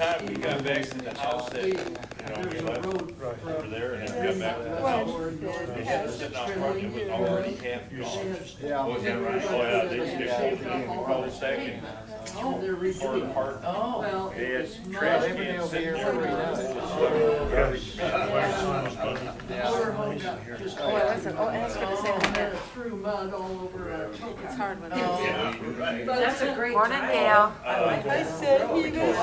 time we got back to the house that, we left over there, and then we got back to the house, they had to sit out front, it was already half gone. Yeah. Was that right? Oh, yeah, they came from the cul-de-sac and tore it apart. Oh. They had trash cans sitting there. Through mud all over. It's hard when That's a great Morning, Gail. I said he was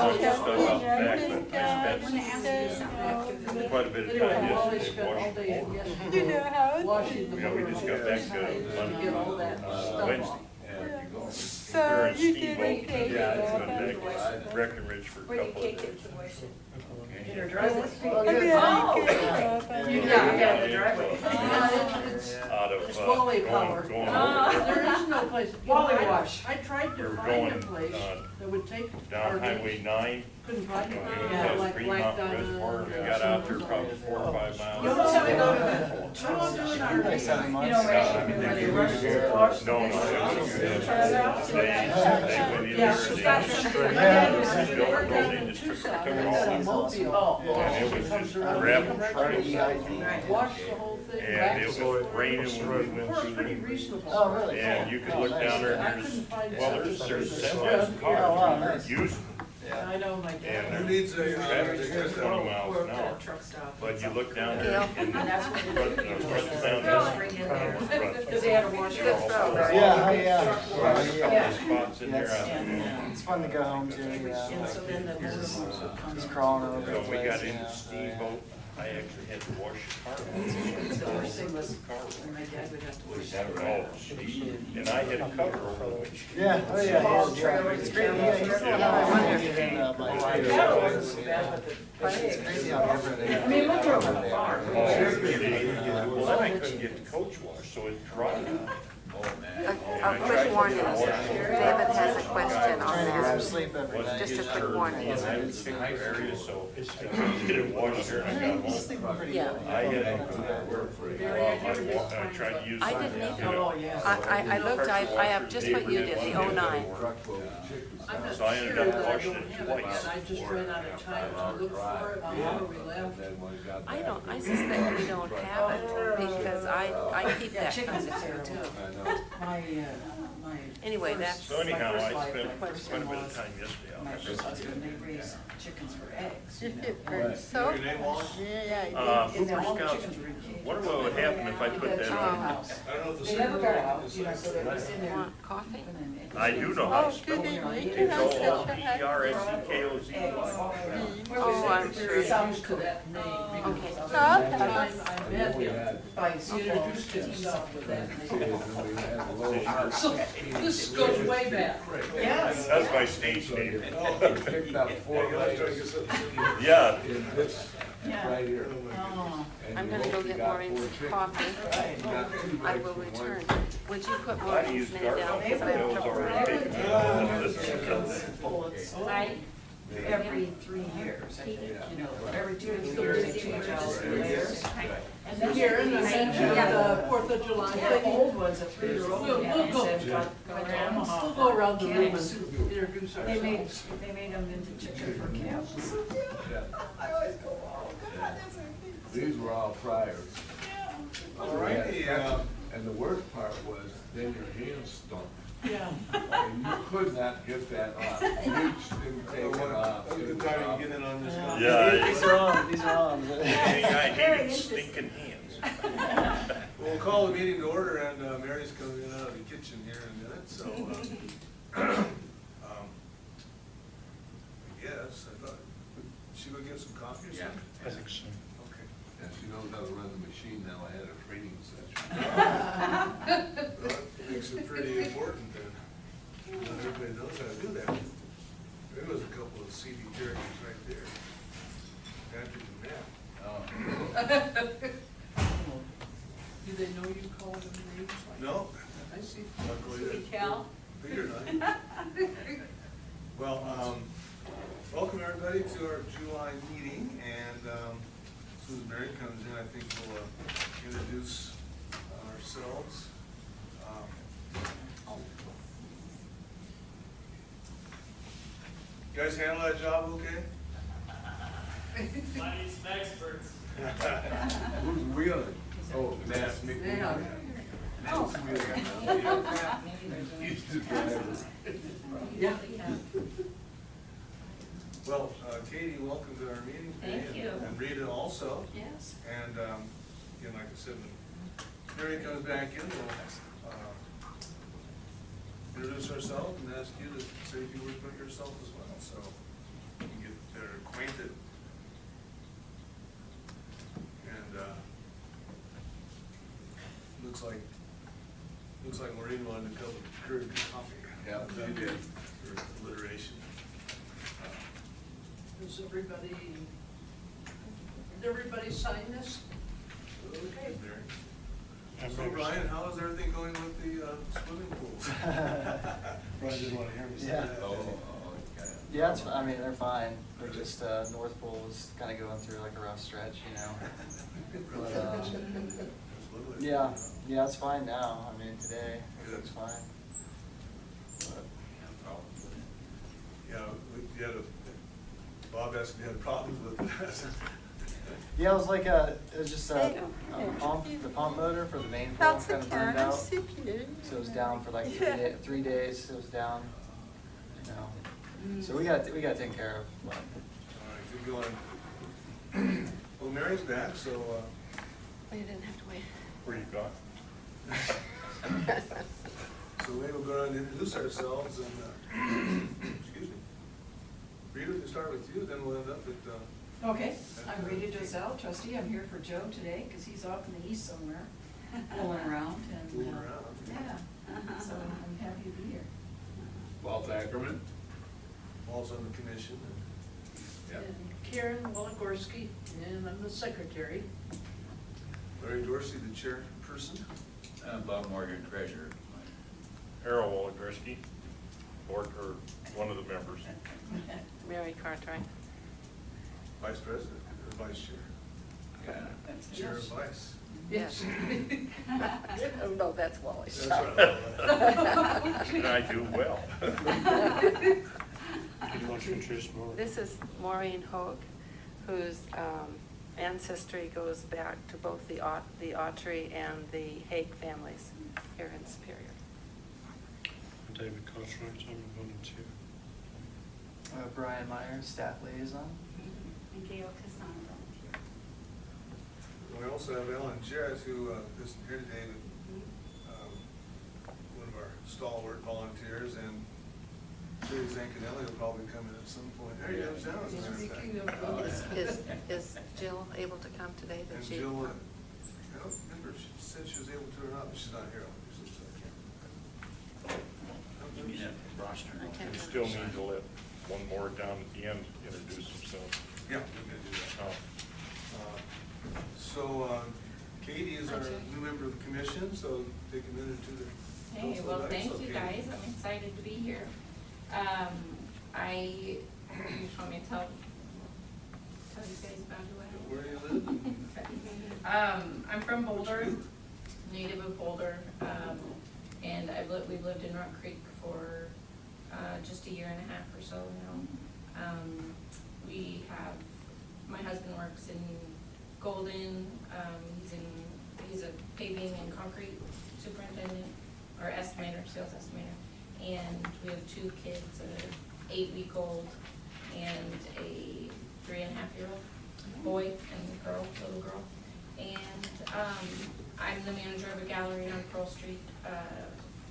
quite a bit of time yesterday washing. You know how? Washing the We just got back to Wednesday. So you did okay. Yeah, Breckenridge for a couple of days. In her driveway. Yeah, the driveway. Out of, It's Wally power. going over. There is no place. Wally wash. I tried We to were find a going, place that would take. down Highway 9. Couldn't find it. That was Green Mountain Reservoir, and we got out there probably 4 or 5 miles. You almost have to go to the I'm doing our. Like 7 months. You know, where they rush to wash. No, it was good. They went in there and they built a road, they just took it all. And it was just gravel trails. Wash the whole thing. And it was raining when we went through Pretty there. reasonable. Oh, really? And you could look down there I and couldn't find there's something. semis and cars using them. I know, my And dad. there's traffic is 20 miles an hour. But you look down there and Because they had to wash it. Yeah. spots in there. It's fun to go home to, And so then the. Just crawling over the So we place. got into steamboat. I actually had to wash the car. The worst thing was when my dad would have to wash it. Oh, geez. And I had a cover over the windshield. Yeah, oh yeah, it's great. I wonder if you can, it's crazy how everything. I mean, look over the farm. Well, then I couldn't get the coach washed, so it dried. A quick warning, David has a question on that. Sleep every night. Just a quick warning. I had particular areas, so I get it washed here and I got home. Yeah. I had, I tried to use. I didn't either. Oh, yeah. I looked, I have just what you did, the 09. I'm not So I ended sure up that I washing don't it have it twice. yet. I just ran out of time to look for it before we left. I suspect we don't have it, because I keep that kind of thing too. My Anyway, that's, So anyhow, I My spent quite first a bit of was- time yesterday on my this. first husband, they raised chickens for eggs. You know. so, Hooper Scouts, wonder what would happen if I put that on. They never go out, you know, so they're just in there. want coffee? I do know how to spell it. It's O-P-E-R-S-E-K-O-Z. Oh, I'm sure. Sounds to that name. Okay. Because the time I met him, he introduced himself with that name. So this goes way back. Yes. That's my stage name. Yeah. Yeah. Right here. Oh. I'm gonna go get Maureen's coffee. I will return. Would you put I Maureen's used name garlic. down? That Because I have was trouble already writing. taken. Every 3 years, I think, you know, every 2 years they change out the layers. And then Here, and I mentioned the 4th of July the thing. old ones, a 3-year-old, We'll and go. they said, go around. We'll go around the room and introduce They made ourselves. them into chicken for calves. I always go, oh, God, that's a big. These were all fryers. Alrighty, And the worst part was, then your hands stunk. Yeah. And you could not get that off. You didn't take it off. That was a good time to get in on this. Yeah. These are on, these are on. I hated stinking hands. We'll call the meeting to order, and Mary's coming in out of the kitchen here in a minute, so, I guess, I thought, she would get some coffee or something? I think so. Okay. And she knows how to run the machine now. I had a training session. Well, that makes it pretty important then. Not everybody knows how to do that. There was a couple of CD characters right there. Patrick and Matt. Do they know you call them names like? No? I see. Luckily, Hey, Cal. figured not. Well, welcome everybody to our July meeting, and as soon as Mary comes in, I think we'll introduce ourselves. You guys handle that job okay? Money's experts. Who's wheeling? Oh, that's me. Yeah. That's wheeling. He's the driver. Yeah. Well, Katie, welcome to our meeting today. Thank you. And Rita also. Yes. And, again, like I said, when Mary comes back in, we'll, introduce ourselves and ask you to say a few words about yourself as well, so you can get better acquainted. And, looks like Maureen wanted a cup of brewed coffee. Yeah, she did. For alliteration. Does everybody sign this? Okay. Mary. So Brian, how is everything going with the swimming pools? Brian didn't want to hear me say Yeah. that. Okay. Yeah, it's, I mean, they're fine. They're just, North Pole is kind of going through like a rough stretch, you know. But, yeah, it's fine now. I mean, today, it's fine. But, Yeah, you had Bob asked if you had problems with that. yeah, it was like it was just a pump, the pump motor for the main pole kind of burned out. So it was down for like 3 days, it was down, you know. So we got it taken care of. But. All right, good going. Well, Mary's back, so, You didn't have to wait. Where you got? so maybe we'll go ahead and introduce ourselves and, excuse me. Rita, if we start with you, then we'll end up at, Okay, I'm Rita Dozell, trustee. I'm here for Joe today because he's off in the east somewhere, fooling around and. fooling around. Yeah, so I'm happy to be here. Walt Ackerman? Paul's on the commission. Yep. And Karen Woligorsky, and I'm the secretary. Larry Dorsey, the chairperson. Bob Morgan, treasurer. Harold Woligorsky, board, or one of the members. Mary Cartwright. Vice president, or vice chair. Yeah. Chair or vice. Yes. Oh, no, that's Wallace. That's right. And I do well. This is Maureen Hoag, whose ancestry goes back to both the Autry and the Hague families here in Superior. David Cartwright, I'm 1 and 2. Brian Myers, staff liaison. And Gail Cassandra. We also have Ellen Jarrett, who isn't here today, but one of our stalwart volunteers, and Judy Zancanelli will probably come in at some point. There you go, John, as a matter of fact. Is Jill able to come today? And Jill, I don't remember if she said she was able to or not, but she's not here, obviously, so I can't. You mean at the roster? I can't We remember. still need to let one more down at the end introduce himself. Yeah, we're gonna do that. Oh. So, Katie is our new member of the commission, so take a minute or two to. tell us Hey, a well, little thank about you yourself, guys, Katie. I'm excited to be here. You just want me to tell you guys about who I am? Where do you live? I'm from Boulder, native of Boulder, and we've lived in Rock Creek for just a year and a half or so now. My husband works in Golden, he's a paving and concrete superintendent, or estimator, sales estimator. And we have 2 kids, an 8-week-old and a 3.5-year-old boy and little girl. And I'm the manager of a gallery on Pearl Street,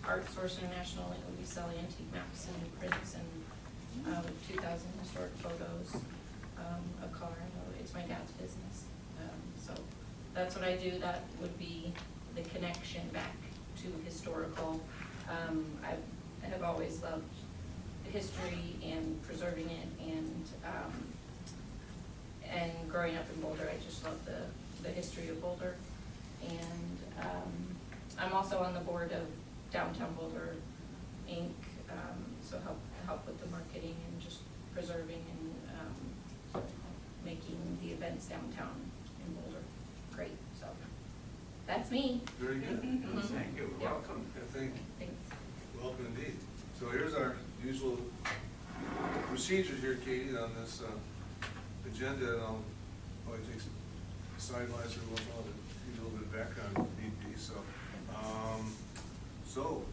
Art Source International. We sell antique maps and prints and 2,000 historic photos, a car. It's my dad's business. So that's what I do. That would be the connection back to historical. I have always loved history and preserving it, and growing up in Boulder, I just love the history of Boulder. And I'm also on the board of Downtown Boulder Inc., so help with the marketing and just preserving and making the events downtown in Boulder great. So that's me. Very good. Thank you, Yeah. welcome. Yeah, thank you. Thanks. Welcome indeed. So here's our usual procedure here, Katie, on this agenda, and I'll probably take some sidelines or a little bit of background if need be, so. So,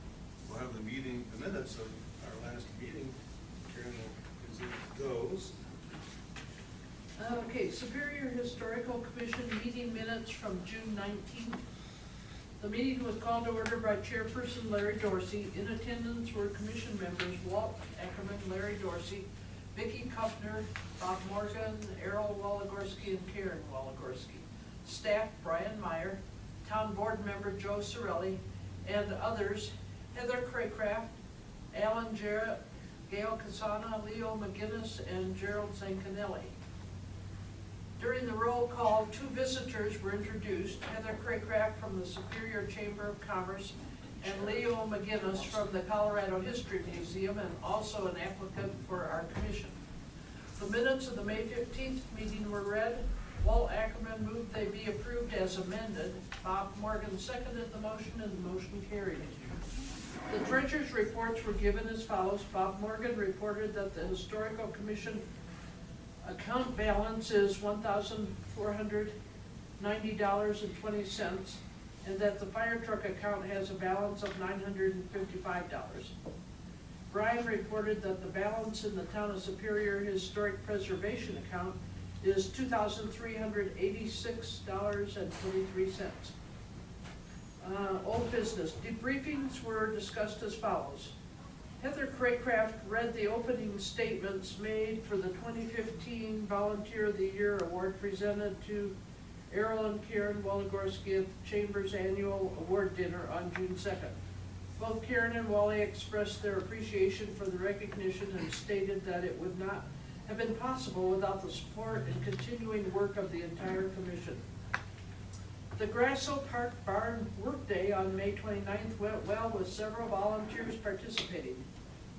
we'll have the minutes of our last meeting. Karen will present those. Okay, Superior Historical Commission meeting minutes from June 19th. The meeting was called to order by Chairperson Larry Dorsey. In attendance were commission members Walt Ackerman, Larry Dorsey, Vicki Kuffner, Bob Morgan, Errol Walagorski, and Karen Walagorski. Staff Brian Meyer, Town Board Member Joe Sorelli, and others Heather Craycraft, Alan Jarrett, Gail Casana, Leo McGinnis, and Gerald Zancanelli. During the roll call, 2 visitors were introduced, Heather Craycraft from the Superior Chamber of Commerce and Leo McGinnis from the Colorado History Museum, and also an applicant for our commission. The minutes of the May 15th meeting were read. Walt Ackerman moved they be approved as amended. Bob Morgan seconded the motion, and the motion carried. The treasurer's reports were given as follows. Bob Morgan reported that the Historical Commission account balance is $1,490.20, and that the fire truck account has a balance of $955. Brian reported that the balance in the Town of Superior Historic Preservation account is $2,386.23. Old business. Debriefings were discussed as follows. Heather Craycraft read the opening statements made for the 2015 Volunteer of the Year Award presented to Errol and Karen Walagorski at the Chamber's annual award dinner on June 2nd. Both Karen and Wally expressed their appreciation for the recognition and stated that it would not have been possible without the support and continuing work of the entire commission. The Grasso Park Barn Workday on May 29th went well with several volunteers participating.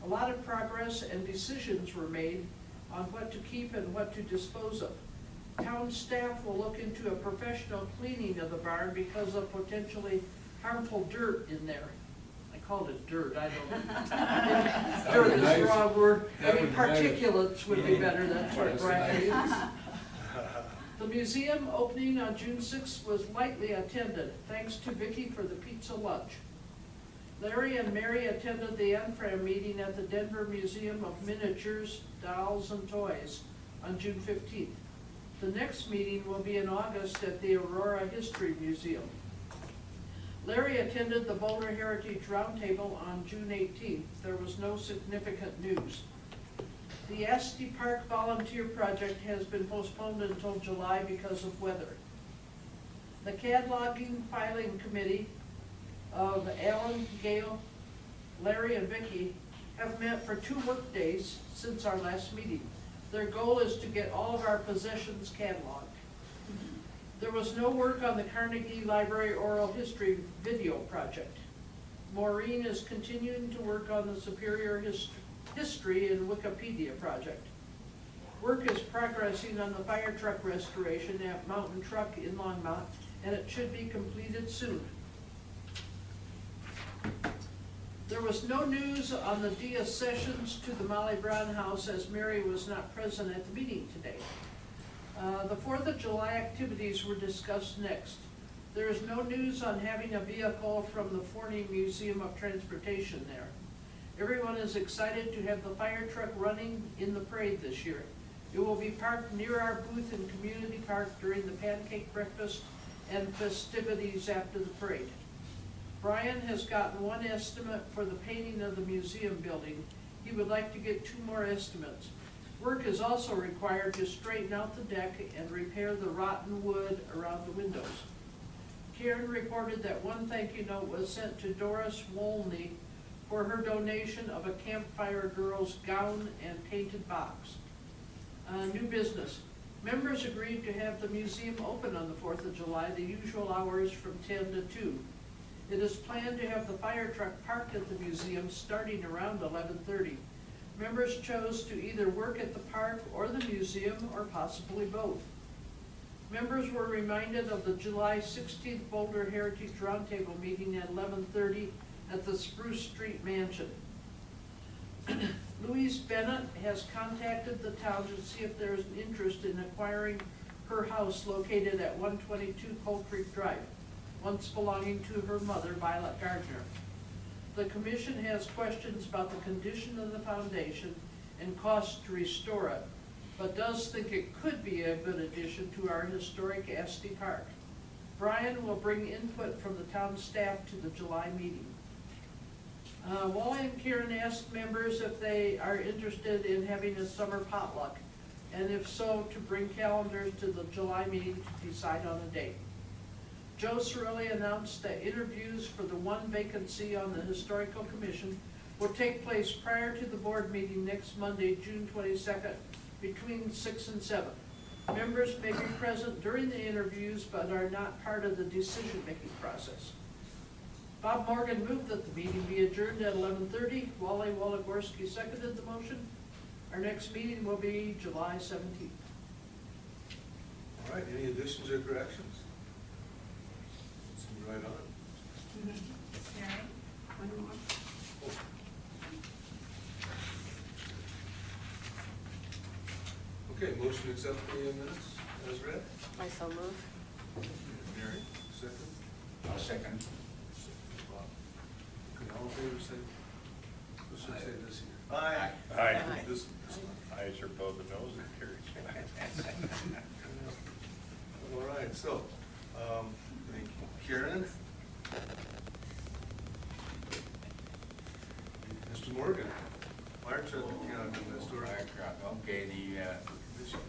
A lot of progress and decisions were made on what to keep and what to dispose of. Town staff will look into a professional cleaning of the barn because of potentially harmful dirt in there. I called it dirt, I don't know. Dirt is the wrong word. I mean, particulates would be better, that's what Brian used. The museum opening on June 6th was lightly attended, thanks to Vicki for the pizza lunch. Larry and Mary attended the NFRAM meeting at the Denver Museum of Miniatures, Dolls, and Toys on June 15th. The next meeting will be in August at the Aurora History Museum. Larry attended the Boulder Heritage Roundtable on June 18th. There was no significant news. The Asti Park Volunteer Project has been postponed until July because of weather. The cataloging filing committee of Alan, Gail, Larry, and Vicki have met for 2 work days since our last meeting. Their goal is to get all of our possessions cataloged. There was no work on the Carnegie Library Oral History video project. Maureen is continuing to work on the Superior History and Wikipedia project. Work is progressing on the fire truck restoration at Mountain Truck in Longmont, and it should be completed soon. There was no news on the Dia sessions to the Molly Brown House as Mary was not present at the meeting today. The 4th of July activities were discussed next. There is no news on having a vehicle from the Forney Museum of Transportation there. Everyone is excited to have the fire truck running in the parade this year. It will be parked near our booth in Community Park during the pancake breakfast and festivities after the parade. Brian has gotten 1 estimate for the painting of the museum building. He would like to get 2 more estimates. Work is also required to straighten out the deck and repair the rotten wood around the windows. Karen reported that 1 thank you note was sent to Doris Wolney for her donation of a Campfire Girls gown and painted box. New business. Members agreed to have the museum open on the 4th of July, the usual hours from 10 to 2. It is planned to have the fire truck parked at the museum starting around 11:30. Members chose to either work at the park or the museum, or possibly both. Members were reminded of the July 16th Boulder Heritage Roundtable meeting at 11:30 at the Spruce Street Mansion. Louise Bennett has contacted the town to see if there is an interest in acquiring her house located at 122 Cold Creek Drive, once belonging to her mother, Violet Gardner. The commission has questions about the condition of the foundation and costs to restore it, but does think it could be a good addition to our historic Asti Park. Brian will bring input from the town staff to the July meeting. Wally and Karen asked members if they are interested in having a summer potluck, and if so, to bring calendars to the July meeting to decide on a date. Joe Cirilli announced that interviews for the one vacancy on the Historical Commission will take place prior to the board meeting next Monday, June 22nd, between 6 and 7. Members may be present during the interviews, but are not part of the decision-making process. Bob Morgan moved that the meeting be adjourned at 11:30. Wally Waligorski seconded the motion. Our next meeting will be July 17th. All right, any additions or corrections? Let's move right on. Okay, motion to accept the minutes as read. I so move. Mary, second. I'll second. Bob. Okay, all in favor, say, let's just say this here. Aye. Aye. This one. Ayes are both the nose and carries. All right, so, thank you. Karen? Mr. Morgan, fire truck account in the historic. Okay,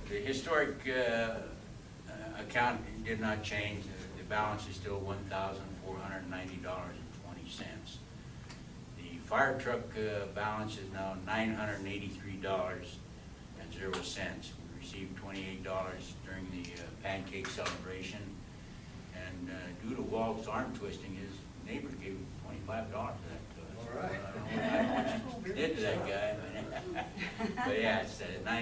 the historic account did not change. The balance is still $1,490.20. The fire truck balance is now $983.00. We received $28 during the pancake celebration. And due to Walt's arm twisting, his neighbor gave him $25 for that. All right. I don't know how much he did to that guy, but yeah, it's $983 right now.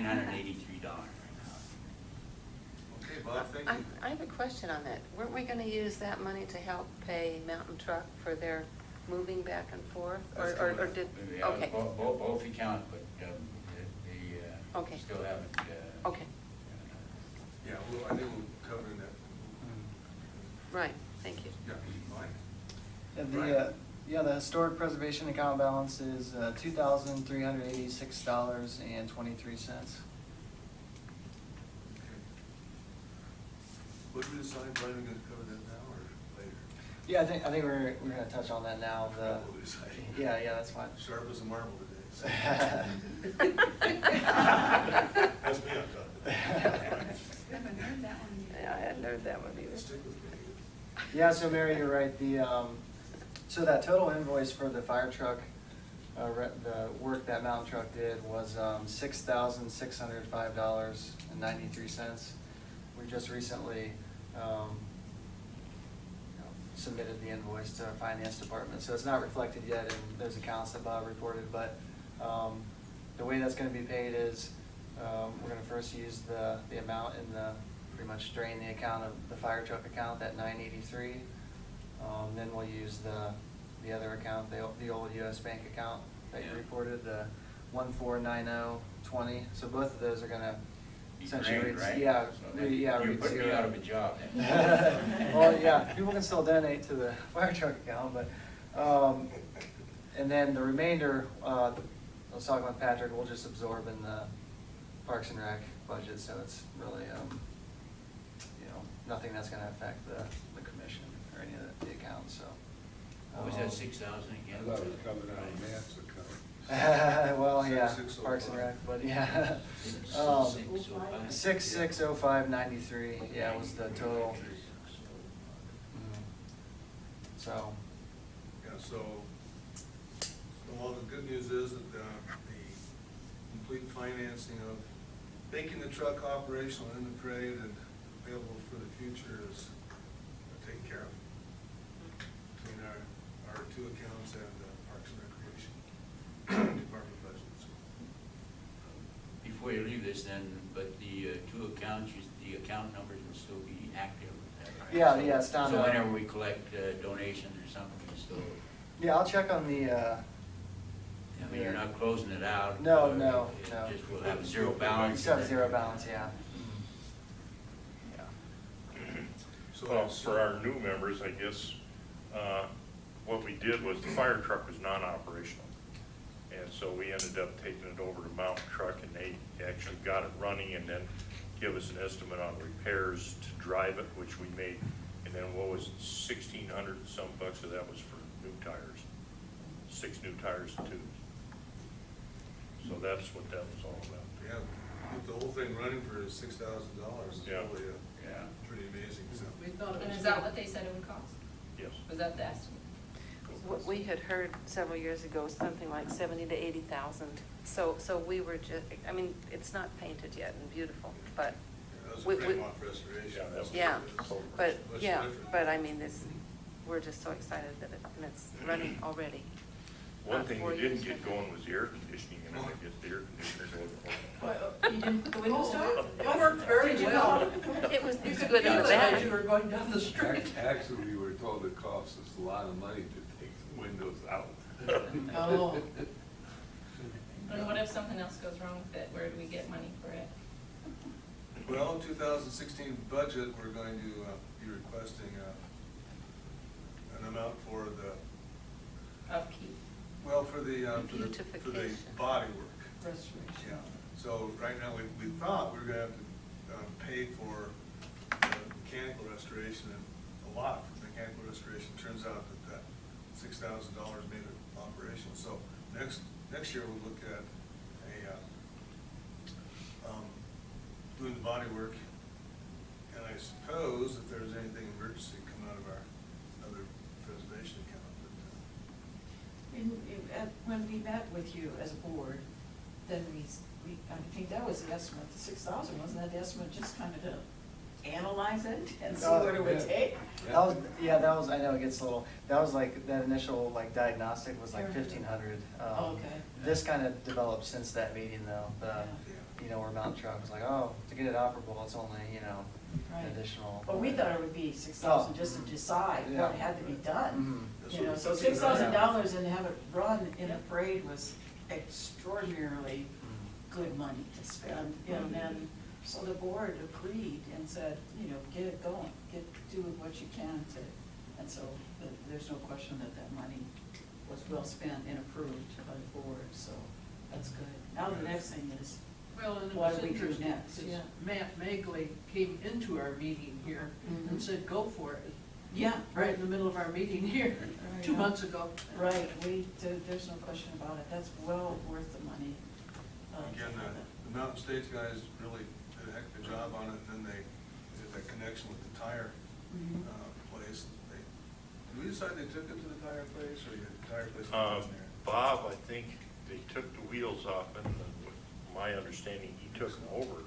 Okay, Bob, thank you. I have a question on that. Weren't we gonna use that money to help pay Mountain Truck for their moving back and forth? Or did, Yeah, okay, both accounts, but they Okay. still haven't. okay, Yeah, well, I think we'll cover that. right, thank you. Yeah, fine. And the, Right. yeah, the historic preservation account balance is $2,386.23. What did we decide, Brian, we're gonna cover that now or later? Yeah, I think we're gonna touch on that now. We'll decide. Yeah, that's fine. Sharp as a marble today. So. Yeah, That's me on top. Yeah, I hadn't heard that one either. Stick with me. Yeah, so Mary, you're right. So that total invoice for the fire truck, the work that Mountain Truck did was $6,605.93. We just recently submitted the invoice to our finance department, so it's not reflected yet in those accounts that Bob reported, but the way that's gonna be paid is we're gonna first use the amount in pretty much drain the account of the fire truck account, that $983. Then we'll use the other account, the old US Bank account that you reported, the 149020. So both of those are gonna essentially, Drained, right? yeah, So yeah, you read put me zero. out of a job. Well, yeah, people can still donate to the fire truck account, but, and then the remainder, I was talking with Patrick, we'll just absorb in the Parks and Rec budget, so it's really, nothing that's gonna affect the commission or any of the accounts, so. What was that, 6,000 again? I thought it was coming out of Matt's account. Well, yeah, 6605. Parks and Rec, but yeah. 6605.93, yeah, was the total. So, Yeah, so all the good news is that the complete financing of making the truck operational in the parade and available for the future is taken care of between our two accounts and Parks and Recreation Department budgets. Before you leave this then, but the two accounts, the account numbers will still be active, is that right? Yeah, yeah, it's down So to- whenever we collect donations or something, it's still, yeah, I'll check on the I mean, you're not closing it out. No, uh, no, it no. Just will have zero balance. Just have zero balance, yeah. So Well, it's, for our new members, I guess, what we did was the fire truck was non-operational. And so we ended up taking it over to Mountain Truck, and they actually got it running and then give us an estimate on repairs to drive it, which we made. And then what was it, 1,600 and some bucks of that was for new tires, 6 new tires and tubes. So that's what that was all about. yeah, with the whole thing running for $6,000 is Yeah. really Yeah. pretty amazing, so. We thought it And was. is that what they said it would cost? Yes. Was that the estimate? What we had heard several years ago, something like 70 to 80,000. So we were just, I mean, it's not painted yet and beautiful, but, That was We- a we- frame off restoration. Yeah, that was- yeah, but, Much yeah, different. but I mean, this, we're just so excited that and it's running already. One thing 4 we didn't years get from now. going was the air conditioning, and I guess the air conditioner goes. You didn't put the windows down? It worked very well. It was You it's could good in feel the it as back. you were going down the street. Actually, we were told it costs us a lot of money to take the windows out. Oh. And what if something else goes wrong with it? Where do we get money for it? Well, 2016 budget, we're going to be requesting an amount for the, Upkeep. well, for the Beautification. body work. Restoration. Yeah, so right now, we thought we were gonna have to pay for mechanical restoration, and a lot for mechanical restoration. Turns out that $6,000 made it operational. So next year, we'll look at doing the body work, and I suppose if there's anything emergency come out of our other preservation account. When we met with you as a board, then I think that was the estimate, the 6,000, wasn't that the estimate, just kind of to analyze it and see what it would take? That was, I know it gets a little, that was like, that initial like diagnostic was like 1,500. Okay. This kind of developed since that meeting though, where Mountain Truck was like, oh, to get it operable, it's only, Right. additional. But we thought it would be 6,000 just to decide what had to be done. Mhm. So $6,000 and have it run in a parade was extraordinarily good money to spend. And then, so the board agreed and said, get it going, do what you can to, and so there's no question that money was well spent and approved by the board, so that's good. Now the next thing is, Well, and it what was do we do interesting, next? because Yeah. Matt Magley came into our meeting here and Mhm. said, go for it, yeah, right in the middle of our meeting here, Right, 2 yeah. months ago. Right, there's no question about it, that's well worth the money. Again, the Mountain States guys really did a heck of a job on it, and then they did that connection with the tire Mhm. place. Did we decide they took it to the tire place, or the tire place was down there? Bob, I think they took the wheels off, and with my understanding, he took them over,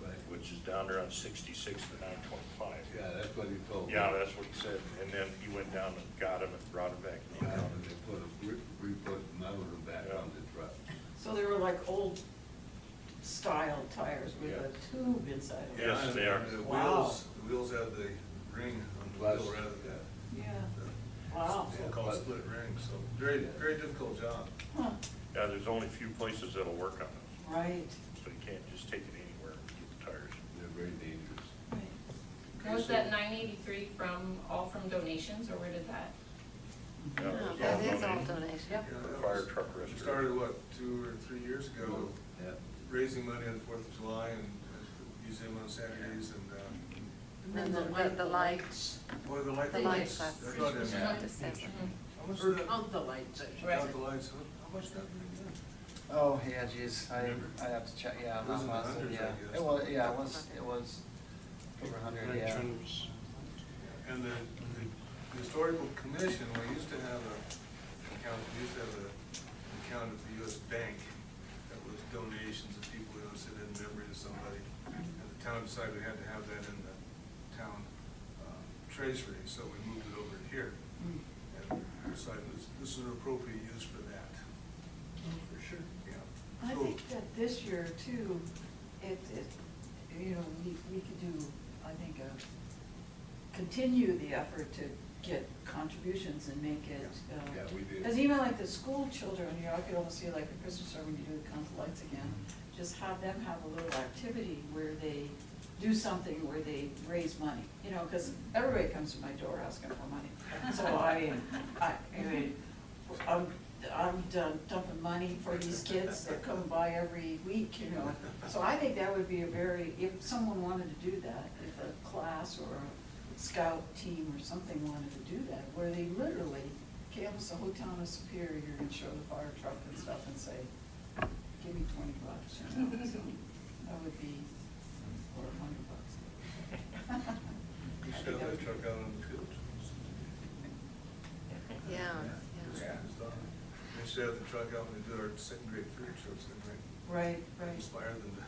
Right. which is down there on 66 to 925. Yeah, that's what he told me. Yeah, that's what he said, and then he went down and got him and brought him back. Yeah, and they re-put none of them back on the truck. So they were like old style tires with a tube inside of them? Yes, they are. The Wow. wheels had the ring on the Plus, wheel rather than Yeah, the wow. so-called split ring, so very, very difficult job. Huh, Yeah, there's only a few places that'll work on it, right, so you can't just take it anywhere and get the tires. They're very dangerous. right. Was that 983 all from donations, or where did that? Yeah, it No, was that all is all donated. donation. Yep. Yeah, that Fire was- truck we restoration. Started, what, 2 or 3 years ago, Yeah. raising money on the 4th of July and at the museum on Saturdays, and, And then the lights, boy, the light. the lights last That brought in- December. How much Or did that- count the lights, I should Right. Count say. the lights, how much did that bring in? Oh, yeah, geez, I'd have to check, yeah, I'm It was not in the positive, hundreds, I yeah. guess. It was over 100, yeah. And the historical commission, we used to have an account at the US Bank that was donations of people who said in memory to somebody. And the town decided we had to have that in the town treasury, so we moved it over to here. And decided this is an appropriate use for that. For sure. Yeah. I So- think that this year too, we could do, I think, continue the effort to get contributions and make it, Yeah, we did. because even like the school children, you know, I could almost see like a Christmas story when you do the count the lights again, just have them have a little activity where they do something where they raise money, you know, because everybody comes to my door asking for money. So I'm done dumping money for these kids that come by every week, you know. So I think that would be a very, if someone wanted to do that, if a class or a scout team or something wanted to do that, where they literally canvass the whole town of Superior and show the fire truck and stuff and say, give me $20, you know, so that would be, or $100. You should have that truck out on the field. Yeah, Yeah. We should have the truck out when we do our second grade food shows, right? Right. Inspire them to.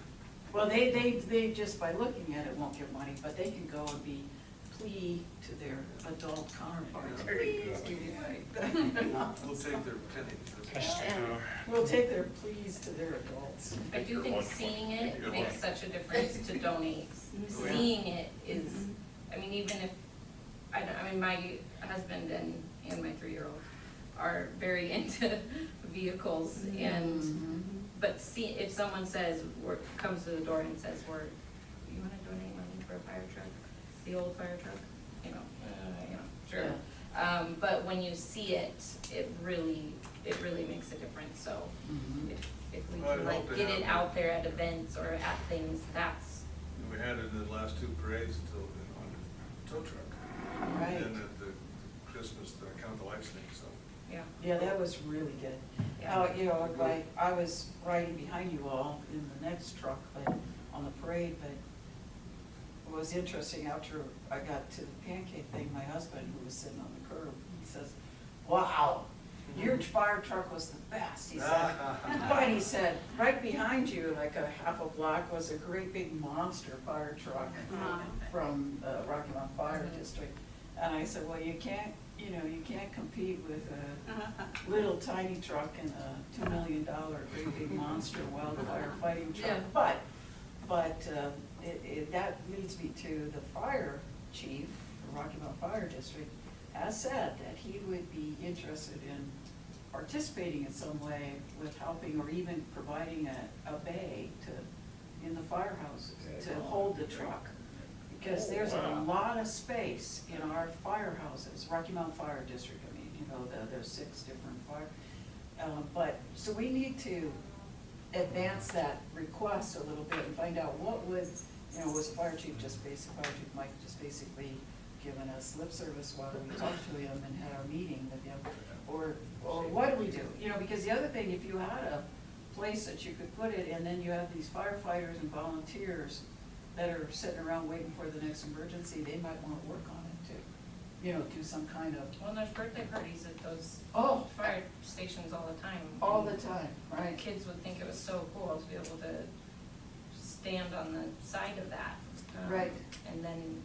Well, they just by looking at it won't get money, but they can go and be plea to their adult counterparts. Please give me money. We'll take their pennies. We'll take their pleas to their adults. I do think seeing it makes such a difference to donate. Seeing it is, I mean, even if, I mean, my husband and my 3-year-old are very into vehicles and, but see, if someone says, comes to the door and says, you wanna donate money for a fire truck? The old fire truck, you know, sure. Yeah. But when you see it, it really makes a difference, so if we Well, I'd can hope like to get have it it. out there at events or at things, that's, We had it in the last 2 parades until on the tow truck. Right. And at the Christmas, the count the lights thing, so. yeah. Yeah, that was really good. Yeah. You know, like, I was riding behind you all in the next truck, but on the parade, but it was interesting, after I got to the pancake thing, my husband, who was sitting on the curb, he says, wow, your fire truck was the best, he said. But he said, right behind you, like a half a block, was a great big monster fire truck from Rocky Mountain Fire District. And I said, well, you can't compete with a little tiny truck and a $2 million great big monster wildfire fighting truck. Yeah. But that leads me to the fire chief, the Rocky Mountain Fire District, has said that he would be interested in participating in some way with helping or even providing a bay in the firehouses to hold the truck. Because there's a lot of space in our firehouses, Rocky Mountain Fire District, I mean, you know, there's 6 different fire. So we need to advance that request a little bit and find out what would, you know, was Fire Chief Mike just basically given us lip service while we talked to him and had our meeting with him? Or what do we do? You know, because the other thing, if you had a place that you could put it and then you have these firefighters and volunteers that are sitting around waiting for the next emergency, they might want to work on it too. You know, do some kind of. Well, and there's birthday parties at those fire stations all the time. All the time, right. Kids would think it was so cool to be able to stand on the side of that. Right. And then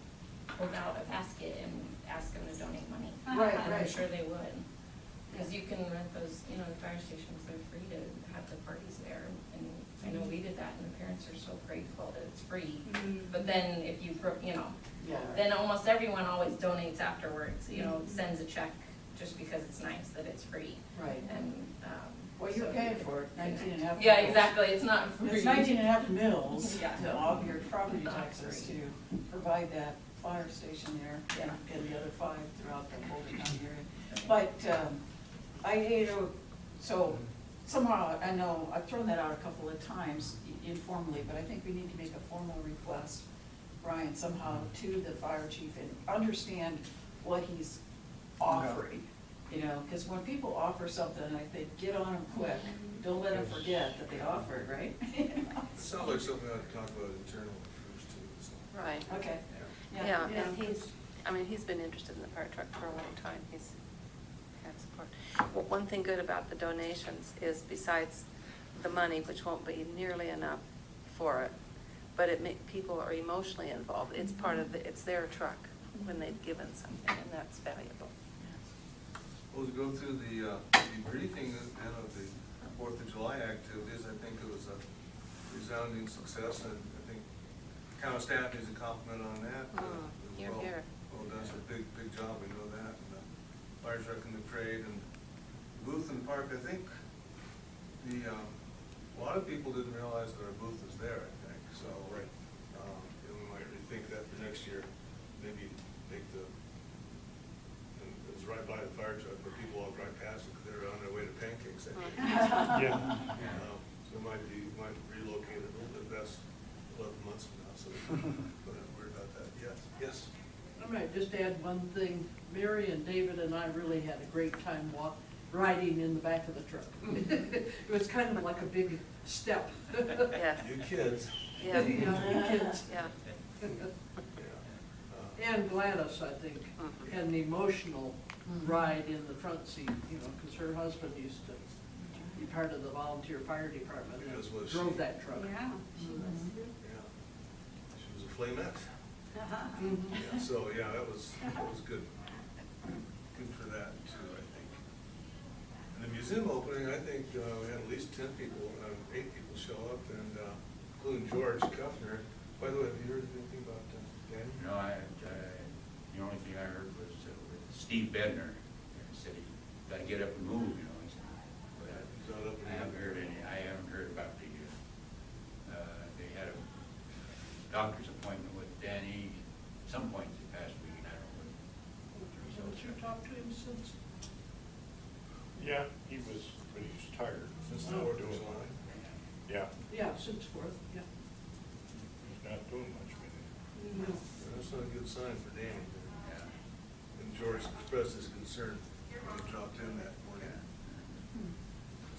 hold out a basket and ask them to donate money. Right, And I'm right. sure they would. Because you can rent those, you know, the fire stations, they're free to have the parties there. And I know we did that and the parents are so grateful that it's free. But then if you, you know, Yeah. then almost everyone always donates afterwards, you know, sends a check just because it's nice that it's free. Right. And, Well, you're so paying you could- for it, 19.5. Yeah, exactly, it's not free. It's 19.5 mils Yeah. to all your property Not taxes free. to provide that fire station there, Yeah. and the other 5 throughout the whole county area. But, so somehow, I know, I've thrown that out a couple of times informally, but I think we need to make a formal request, Brian, somehow to the fire chief and understand what he's offering. You know, because when people offer something, I think, get on them quick, don't let them forget that they offered, right? It sounds like something I ought to talk about internally first too, so. right. Okay. Yeah, and he's been interested in the fire truck for a long time. He's had support. Well, one thing good about the donations is besides the money, which won't be nearly enough for it, but people are emotionally involved. It's part of it's their truck when they've given something, and that's valuable. Well, to go through the briefing then of the 4th of July activities, I think it was a resounding success, and I think county staff needs a compliment on that. as Here, well. here. well, does a big job, we know that. And the fire truck in the parade and booth in the park, I think a lot of people didn't realize that our booth was there, I think, so. Right. And we might rethink that for next year, maybe make and it was right by the fire truck, but people walk right past it because they're on their way to pancakes, I think. Yeah. So it might relocate it a little bit, that's 11 months from now, so we'll have to worry about that. Yes. I might just add one thing. Mary and David and I really had a great time riding in the back of the truck. It was kind of like a big step. Yes. You kids. Yeah. You kids. Yeah. And Gladys, I think, had an emotional ride in the front seat, because her husband used to be part of the volunteer fire department As and was drove she. that truck. Yeah, she was. Yeah. She was a flamette. Mhm. Yeah, so, yeah, that was good. Good for that, too, I think. And the museum opening, I think we had at least 8 people show up, and including George Kuffner. By the way, have you heard anything about Danny? No, the only thing I heard was with Steve Bednar, he said he gotta get up and move, he said. But He's not up and I haven't heard about they had a doctor's appointment with Danny some point the past week, and I don't know what the Haven't results you are. talked to him since? Yeah, but he's tired. Since Not the order was doing on. much. Yeah, Yeah, since 4th, yeah. he's not doing much with it. No. That's not a good sign for Danny. Yeah. And George expressed his concern when he dropped in that morning.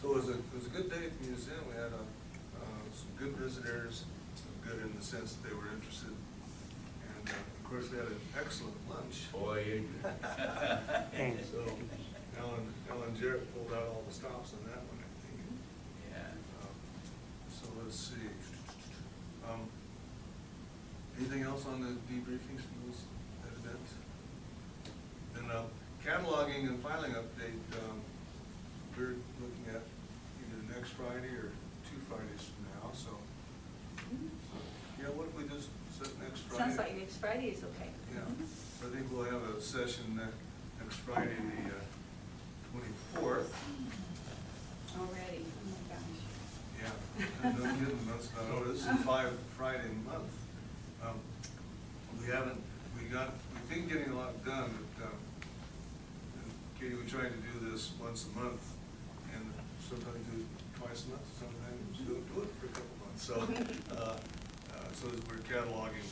So it was a good day at the museum. We had some good visitors, good in the sense that they were interested. And of course, we had an excellent lunch. Boy, you. So Ellen Jarrett pulled out all the stops on that one, I think. Yeah. So let's see. Anything else on the debriefings from that event? Then cataloging and filing update, we're looking at either next Friday or 2 Fridays from now, so. Yeah, what if we just set next Friday? Sounds like next Friday is okay. Yeah, I think we'll have a session next Friday, the 24th. Already, oh my gosh. Yeah, no kidding, that's not, this is 5 Friday a month. We've been getting a lot done, but, Katie, we tried to do this once a month, and sometimes do it twice a month, sometimes do it for a couple months, so, so as we're cataloging,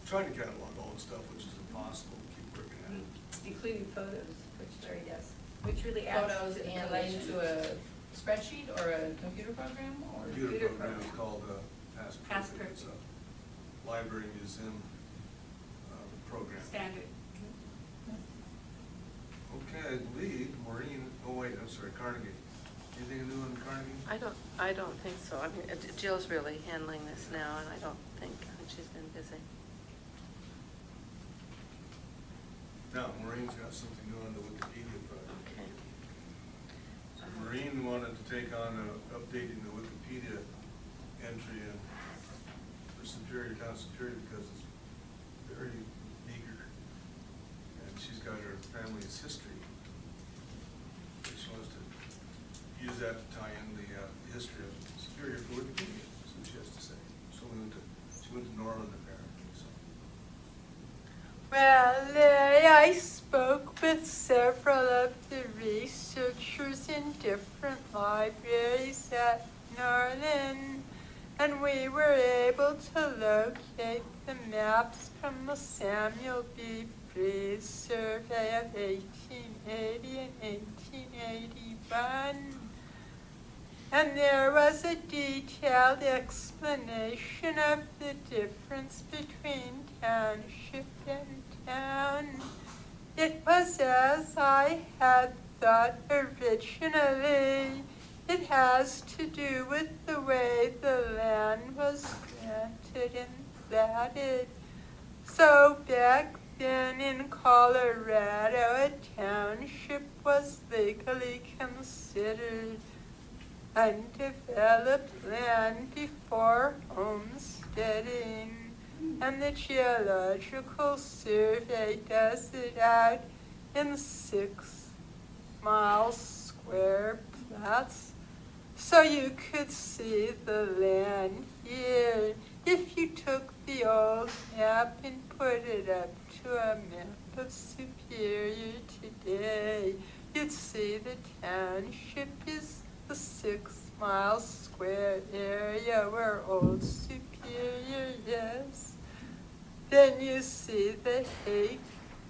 trying to catalog all the stuff, which is impossible to keep working at it. Including photos, which Larry does, which really adds Photos to the and collection. into a spreadsheet or a computer program or? Computer program is called Past Past Perfect. It's Perfect. a library museum program. Standard. Okay, I believe Maureen, Carnegie. Anything new on Carnegie? I don't think so. I mean, Jill's really handling this now, and I think she's been busy. No, Maureen's got something new on the Wikipedia project. Okay. Maureen wanted to take on updating the Wikipedia entry for Superior, Town Superior, because it's very meager. And she's got her family's history. She wants to use that to tie in the history of Superior for Wikipedia, that's what she has to say. So she went to Norland apparently, so. Well, Larry, I spoke with several of the researchers in different libraries at Northern, and we were able to locate the maps from the Samuel B. Breeze survey of 1880 and 1881. And there was a detailed explanation of the difference between township and town. It was as I had thought originally. It has to do with the way the land was granted and platted. So back then in Colorado, a township was legally considered undeveloped land before homesteading. and the Geological Survey does it out in 6-mile square plots. So you could see the land here. If you took the old map and put it up to a map of Superior today, you'd see the township is the 6-mile square area where Old Superior is. Then you see the Hague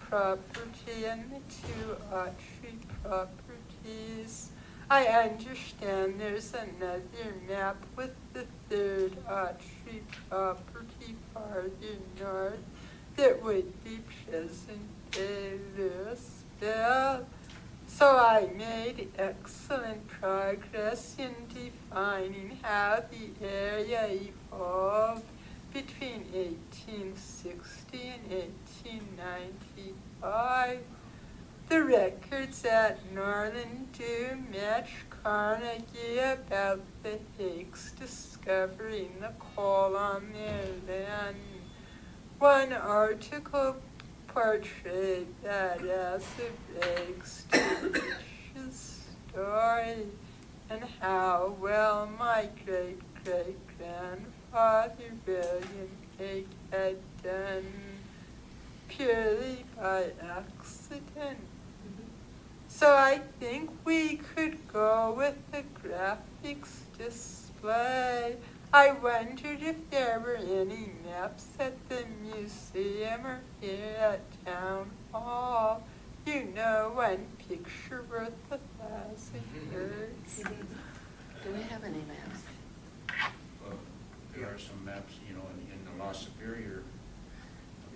property and the 2 Autry properties. I understand there's another map with the 3rd Autry property farther north that would be present-day Louisville. So I made excellent progress in defining how the area evolved between 1860 and 1895. The records at Northern do match Carnegie about the Higgs discovering the coal on their land. One article portrayed that as a vague fictitious story, and how well my great-great-grandfather William Hague had done purely by accident. So I think we could go with the graphics display. I wondered if there were any maps at the museum or here at Town Hall. You know, one picture worth 1,000 words. Do we have any maps? Well, there are some maps, you know, in the Lost Superior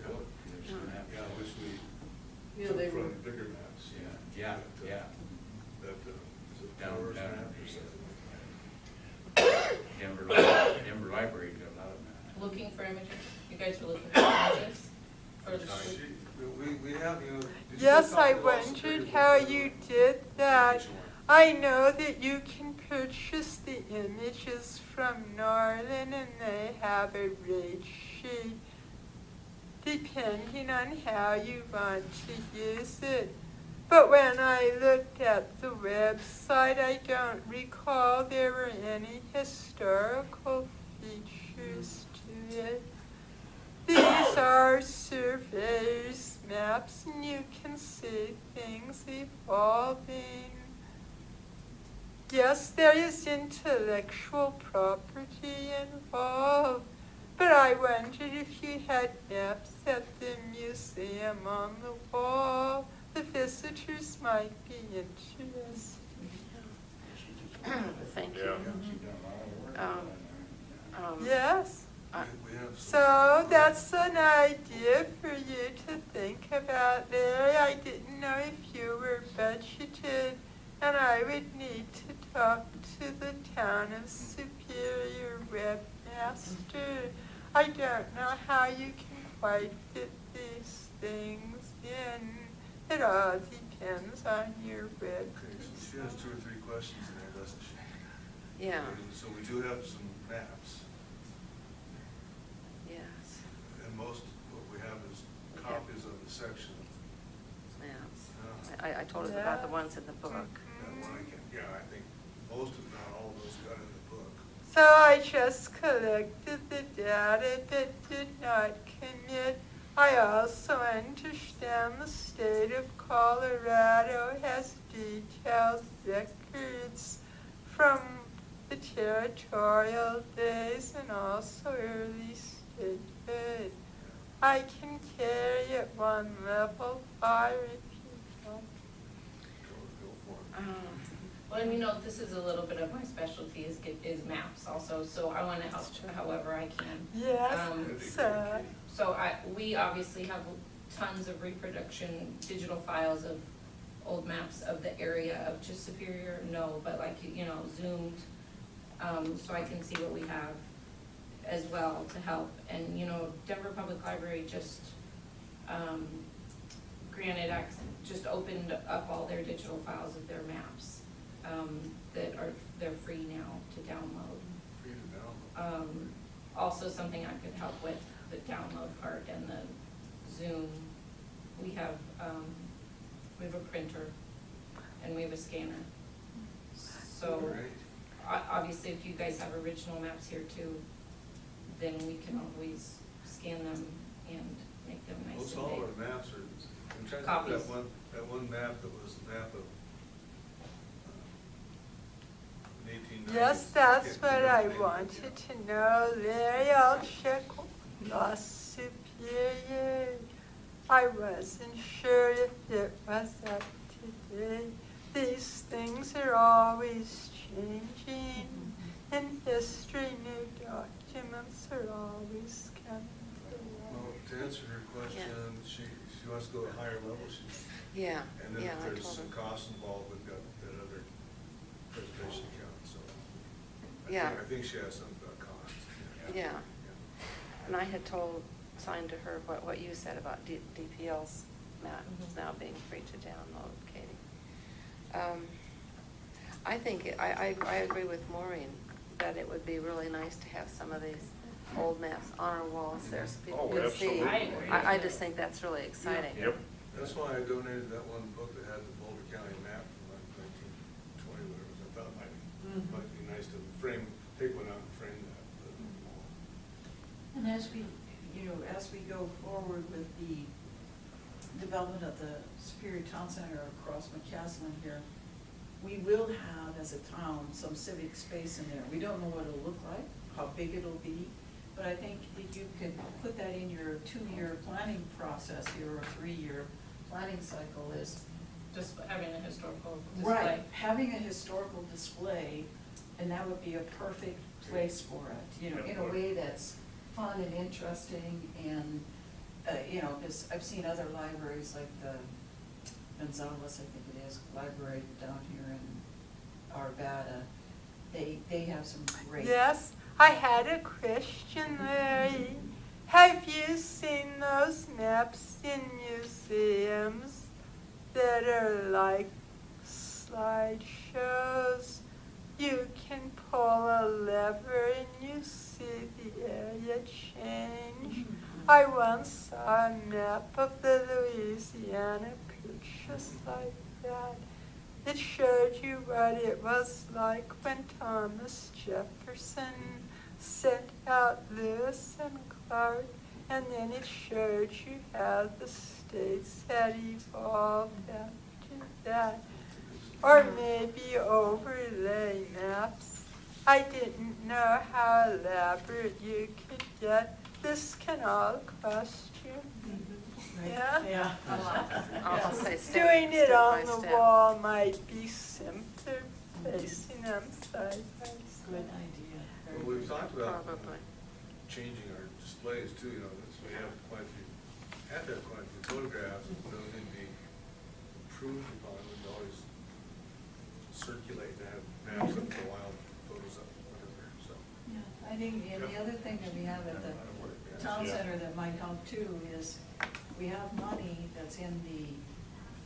book, there's some maps. Yeah, which we Yeah, took they were. from bigger maps. Yeah. That, is it Down- Powers down- map or something? Denver Library got a lot of maps. Looking for images? You guys were looking for images? For the We have, you know. did you Yes, talk I about Lost Superior wondered book? how you did that. I know that you can purchase the images from Northern and they have a rate sheet depending on how you want to use it. But when I looked at the website, I don't recall there were any historical features to it. These are surveyors' maps, and you can see things evolving. Yes, there is intellectual property involved, but I wondered if you had maps at the museum on the wall. The visitors might be interested. Thank you. Yeah. She's done a lot of work Um, on there. Yes, We have some. so that's an idea for you to think about there. I didn't know if you were budgeted, and I would need to talk to the Town of Superior webmaster. I don't know how you can quite fit these things in. It all depends on your web. Okay, so she has 2 or 3 questions in there, doesn't she? Yeah, Okay, so we do have some maps, yes, and most what we have is copies of the section. maps. Uh, I told her about the ones in the book. That one I can, yeah, I think most if not all of those got in the book. So I just collected the data but did not commit. I also understand the state of Colorado has detailed records from the territorial days and also early statehood. I can carry it 1 level higher if you want. Go for it. Well, and you know, this is a little bit of my specialty is maps also, so I want to help however I can. Yes, so. So we obviously have tons of reproduction, digital files of old maps of the area of just Superior, no, but like, you know, zoomed, so I can see what we have as well to help. And, you know, Denver Public Library just, granted, just opened up all their digital files of their maps, they're free now to download. Free to download. Also something I could help with the download part and the Zoom, we have a printer and we have a scanner. So, Right. obviously, if you guys have original maps here too, then we can always scan them and make them nice Most and all big. our maps are, I'm trying to Copies. think of that one map that was the map of the 1890s. Yes, that's Can't what remember I the name. wanted to know. Larry, I'll check La Superior. I wasn't sure if it was up to date. These things are always changing. In history, new documents are always coming to Well, light. to answer her question, she wants to go to a higher level, Yeah, and then yeah, if I there's told some her. costs involved, we've got that other preservation account, so. Yeah. I think she has something about costs. Yeah. And I had signed to her what you said about DPL's map now being free to download, Katie. I think, I agree with Maureen that it would be really nice to have some of these old maps on our walls there so people Oh, can see. absolutely. I agree. I just think that's really exciting. Yep. That's why I donated that one book that had the Boulder County map from like 1920, whatever it was. I thought it might be nice to take one out and frame that. Put it on the wall. And as we go forward with the development of the Superior Town Center across McCaslin here, we will have, as a town, some civic space in there. We don't know what it'll look like, how big it'll be, but I think that you could put that in your 2-year planning process here, or 3-year planning cycle is. Just having a historical display. Right, having a historical display, and that would be a perfect place for it, in a way that's fun and interesting, and, because I've seen other libraries like the Gonzales, I think it is, library down here in Arvada, they have some great. Yes, I had a question, Larry. Have you seen those maps in museums that are like slideshows? You can pull a lever and you see the area change. I once saw a map of the Louisiana Purchase like that. It showed you what it was like when Thomas Jefferson sent out Lewis and Clark, and then it showed you how the states had evolved after that. Or maybe overlay maps. I didn't know how elaborate you could get. This can all cost you. Yeah? Yeah. I'll say Doing it step on by the step. wall might be simpler, placing them side by Good side. idea. Well, we've talked about Probably. changing our displays too, so we have quite a few, have to have quite a few photographs, and those need to be improved upon, and always circulate and have maps up for a while, photos up, whatever, so. Yeah, I think, and the other thing that we have at the town Yeah. center that might help too is we have money that's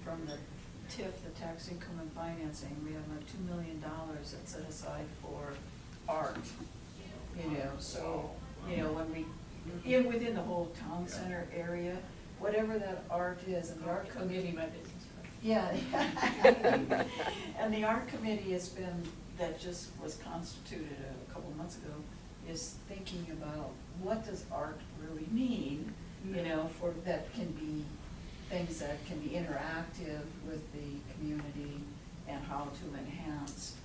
from the TIF, the tax income and financing, we have like $2 million that's set aside for art. So, when within the whole town center area, whatever that art is, and the art I'll give committee. you my business card. Yeah. And the art committee has been, that just was constituted a couple months ago, is thinking about what does art really mean, for, that can be things that can be interactive with the community and how to enhance,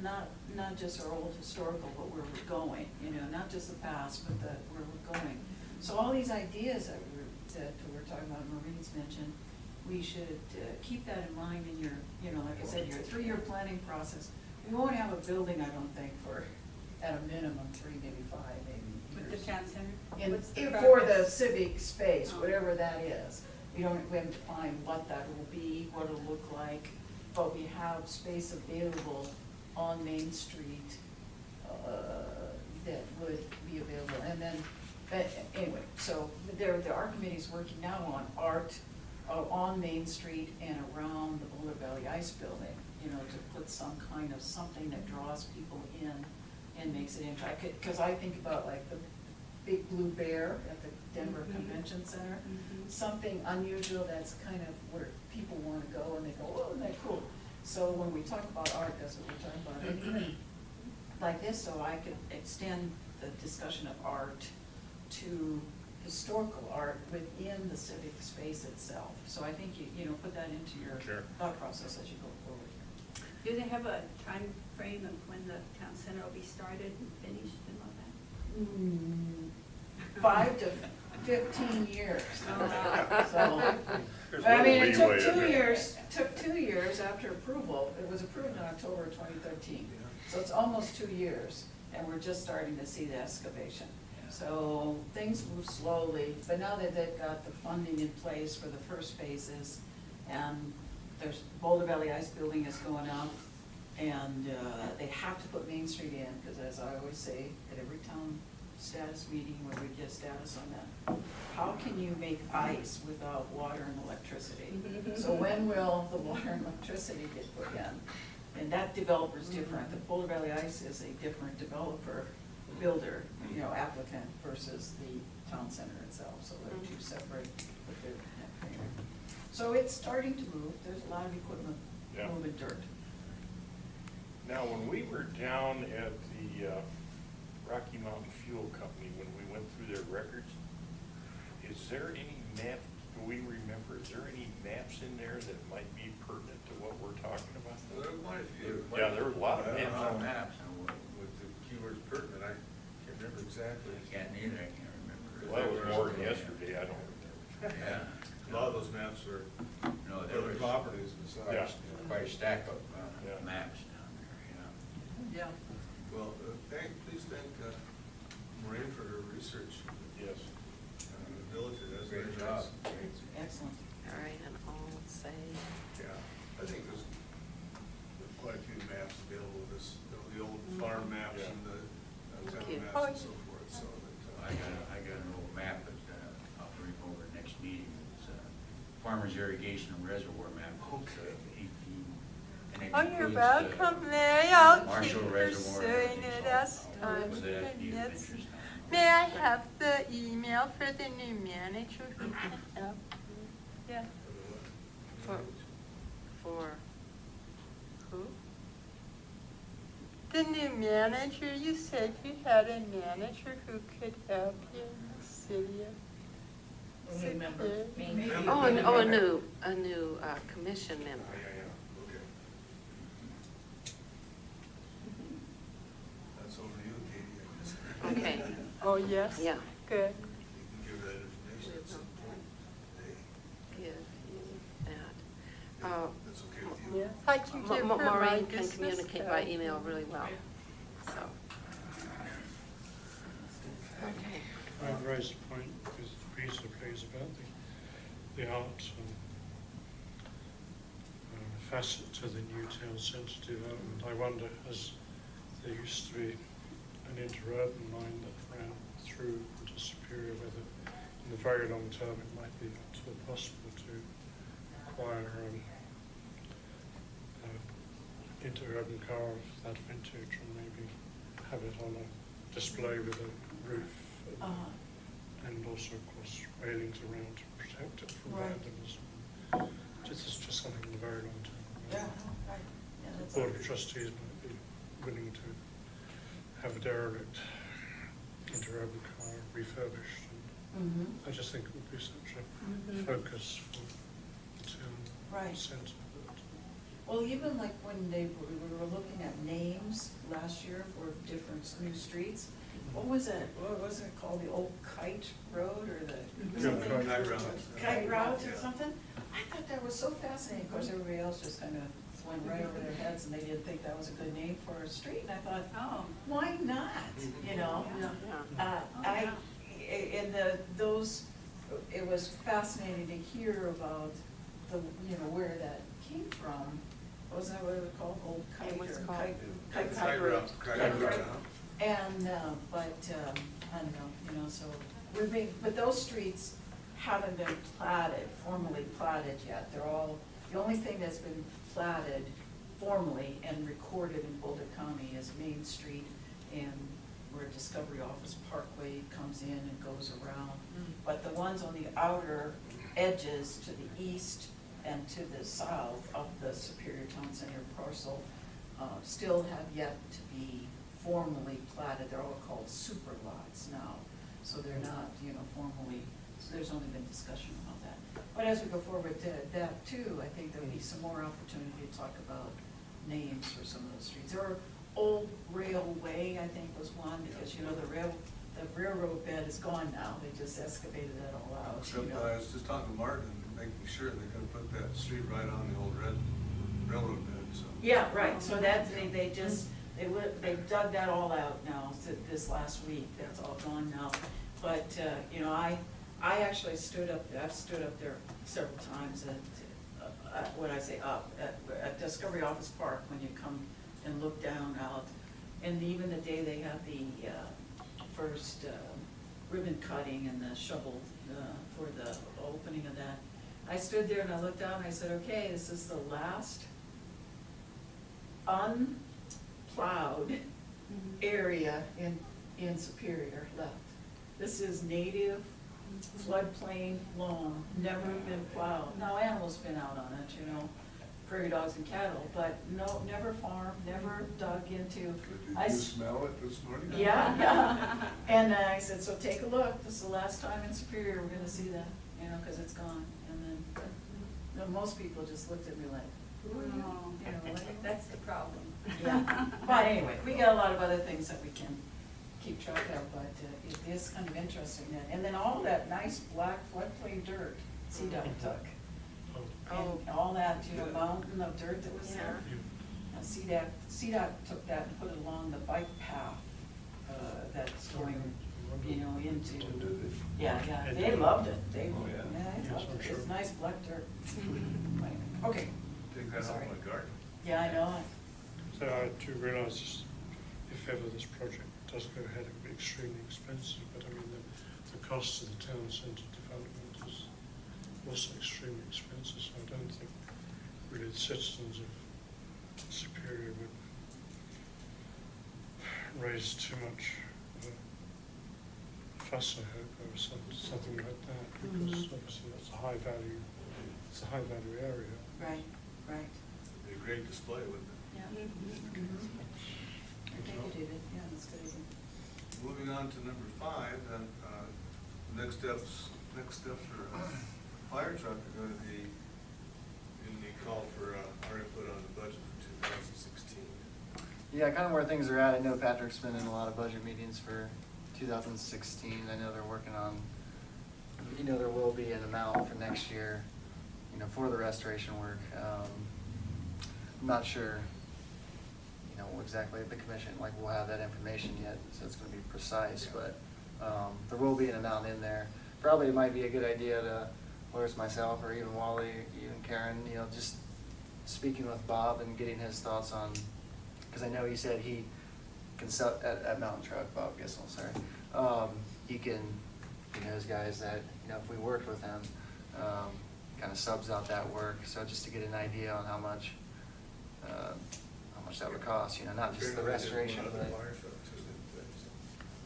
not just our old historical, but where we're going, not just the past, but where we're going. So all these ideas that we're talking about, Maureen's mentioned, we should keep that in mind in your, like I said, your 3-year planning process. We won't have a building, I don't think, for, at a minimum, 3, maybe 5, maybe With the years. town center? And What's the for the progress? civic space, Oh. whatever that is. We haven't defined what that will be, what it'll look like, but we have space available on Main Street that would be available. And then, anyway, so the art committee's working now on art on Main Street and around the Boulder Valley Ice Building, to put some kind of something that draws people in and makes it interactive. Because I think about like the big blue bear at the Denver Convention Center. Something unusual that's kind of where people wanna go and they go, oh, isn't that cool? So when we talk about art, that's what we're talking about. And even like this, so I could extend the discussion of art to historical art within the civic space itself. So I think you know, put that into your Sure. thought process as you go forward here. Do they have a time frame of when the town center will be started and finished and all that? 5 to 15 years. So, There's but I mean, little it took leeway in 2 there. years, took 2 years after approval. It was approved in October 2013. So it's almost 2 years, and we're just starting to see the excavation. So things move slowly, but now that they've got the funding in place for the first phases, and there's Boulder Valley Ice Building is going up, and they have to put Main Street in, because as I always say, at every town status meeting where we get status on that, how can you make ice without water and electricity? So when will the water and electricity get put in? And that developer's different. The Boulder Valley Ice is a different developer, builder, you know, applicant versus the town center itself. So they're two separate, but they're connected. So it's starting to move. There's a lot of equipment Yeah. moving dirt. Now, when we were down at the Rocky Mountain Fuel Company, when we went through their records, is there any map, do we remember, is there any maps in there that might be pertinent to what we're talking about? Well, there are quite a few. Yeah, there were a lot of I don't maps. know. Maps, and With the keywords pertinent, I can't remember exactly. I can't neither, I can't remember. Well, that was more than yesterday, I don't remember. Yeah. A lot of those maps are No, there other was properties besides. quite a stack of Yeah. maps down there, yeah. Yeah. Well, please thank Maureen for her research Yes. ability. That's very Great nice. job. Excellent. All right, and I'll say, Yeah, I think there's quite a few maps available, this, the old farm maps Yeah. and the Thank town you. maps and so forth, so that. I got an old map that I'll bring over next meeting. It's Farmers Irrigation and Reservoir map. Okay. 18, and it Oh, you're includes, welcome, Larry. I'll keep Marshall Reservoir and pursuing everything, it so as I'll time put that to your permits. interest. May I have the email for the new manager who can help me? Yeah. for who? The new manager, you said you had a manager who could help you in the city of Remember. Superior. Maybe. Oh, a new commission member. Yeah, okay. That's over to you, Katie, I guess. Okay, Oh, yes? yeah. Good. You can give that information at some point today. Give you that. That's okay with you? Yes, I can give her my Maureen can business communicate by card. email really well, so. Okay. I've raised a point with Peter, please, about the art facet to the new town centre development. I wonder, as there used to be an interurban line that ran through into Superior, whether in the very long term it might be at all possible to acquire interurban car of that vintage and maybe have it on a display with a roof and also, of course, railings around to protect it from Right. vandalism. This is just something in the very long term. Yeah, right. Yeah, The that's. Board of Trustees might be willing to have a derelict interurban car refurbished. And I just think it would be such a focus for the town Right. centre. Well, even like when we were looking at names last year for different new streets, what was it called, the Old Kite Road or the? something? Kite Route. Kite Route or Yeah. something? I thought that was so fascinating. Of course, everybody else just kind of went right over their heads and they didn't think that was a good name for a street. And I thought, Oh. why not, you know? Yeah. It was fascinating to hear about where that came from. Wasn't that what it was called, Old Kite? It was or called- Kite Road. Kite Kite Route. Road. And, I don't know, so, but those streets haven't been formally platted yet. They're all, the only thing that's been platted formally and recorded in Boulder County is Main Street and where Discovery Office Parkway comes in and goes around. but the ones on the outer edges to the east and to the south of the Superior Town Center parcel still have yet to be formally platted. They're all called super lots now, so they're not, formally, so there's only been discussion about that. But as we go forward to that too, I think there'll be some more opportunity to talk about names for some of those streets. Or Old Railway, I think, was one, because, the railroad bed is gone now. They just excavated that all out, Except I was just talking to Martin and making sure they're gonna put that street right on the old railroad bed, so. Yeah, right, so that, they dug that all out now, this last week, that's all gone now. But, I actually I've stood up there several times at Discovery Office Park, when you come and look down out. And even the day they had the first ribbon cutting and the shovel for the opening of that, I stood there and I looked out and I said, okay, this is the last unplowed area in Superior left. This is native floodplain loam, never been plowed. Now, animals been out on it, prairie dogs and cattle, but no, never farmed, never dug into. Did you smell it this morning? Yeah. And I said, so take a look, this is the last time in Superior we're gonna see that, because it's gone. And then, most people just looked at me like, who are you? That's the problem. Yeah, but anyway, we got a lot of other things that we can keep track of, but it is kind of interesting. And then all that nice black floodplain dirt, CDOT took. And all that, mountain of dirt that was there. CDOT took that and put it along the bike path that's going, into. Yeah, they loved it. They loved it. It's nice black dirt. Okay. Take that out of my garden. Yeah, I know. So I do realise if ever this project does go ahead, it will be extremely expensive, but I mean, the cost of the town centre development is also extremely expensive, so I don't think really the citizens of Superior would raise too much of a fuss, I hope, over something like that, because obviously that's a high value area. Right. It'd be a great display, wouldn't it? Yeah. Thank you, David. Yeah, that's good. Moving on to number 5, then, the next steps for fire truck are going to be in the call for our input on the budget for 2016. Yeah, kind of where things are at. I know Patrick's been in a lot of budget meetings for 2016. I know they're working on, there will be an amount for next year, for the restoration work. I'm not sure, exactly the commission, we'll have that information yet, so it's going to be precise, but there will be an amount in there. Probably it might be a good idea to, whether it's myself or even Wally, even Karen, just speaking with Bob and getting his thoughts on, because I know he said he can sub at Mountain Truck, Bob Gissel, sorry. He can, his guys that, if we worked with him, kind of subs out that work, so just to get an idea on how much that would cost, not just the restoration, but.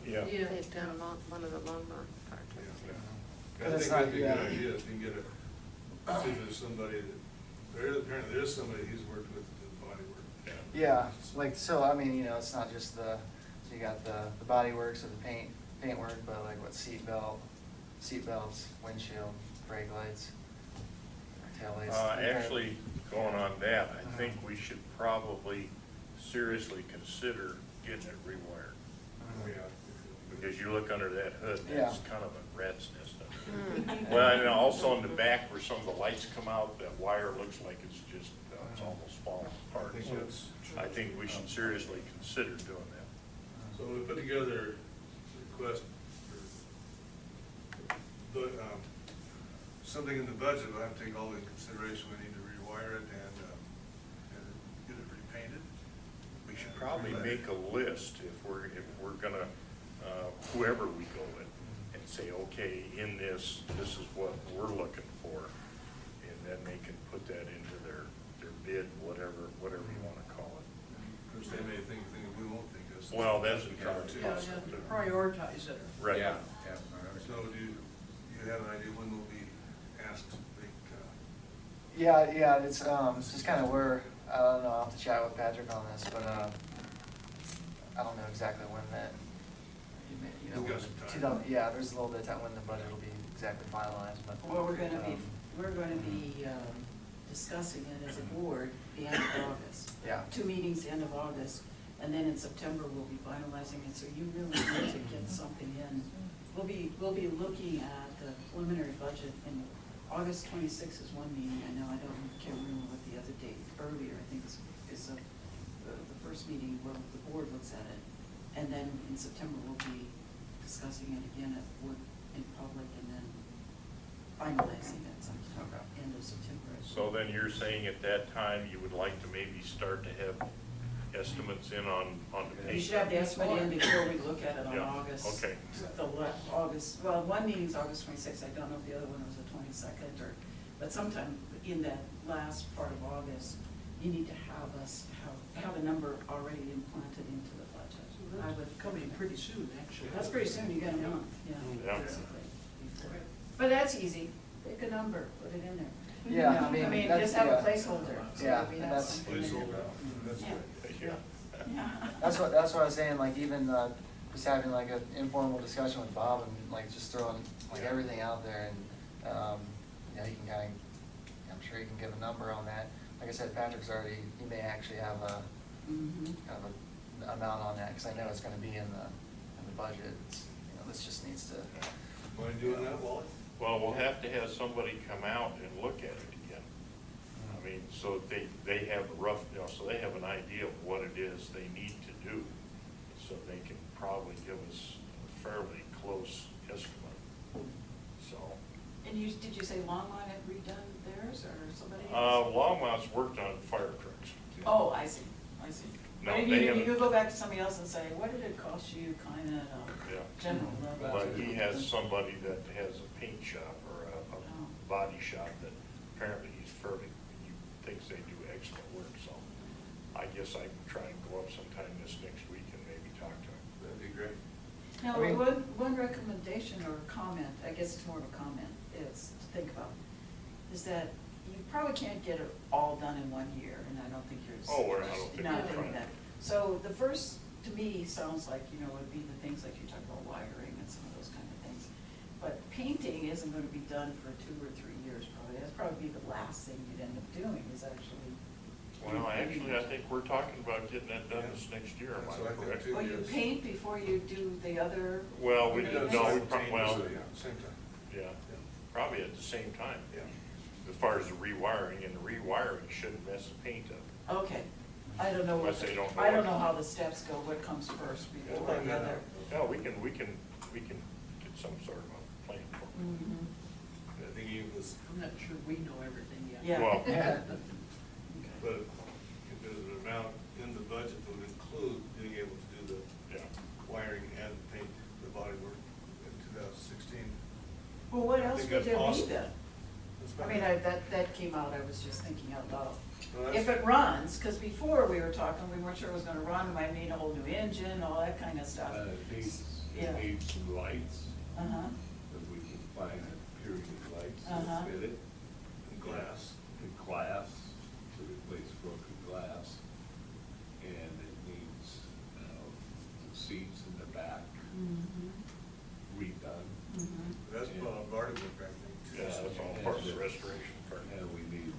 Yeah. They've done one of the lawnmower fire trucks. I think that'd be a good idea if you can get see if there's somebody apparently there's somebody he's worked with that did body work. Yeah, it's not just so you got the body works or the paint work, but what seat belts, windshield, brake lights, tail lights. Actually, going on that, I think we should probably seriously consider getting it rewired. Yeah. Because you look under that hood, Yeah. it's kind of a rat's nest under there. Well, and also in the back where some of the lights come out, that wire looks like it's just, it's almost falling apart. I think we should seriously consider doing that. So we put together a request for something in the budget. We'll have to take all into consideration. We need to rewire it and get it repainted. We should probably make a list if we're gonna, whoever we go with, and say, okay, in this is what we're looking for, and then they can put that into their bid, whatever you wanna call it. Of course, they may think we won't think this. Well, that's cover too. Yeah, prioritize it. Right. Yeah. So do you have an idea when we'll be asked to make, Yeah, it's just kind of where, I don't know, I'll have to chat with Patrick on this, but, I don't know exactly when that, you know, We've got some time. yeah, there's a little bit of time when the budget will be exactly finalized, but. Well, we're gonna be discussing it as a board the end of August. Yeah. 2 meetings the end of August, and then in September we'll be finalizing it, so you really need to get something in. We'll be looking at the preliminary budget in August 26th is one meeting, I know, can't remember what the other date, earlier, I think is the first meeting where the board looks at it. And then in September, we'll be discussing it again at work in public and then finalizing it sometime, end of September. So then you're saying at that time, you would like to maybe start to have estimates in on the paint? You should have the estimate in before we look at it on Yeah, August. okay. August, well, one meeting's August 26th, I don't know if the other one was the 22nd but sometime in that last part of August, you need to have have a number already implanted into the budget. I would Coming pretty soon, actually. That's pretty soon, you got a month, Yeah. basically. But that's easy, pick a number, put it in there. Yeah, I mean, that's, just have a yeah. placeholder, so Yeah, that we and have that's- something in there. placeholder, that's Yeah. good. Yeah. Yeah. That's what I was saying, like even, just having like an informal discussion with Bob and like just throwing like Yeah. everything out there and, you know, he can kind of, I'm sure he can give a number on that. Like I said, Patrick's already, he may actually have a, Mhm. kind of an amount on that, cause I know it's gonna be in the budget. It's, you know, this just needs to, Mind doing that, Wally? Well, we'll have to have somebody come out and look at it again. I mean, so they have a rough, you know, so they have an idea of what it is they need to do. So they can probably give us a fairly close estimate, so. And did you say Longline had redone theirs or somebody else? Longmont's worked on fire trucks. Oh, I see. No, But they you haven't- could go back to somebody else and say, what did it cost you kind of Yeah. general level? But he has somebody that has a paint shop or a Oh. body shop that apparently he thinks they do excellent work, so I guess I can try and go up sometime this next week and maybe talk to him. That'd be great. Now, I mean- one recommendation or comment, I guess it's more of a comment, is to think about, is that you probably can't get it all done in 1 year, and I don't think you're. Oh, I don't think not we're doing trying. that. So the first, to me, sounds like, you know, would be the things like you talked about wiring and some of those kind of things. But painting isn't gonna be done for 2 or 3 years probably. That's probably the last thing you'd end up doing is actually. Well, actually, I think we're talking about getting that done this next year, am That's what I I think correct? too. Well, you Yes. paint before you do the other. Well, we maintenance? no, we Simultaneously, yeah, same time. Yeah, probably at the same time. Yeah. As far as the rewiring, and the rewiring shouldn't mess the paint up. Okay, I don't know what, Unless they don't know I don't what- know how the steps go, what comes first Yeah, before find the that other. out. Yeah, we can get some sort of a plan for it. Mhm. I think he was, I'm not sure we know everything yet. Yeah. Well, but if there's an amount in the budget that would include being able to do the yeah. wiring and paint the bodywork in 2016. Well, what I else think would that's there be possible. then? That's I about mean, it. that came out, I was just thinking out loud. Well, that's- If it runs, because before we were talking, we weren't sure it was gonna run, might need a whole new engine, all that kind of stuff. Yeah. It needs some lights, Uh-huh, if we can find period lights Uh-huh. that fit it. And glass. And glass, to replace broken glass. And it needs, the seats in the back mhm, redone. mhm. That's bodywork, I think, too. Yeah, that's all part of the restoration part. And we need,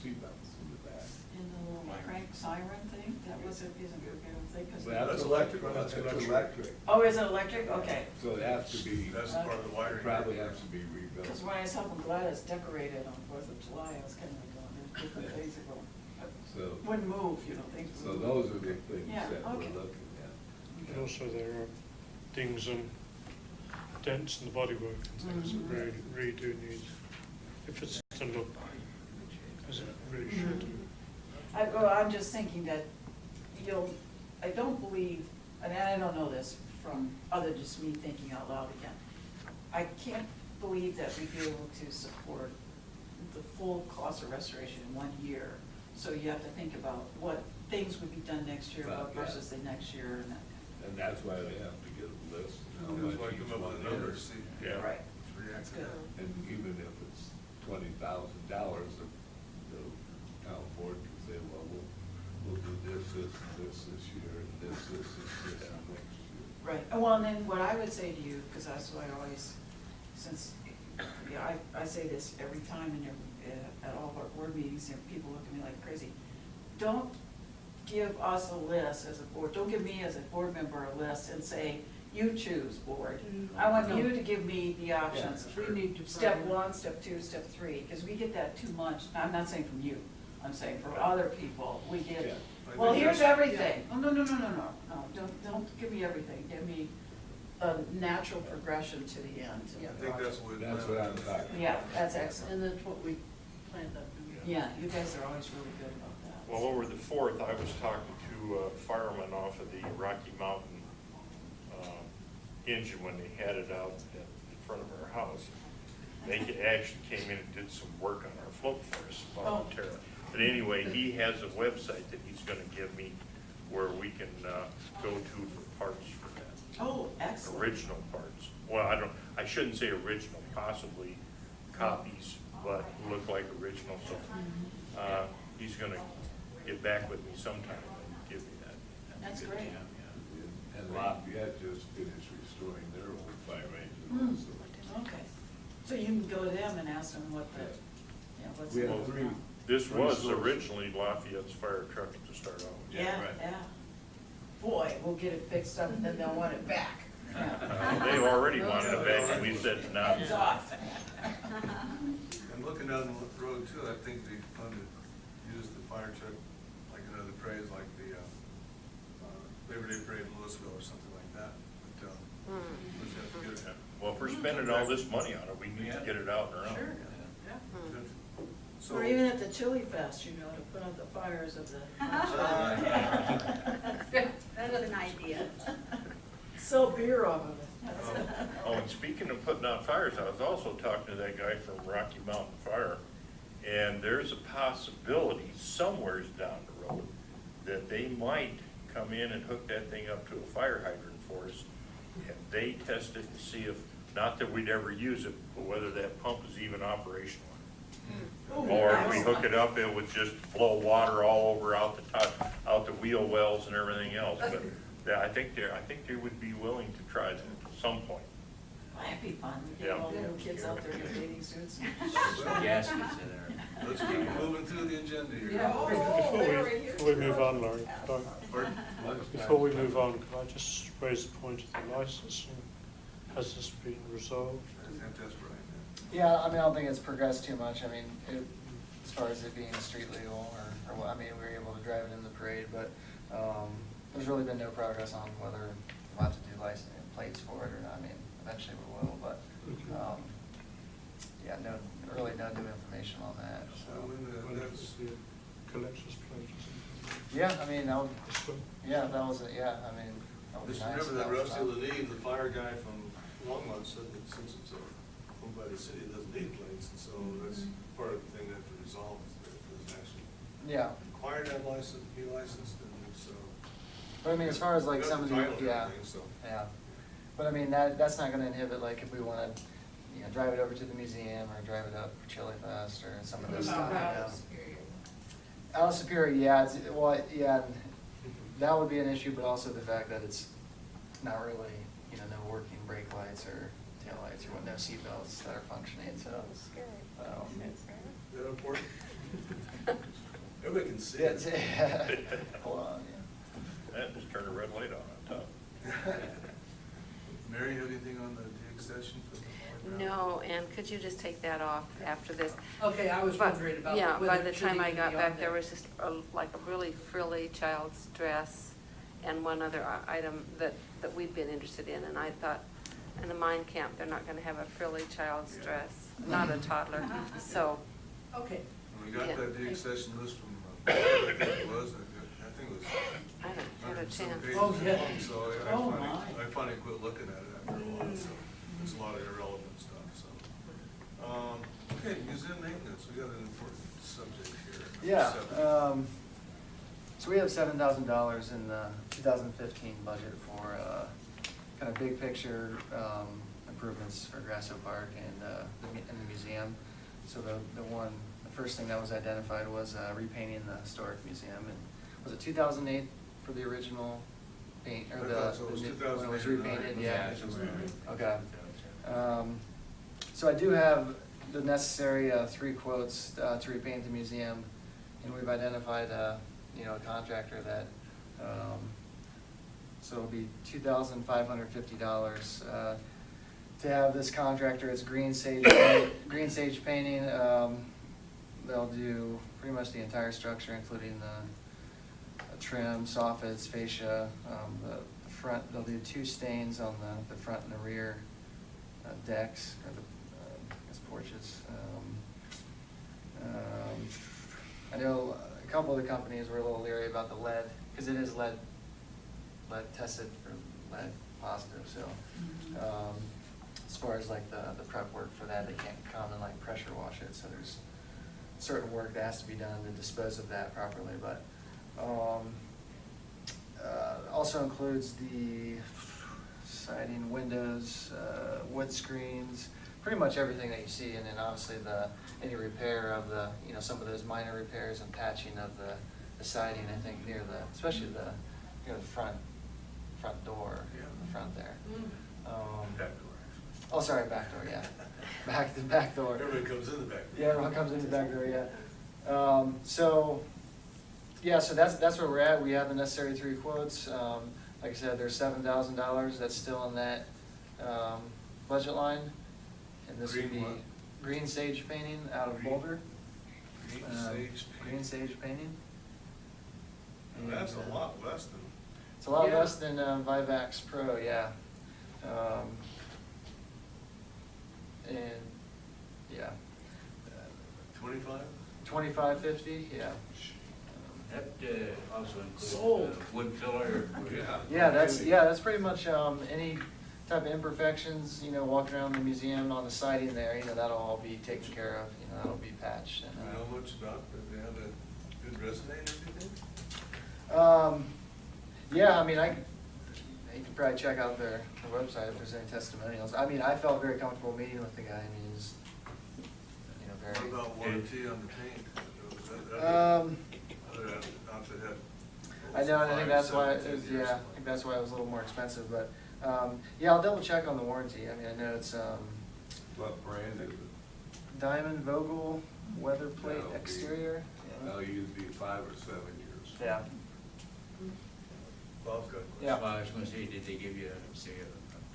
seat belts in the back. And the little crank siren thing, that wasn't, isn't a good thing, 'cause. Well, That's electric. That's That's electric. Oh, is it electric? Okay. So it has to be, That's part of the wiring. it probably has to be rebuilt. Because when I was helping Gladys decorate it on 4th of July, I was kind of like going, there's different things that go. So, Wouldn't move, you know, things so wouldn't those move. are the things Yeah, that we're okay. looking at. And also there are things and dents in the bodywork and things that really do need, if it's to look as it really should. I'm just thinking that I don't believe, and I don't know this from other just me thinking out loud again. I can't believe that we'd be able to support the full cost of restoration in 1 year. So you have to think about what things would be done next year Well, yeah. versus the next year and that. And that's why they have to get a list. of how That's much why I each come up with one the numbers, is. see. Yeah. Right. It's That's good. And even if it's $20,000, the town board can say, well, we'll do this this year, and this next year. Right, well, and then what I would say to you, because that's what I always, since, yeah, I say this every time in at all of our board meetings, and people look at me like crazy. Don't give us a list as a board, don't give me as a board member a list and say, you choose, board. I want you to give me the options. We need to. Step 1, step 2, step 3, because we get that too much. I'm not saying from you, I'm saying from other people. We Yeah. get, well, here's everything. Oh, no, don't give me everything. Give me a natural progression to the end. I think that's what. That's what I'm talking about. Yeah, that's excellent. And that's what we planned on doing. Yeah, you guys are always really good about that. Well, over the 4th, I was talking to a fireman off of the Rocky Mountain engine when they had it out in front of our house. They actually came in and did some work on our float for us voluntarily. But anyway, he has a website that he's gonna give me where we can go to for parts for that. Oh, excellent. Original parts. Well, I shouldn't say original, possibly copies, but look like original. So he's gonna get back with me sometime and give me that. That's great. And Lafayette just finished restoring their old fire engine also. Okay. So you can go to them and ask them what the, what's We the. have three. This was originally Lafayette's fire truck to start out with. Yeah, yeah. Boy, we'll get it fixed up and then they'll want it back. They already wanted it back, and we said no. Exhausting. And looking down the road too, I think they funded, used the fire truck, like another parade, like the Labor Day parade in Louisville or something like that. But, let's have to get it. Well, if we're spending all this money on it, we need to get it out and around. Sure, yeah. Good. So- Or even at the Chili Fest, to put out the fires of the. That's an idea. Sell beer off of it. Oh, and speaking of putting out fires, I was also talking to that guy from Rocky Mountain Fire, and there's a possibility somewheres down the road that they might come in and hook that thing up to a fire hydrant for us, and they test it to see if, not that we'd ever use it, but whether that pump is even operational. Or if we hook it up, it would just blow water all over out the top, out the wheel wells and everything else. But yeah, I think they would be willing to try that at some point. Well, that'd be fun. We Yeah. get all the little kids out there in bathing suits. Gaskets in there. Let's keep moving through the agenda here. Yeah. Before we move on, Laurie, Pardon? before we move on, can I just raise the point of the licensing? Has this been resolved? I think that's right. Yeah, I mean, I don't think it's progressed too much. I mean, as far as it being street legal or what, I mean, we were able to drive it in the parade, but there's really been no progress on whether we'll have to do license plates for it or not. I mean, eventually we will, but yeah, really no new information on that. So. Well, that's the collector's plate or something. Yeah, I mean, that would, This one? yeah, that was it. Yeah, I mean, that would be Just nice. remember that was Rusty done. Lanier, the fire guy from Longmont, said that since it's owned by the city, it doesn't need plates, and so that's part of the thing that to resolve is that it doesn't actually Yeah. require that license, be licensed, and so. But I mean, as far as like Got some of the the, title and yeah, everything, so. yeah. But I mean, that's not gonna inhibit, like, if we wanna, drive it over to the museum or drive it up for Chili Fest or some of this stuff. Out of Superior, yeah, and that would be an issue, but also the fact that it's not really, no working brake lights or tail lights or no seat belts that are functioning, so. Is that important? Everybody can see It's- it. Hold on, And just turn the red light on top. Mary, you have anything on the dig session for the board now? No, and could you just take that off after this? Okay, I was But, wondering about. yeah, by whether the it should time I even got be on back, there was just like a really frilly child's dress and one other item that we'd been interested in, and I thought, in the mine camp, they're not gonna have a frilly child's dress, not a toddler, so, Okay. We got Yeah. that dig session list from, I think it was, I think it was. I haven't had a 100 some chance. pages Oh, yeah. long, So Oh, I finally quit looking at it after a while, so there's a lot of irrelevant stuff, so. Okay, museum maintenance, we got an important subject here. Yeah, Seven. so we have $7,000 in the 2015 budget for kind of big picture improvements for Grasso Park and the museum. So the first thing that was identified was repainting the historic museum. And was it 2008 for the original paint, or I thought so. It was when 2008 it was or repainted? 9. Yeah. Yeah. Okay. So I do have the necessary 3 quotes to repaint the museum, and we've identified a contractor that. So it'll be $2,550 to have this contractor. It's Green Sage Painting. They'll do pretty much the entire structure, including the trim, soffits, fascia. The front, they'll do 2 stains on the front and the rear decks, or the I guess porches. I know a couple of the companies were a little leery about the lead, because it is lead tested for lead positive. So as far as like the prep work for that, they can't come and like pressure wash it. So there's certain work that has to be done to dispose of that properly. But also includes the siding, windows, wood screens, pretty much everything that you see, and then obviously any repair of some of those minor repairs and patching of the siding. I think near especially the front door, the front there. Back door, actually. Oh, sorry, back door. Yeah, the back door. Everybody comes in the back door. Yeah, everyone comes in the back door. Yeah. So that's where we're at. We have the necessary 3 quotes. Like I said, there's $7,000 that's still in that budget line, and this would be Green Sage Painting out of Boulder. Green Sage Painting. And that's a lot less than. It's a lot less than Vivax Pro, yeah. And yeah. 25? 2550, yeah. That also Sold. includes wood filler. Yeah, that's pretty much any type of imperfections, walking around the museum on the siding there, that'll all be taken care of, that'll be patched. And, Do you know much about it? Do they have a good resume and everything? Yeah, I mean, you can probably check out their website if there's any testimonials. I mean, I felt very comfortable meeting with the guy. I mean, he's, very. What about warranty on the paint? Other outfit had. I know, and I think that's why, 7 years. I think that's why it was a little more expensive, but, yeah, I'll double check on the warranty. I mean, I know it's, What brand is it? Diamond Vogel weather plate That'll be- exterior. That'll usually be 5 or 7 years. Yeah. Bob's got a question. Yeah. Well, I was gonna say, did they give you, say,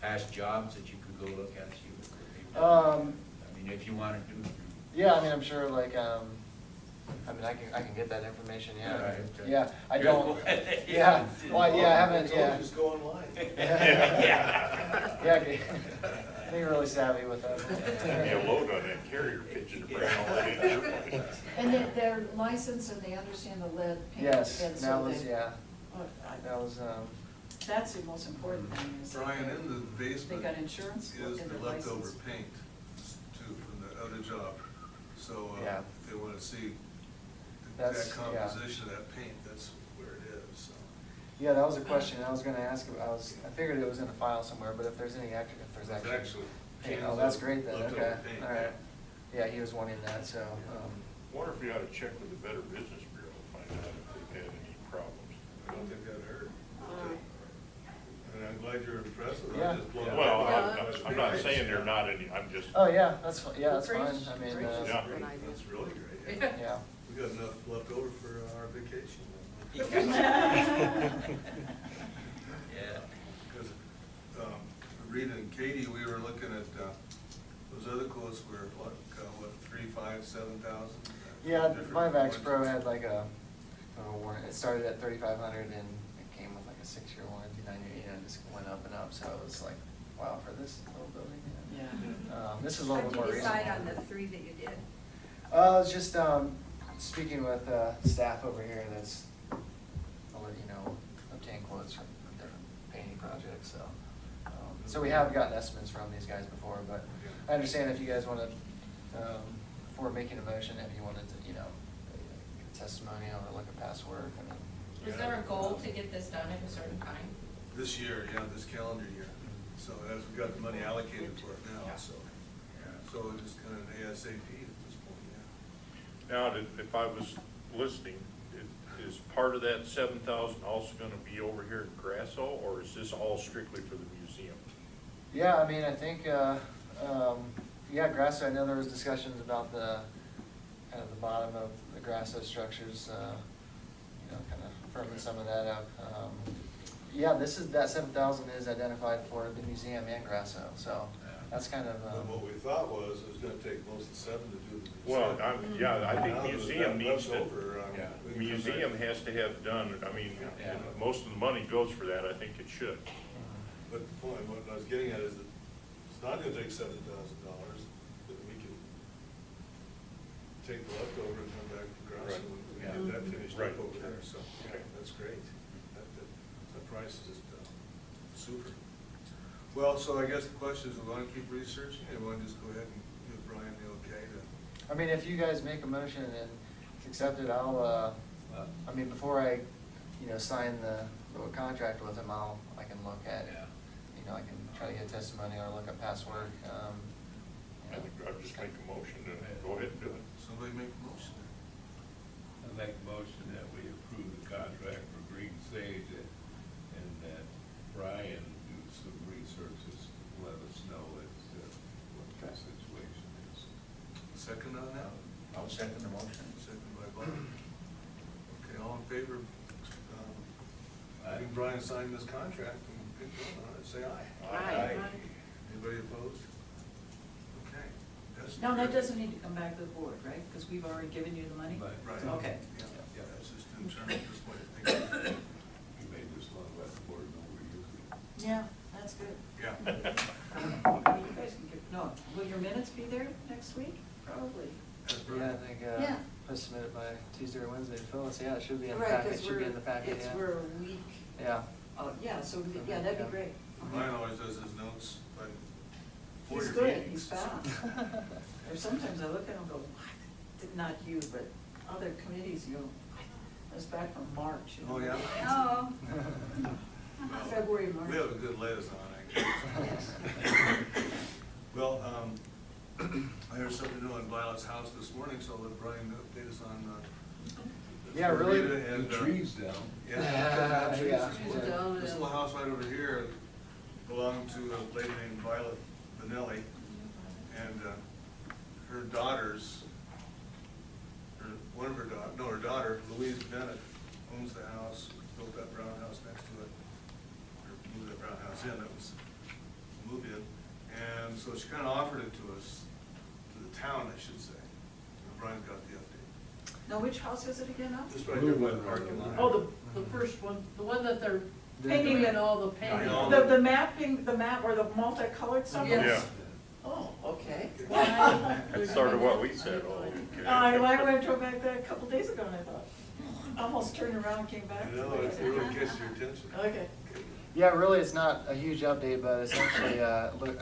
past jobs that you could go look at, see what they've done? I mean, if you wanted to. Yeah, I mean, I'm sure, like, I mean, I can get that information, yeah. All right. Yeah, I don't, yeah, well, yeah, I haven't, Told yeah. you just go online. Yeah, okay. I think you're really savvy with that. Be a load on that carrier pigeon to bring all that in your place. And they're licensed and they understand the lead paint. Yes, and so that was, they- yeah, Oh, that was, That's the most important thing is. Brian, in the They basement got insurance is and the they're leftover licensed. paint too from the other job. So Yeah. if they want to see the That's- exact yeah. composition of that paint, that's where it is, so. yeah, that was a question I was gonna ask. I figured it was in a file somewhere, but if there's any if there's It's actually. actually Paint, cans oh, that's of great then, leftover okay, paint, all right. Yeah, he was wanting that, so, Wonder if we ought to check with the Better Business Bureau to find out if they've had any problems. I don't think that hurt. And I'm glad you're impressed with it. Yeah. I'm just blown away. Well, That's I'm not great. saying they're not any, I'm just. oh, yeah, that's fine, that's Great. fine, I mean, Great. Yeah. That's really great. yeah. We got enough left over for our vacation. Yeah. Because Rita and Katie, we were looking at, those other quotes were what, 3, 5, 7,000? Yeah, Different Vivax warranties. Pro had like a warranty, it started at $3,500 and it came with like a 6-year warranty, 9-year, it just went up and up, so it was like, wow, for this little building, yeah. Yeah. This is a little How'd bit more you reasonable. decide on the 3 that you did? I was just speaking with staff over here that's, I'll let you know, obtain quotes from different painting projects, so we have gotten estimates from these guys before, but I understand if you guys want to, before making a motion, if you wanted to, get a testimonial or look at past work, I mean. Is there a goal to get this done at a certain time? This year, yeah, this calendar year. So that's, we got the money allocated for it now, so, so it's just kind of an ASAP at this point, yeah. Now, if I was listening, is part of that 7,000 also gonna be over here in Grasso, or is this all strictly for the museum? Yeah, I mean, I think, yeah, Grasso, I know there was discussions about the, kind of the bottom of the Grasso structures, you know, kind of firming some of that up. Yeah, that 7,000 is identified for the museum and Grasso, so that's kind of, But what we thought was, it was gonna take most of the 7 to do the museum. Well, yeah, I think Now that museum needs that's to, over, we can museum come back. has to have done, I mean, Yeah. most of the money goes for that, I think it should. But the point, what I was getting at is that it's not gonna take $7,000, that we can take the leftover and come back to Grasso Right. and Yeah. get that finished Right. up over there, so, Okay. that's great. That price is just, super. Well, so I guess the question is, we wanna keep researching, and we wanna just go ahead and give Brian the okay to, I mean, if you guys make a motion and accept it, I'll, I mean, before I, you know, sign the little contract with him, I can look at, you know, I can try to get testimony or look at past work, you I know. think I'll just make a motion to go ahead and do it. somebody make a motion. I make a motion that we approve the contract for Green Sage and that Brian do some researches, let us know as to what the situation is. Second on that? I'll second the motion. Second by Bob. Okay, all in favor of, having Brian sign this contract and get going on it, say aye. Aye. Anybody opposed? Okay. That's No, that terrific. doesn't need to come back to the board, right? Because we've already given you the money? Right. Okay. Yeah, that's just in terms of this way of thinking. You may just want to let the board know we're using it. Yeah, that's good. Yeah. I mean, you guys can give, no, will your minutes be there next week? Probably. That's Yeah, I brilliant. think, Yeah. let's submit it by Tuesday or Wednesday to Phyllis, yeah, it should be in the Right, packet, 'cause should be in we're, the packet, it's, yeah. we're a week, Yeah, yeah, so, yeah, that'd be great. Brian always does his notes by before He's your good, meetings. he's fast. Or sometimes I look at him and go, what? Not you, but other committees, you go, what? That's back from March, you know. Oh, yeah? Oh, Well, February, March. We have a good liaison, I guess. Well, I heard something new on Violet's house this morning, so I'll let Brian update us on, Yeah, really, Rita and, The trees down. Yeah. Yeah. She's down This in- little house right over here belonged to a lady named Violet Vanelli, and her daughters, her daughter, Louise Bennett, owns the house, built that brown house next to it, or moved that brown house in, that was moved in, and so she kind of offered it to us, to the town, I should say. And Brian's got the update. Now, which house is it again now? Just right there by the parking lot. Oh, the first one, the one that they're Painting doing the- all the painting. all The mapping, the map or the multicolored stuff? Yes. Yeah. Oh, okay. That's sort of what we said, oh, okay. I drove back there a couple days ago and I thought, almost turned around and came back. You know, it really catches your attention. Okay. yeah, really, it's not a huge update, but essentially, look,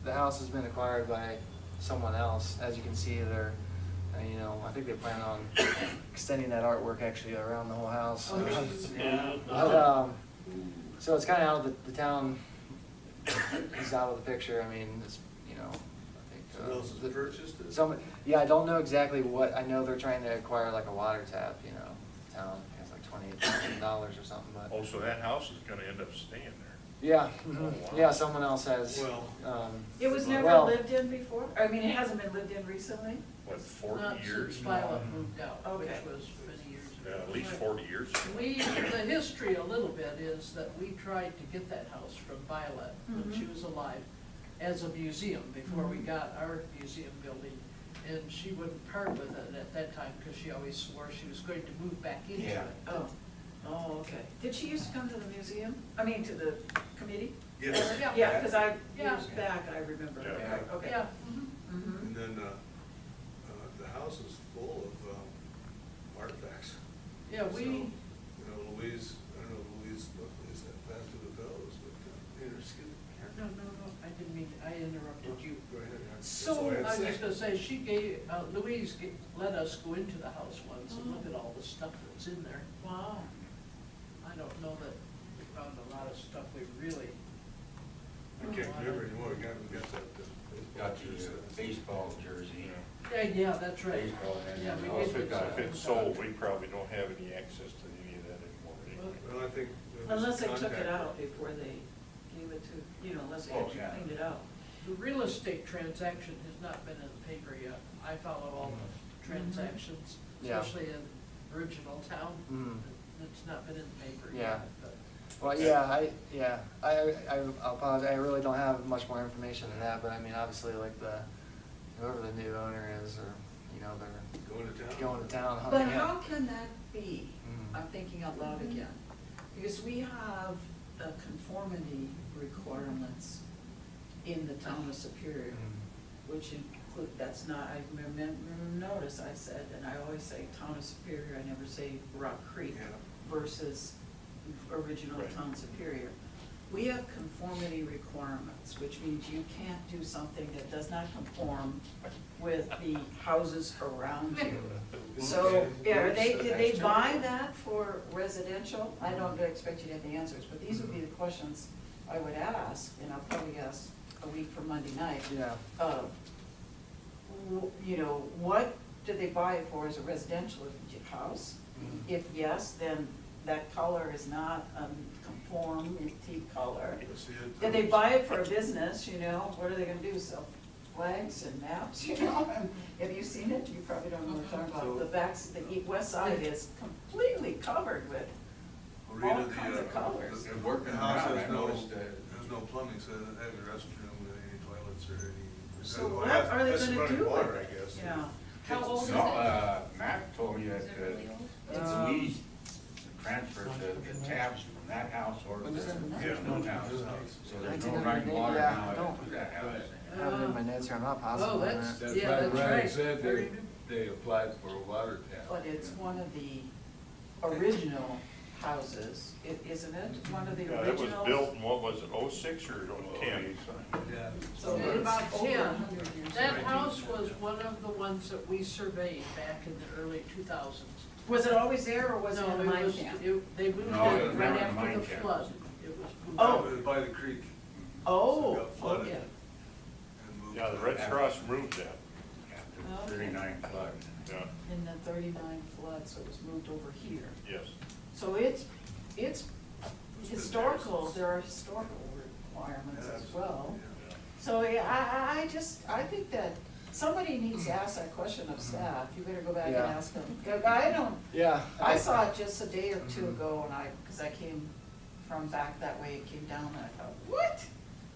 the house has been acquired by someone else. As you can see, they're, you know, I think they plan on extending that artwork actually around the whole house. Yeah. But, so it's kind of out of the town, is out of the picture, I mean, it's, you know, I think. Someone else has purchased it? Yeah, I don't know exactly what, I know they're trying to acquire like a water tap, you know, town has like $28,000 or something, but. Oh, so that house is gonna end up staying there? Yeah, Oh, wow. yeah, someone else has, Well- It was never Well- lived in before? I mean, it hasn't been lived in recently? What, 40 Not years? since Violet moved out, which Okay. was many years Yeah, ago. at least 40 years. The history a little bit is that we tried to get that house from Violet when she was alive as a museum before we got our museum building. And she wouldn't part with it at that time because she always swore she was going to move back into Yeah. it. Oh, okay. Did she used to come to the museum? I mean, to the committee? Yes. Yeah. Yeah, because Yeah. years back, I remember. Yeah. Okay. Yeah. Mhm. And then, the house is full of, artifacts. Yeah, So, we, you know, Louise, I don't know if Louise had passed with those, but, excuse me. no, I didn't mean, I interrupted you. Go ahead. That's So, all I had was to just say. gonna say, she gave, Louise let us go into the house once and look at all the stuff that's in there. Wow. I don't know that we found a lot of stuff we really I can't remember anymore, we got that. Got the baseball jersey. Yeah, that's right. Baseball, and Yeah, then we also did got. If it's sold, we probably don't have any access to any of that anymore anyway. Well, I think. there was Unless they took it contact. out before they gave it to, unless they Oh, actually yeah. cleaned it out. The real estate transaction has not been in the paper yet. I follow all the transactions, Yeah. especially in original town. Mhm. It's not been in the paper Yeah. yet, but. Well, I'll apologize, I really don't have much more information than that, but I mean, obviously, like whoever the new owner is, or, they're Going to town. going to town. But yeah. how can that be? Mhm. I'm thinking out loud again. Because we have the conformity requirements in the town of Superior, which include, that's not, I notice I said, and I always say town of Superior, I never say Rock Creek Yeah. versus original Right. town Superior. We have conformity requirements, which means you can't do something that does not conform with the houses around you. So, yeah, did they buy that for residential? I don't expect you to have the answers, but these would be the questions I would ask, and I'll probably ask a week from Monday night. Yeah. What did they buy it for as a residential house? If yes, then that color is not a conformity color. See it, Did they buy it for a business, what are they gonna do, sell flags and maps, Have you seen it? You probably don't know what I'm talking about. The west side is completely covered with Rita, all kinds of colors. The house has no, noticed that. there's no plumbing, so it doesn't have a restroom with any toilets or any. So well, what it has- are they has some gonna running do with water, it? I guess. Yeah. How old is it? No, Matt told me that, Is it really old? we transferred the taps from that house over to Was it the Yeah. new house. So there's no 1998, running water yeah, now I don't- into that house. I have it in my notes here, I'm not positive Oh, on that's- that. That's Yeah, why that's Brian right. said Very they applied for a water tap. But it's one of the original houses, isn't it? One of the Yeah, that was originals? built in, what was it, '06 or '10? Yeah. So In it's about over 10. 100 years That old. house was one of the ones that we surveyed back in the early 2000s. Was it always there, or was it No, in a mine camp? They moved No, it it was right never in a after mine the camp. flood. It was moved Oh. out. It was by the creek. Oh, Got flooded. okay. And moved Yeah, the to- Red Cross moved that, After Okay. 39 flood. yeah, In the 39 flood, so it was moved over here. yes. So it's been historical, there there are historical requirements Yeah, as well. yeah. So yeah, I think that somebody needs to ask that question of staff. You better go back and Yeah. ask them. I don't, Yeah. I saw it just a day or two ago, and because I came from back that way, it came down, and I thought, what?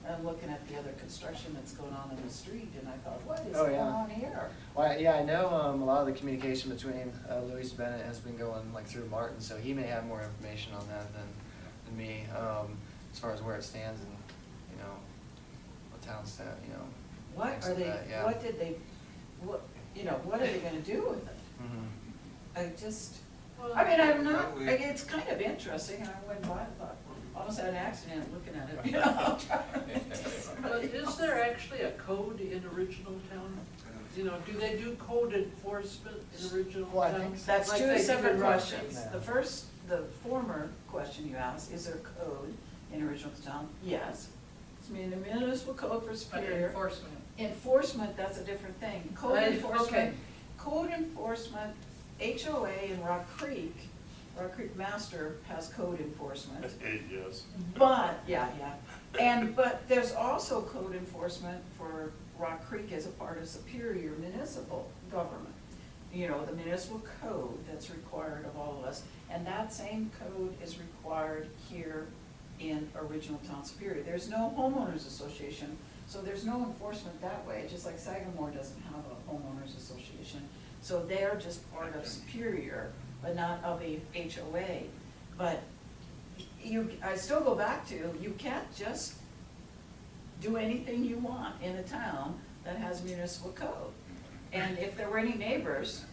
And I'm looking at the other construction that's going on in the street, and I thought, what is Oh, going yeah. on here? Well, yeah, I know, a lot of the communication between, Luis Bennett has been going through Martin, so he may have more information on that than me, as far as where it stands and, what town stat, What things are like they, that, yeah. what did they, what are they gonna do with it? Mhm. I don't know, it's kind of interesting, and I went by and thought, almost had an accident looking at it, But is there actually a code in original town? Do they do code enforcement in original Well, I town? think so. That's Like two they do separate in Rock questions. Creek? The former question you asked, is there code in original town? Yes. It's the municipal code for But Superior. enforcement. Enforcement, that's a different thing. Code Right, enforcement, okay. code enforcement, HOA in Rock Creek Master has code enforcement. Yes. But, but there's also code enforcement for Rock Creek as a part of Superior municipal government. The municipal code that's required of all of us, and that same code is required here in original town Superior. There's no homeowners association, so there's no enforcement that way, just like Sagamore doesn't have a homeowners association. So they're just part of Superior, but not of a HOA. But I still go back to, you can't just do anything you want in a town that has municipal code. And if there were any neighbors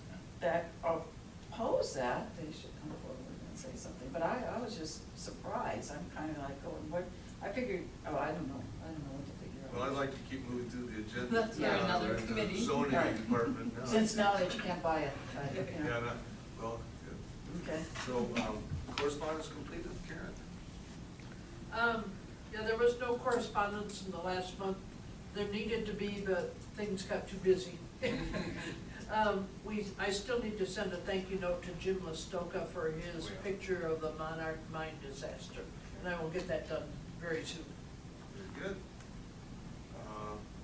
that oppose that, they should come forward and say something. But I was just surprised, I'm kind of like going, what, I figured, I don't know what to figure out. Well, I'd like to keep moving through the agenda. That's for another We're in the committee. Zoning Right. department now. Since now that you can't buy it, Yeah, well, yeah. Okay. So, correspondence completed, Karen? Yeah, there was no correspondence in the last month. There needed to be, but things got too busy. I still need to send a thank you note to Jim Listoka for his picture of the Monarch mine disaster, and I will get that done very soon. Very good.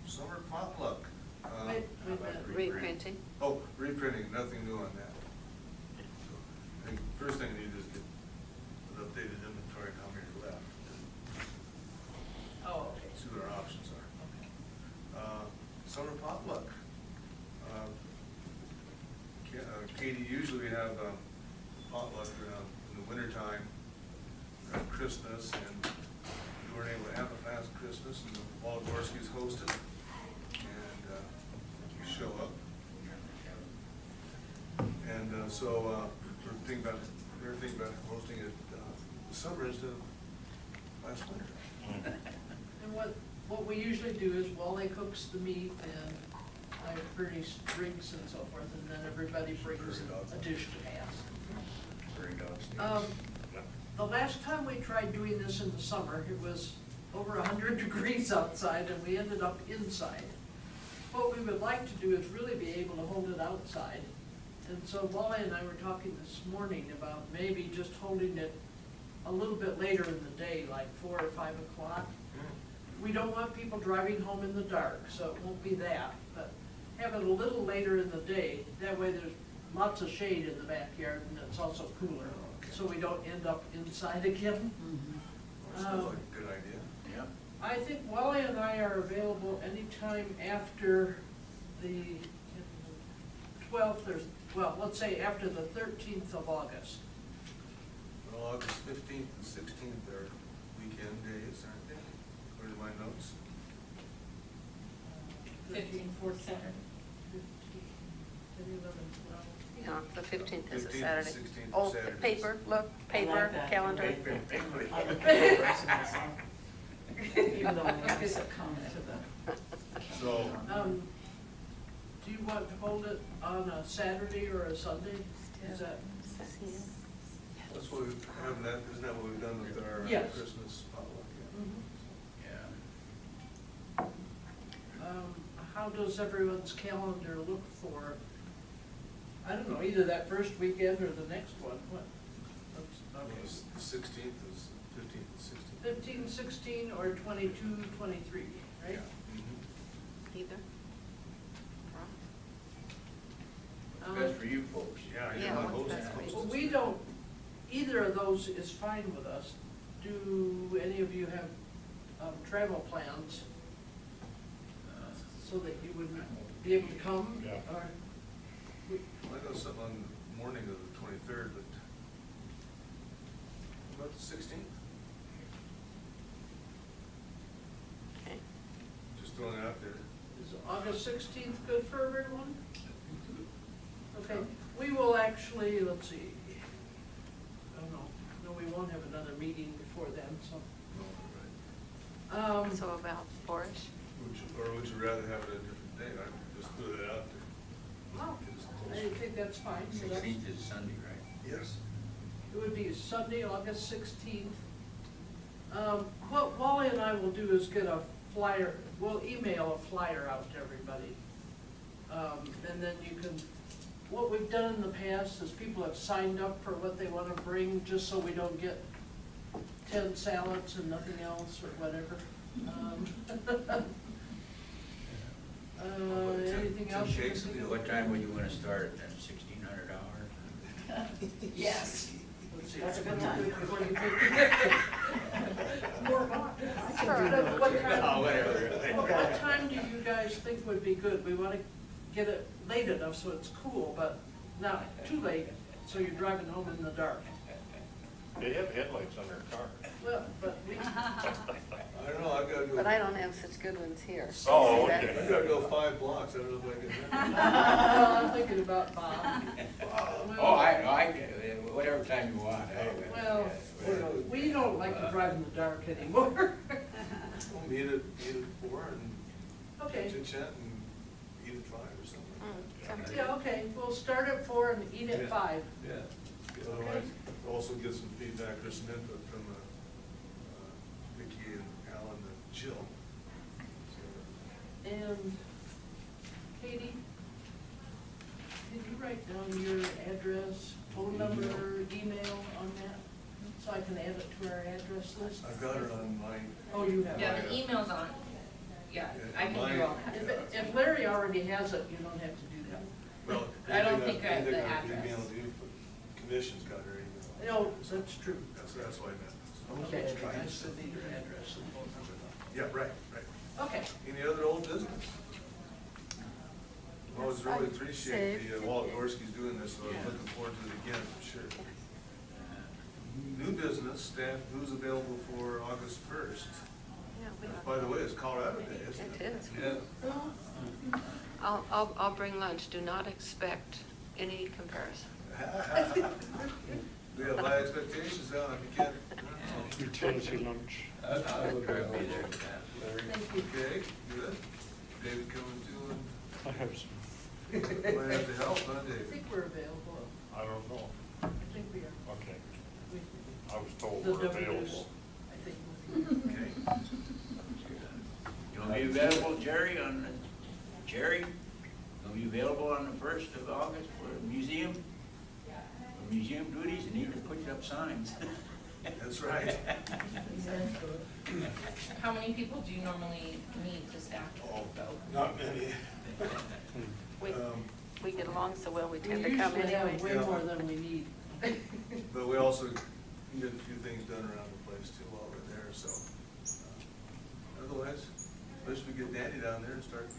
Summer potluck. Wait a minute. Reprinting. Oh, reprinting, nothing new on that. So, I think first thing I need is get an updated inventory, how many are left. Oh, okay. See what our options are. Summer potluck. Katie, usually we have potluck around in the wintertime, around Christmas, and we weren't able to have it last Christmas, and the Walagorski's hosted, and you show up. And so we're thinking about hosting it this summer instead of last winter. And what we usually do is Wally cooks the meat and I furnish drinks and so forth, and then everybody brings a dish to pass. The last time we tried doing this in the summer, it was over 100 degrees outside and we ended up inside. What we would like to do is really be able to hold it outside. And so Wally and I were talking this morning about maybe just holding it a little bit later in the day, like 4 or 5 o'clock. We don't want people driving home in the dark, so it won't be that, but have it a little later in the day. That way there's lots of shade in the backyard and it's also cooler, so we don't end up inside again. Sounds like a good idea. Yeah. I think Wally and I are available anytime after the 12th, or, well, let's say after the 13th of August. Well, August 15th and 16th are weekend days, aren't they? According to my notes. 15, 14, Saturday. 15, 11, 12. Yeah, the 15th is a 15th and Saturday. 16th Oh, are Saturdays. paper, look, I paper, like that. calendar. I'm a paper person myself. Even though I never succumb to the. So, Do you want to hold it on a Saturday or a Sunday? Is that? that's what we've, haven't that, isn't that what we've done with our Yes. Christmas potluck? Yeah. How does everyone's calendar look for, I don't know, either that first weekend or the next one? What? The 16th is 15th and 16th. 15, 16, or 22, 23, right? Yeah. Mhm. Either. What's best for you folks? Yeah, Yeah, want what's host- best for you? Well, we don't, either of those is fine with us. Do any of you have travel plans so that you would be able to come? Yeah. Or, I know something on the morning of the 23rd, but what about the 16th? Okay. Just throwing it out there. is August 16th good for everyone? Okay, we will actually, let's see, I don't know, no, we won't have another meeting before then, so. No, right. So about 4-ish? Or would you rather have it a different day? I just threw it out there. Oh, I think that's fine. So that's- 16th is Sunday, right? Yes. It would be Sunday, August 16th. What Wally and I will do is get a flyer, we'll email a flyer out to everybody. And then you can, what we've done in the past is people have signed up for what they want to bring, just so we don't get 10 salads and nothing else or whatever. Anything else? you can think of? What time would you want to start at then, $1,600? Yes. Let's see. That's a good time. Before you take- What time do you guys think would be good? We want to get it late enough so it's cool, but not too late, so you're driving home in the dark. They have headlights on their car. Well, but we, I don't know, I've got to go. But I don't have such good ones here. Oh, See, okay. that's- I've got to go 5 blocks, I don't know if I can. well, I'm thinking about Bob. Oh, whatever time you want. Well, we don't like to drive in the dark anymore. We'll meet at 4 and Okay, chit chat and eat at 5 or something like that. Sounds yeah, okay, we'll start at 4 and eat at 5. Yeah. Otherwise, also get some feedback or some input from Vicki and Jill. And Katie, did you write down your address, phone number, email on that? So I can add it to our address list? I've got her on my, Oh, you have it? Yeah, the email's on. Yeah, I can do all that. If Larry already has it, you don't have to do that. well. I don't think I have anything the I address. emailed you, but Commission's got her email. No, that's true. That's what I meant. Okay, I just need your address and phone number. Yeah, right. Okay. Any other old business? I always really appreciate the, Walt Gorski's doing this, so I'm looking forward to it again, for sure. New business, staff, who's available for August 1st? By the way, it's Colorado Day, isn't it? It is. Yeah. I'll bring lunch. Do not expect any comparison. We have high expectations now, if you can't. Utility lunch. I would try to be there for that. Thank you. Okay, good. David coming too, I hope so. and might have to help, huh, I David? think we're available. I don't know. I think we are. Okay. We- I was told The we're W's, available. I think we'll be. Okay. You want to be available, Jerry, Jerry? Will be available on the 1st of August for the museum? For museum duties, and need to put up signs. That's right. How many people do you normally need to staff? Oh, not many. We get along so well, we We tend to come usually anyway. have way Yeah. more than we need. But we also get a few things done around the place too while we're there, so. Otherwise, wish we get Danny down there and start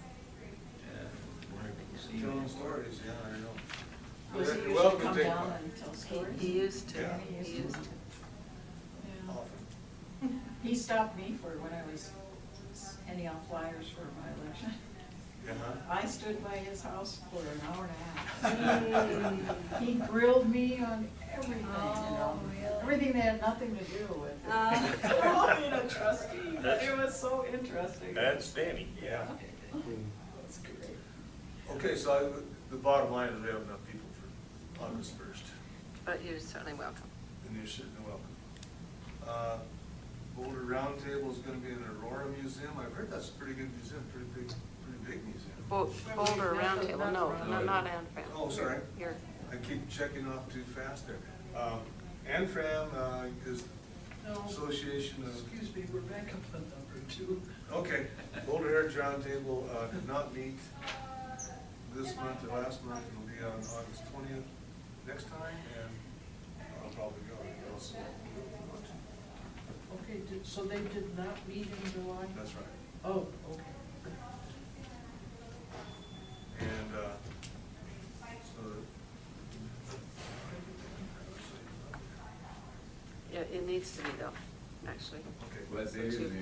telling stories, yeah, I know. Was he You're usually welcome to come take down part. and tell stories? He used to, Yeah. he used to. Yeah. Often. He stopped me for when I was handing out flyers for my election. Uh-huh. I stood by his house for an hour and a half. He grilled me on everything, you know, Oh, really? everything that had nothing to do with being a trustee, but it was so interesting. That's Danny. Yeah. That's great. Okay, so the bottom line is we have enough people for August 1st, But you're certainly welcome. and you're certainly welcome. Boulder Roundtable is gonna be in Aurora Museum. I've heard that's a pretty good museum, pretty big museum. Boulder Roundtable, no, not ANFAM. Oh, sorry. You're, I keep checking off too fast there. ANFRAM is No, Association of, excuse me, we're back up on number 2. okay, Boulder Heritage Roundtable did not meet this month or last month. It'll be on August 20th next time, and I'll probably go. I'll also go if you want to. Okay, so they did not meet in July? That's right. Oh, okay. And so. yeah, it needs to be though, actually, Okay. What day is it?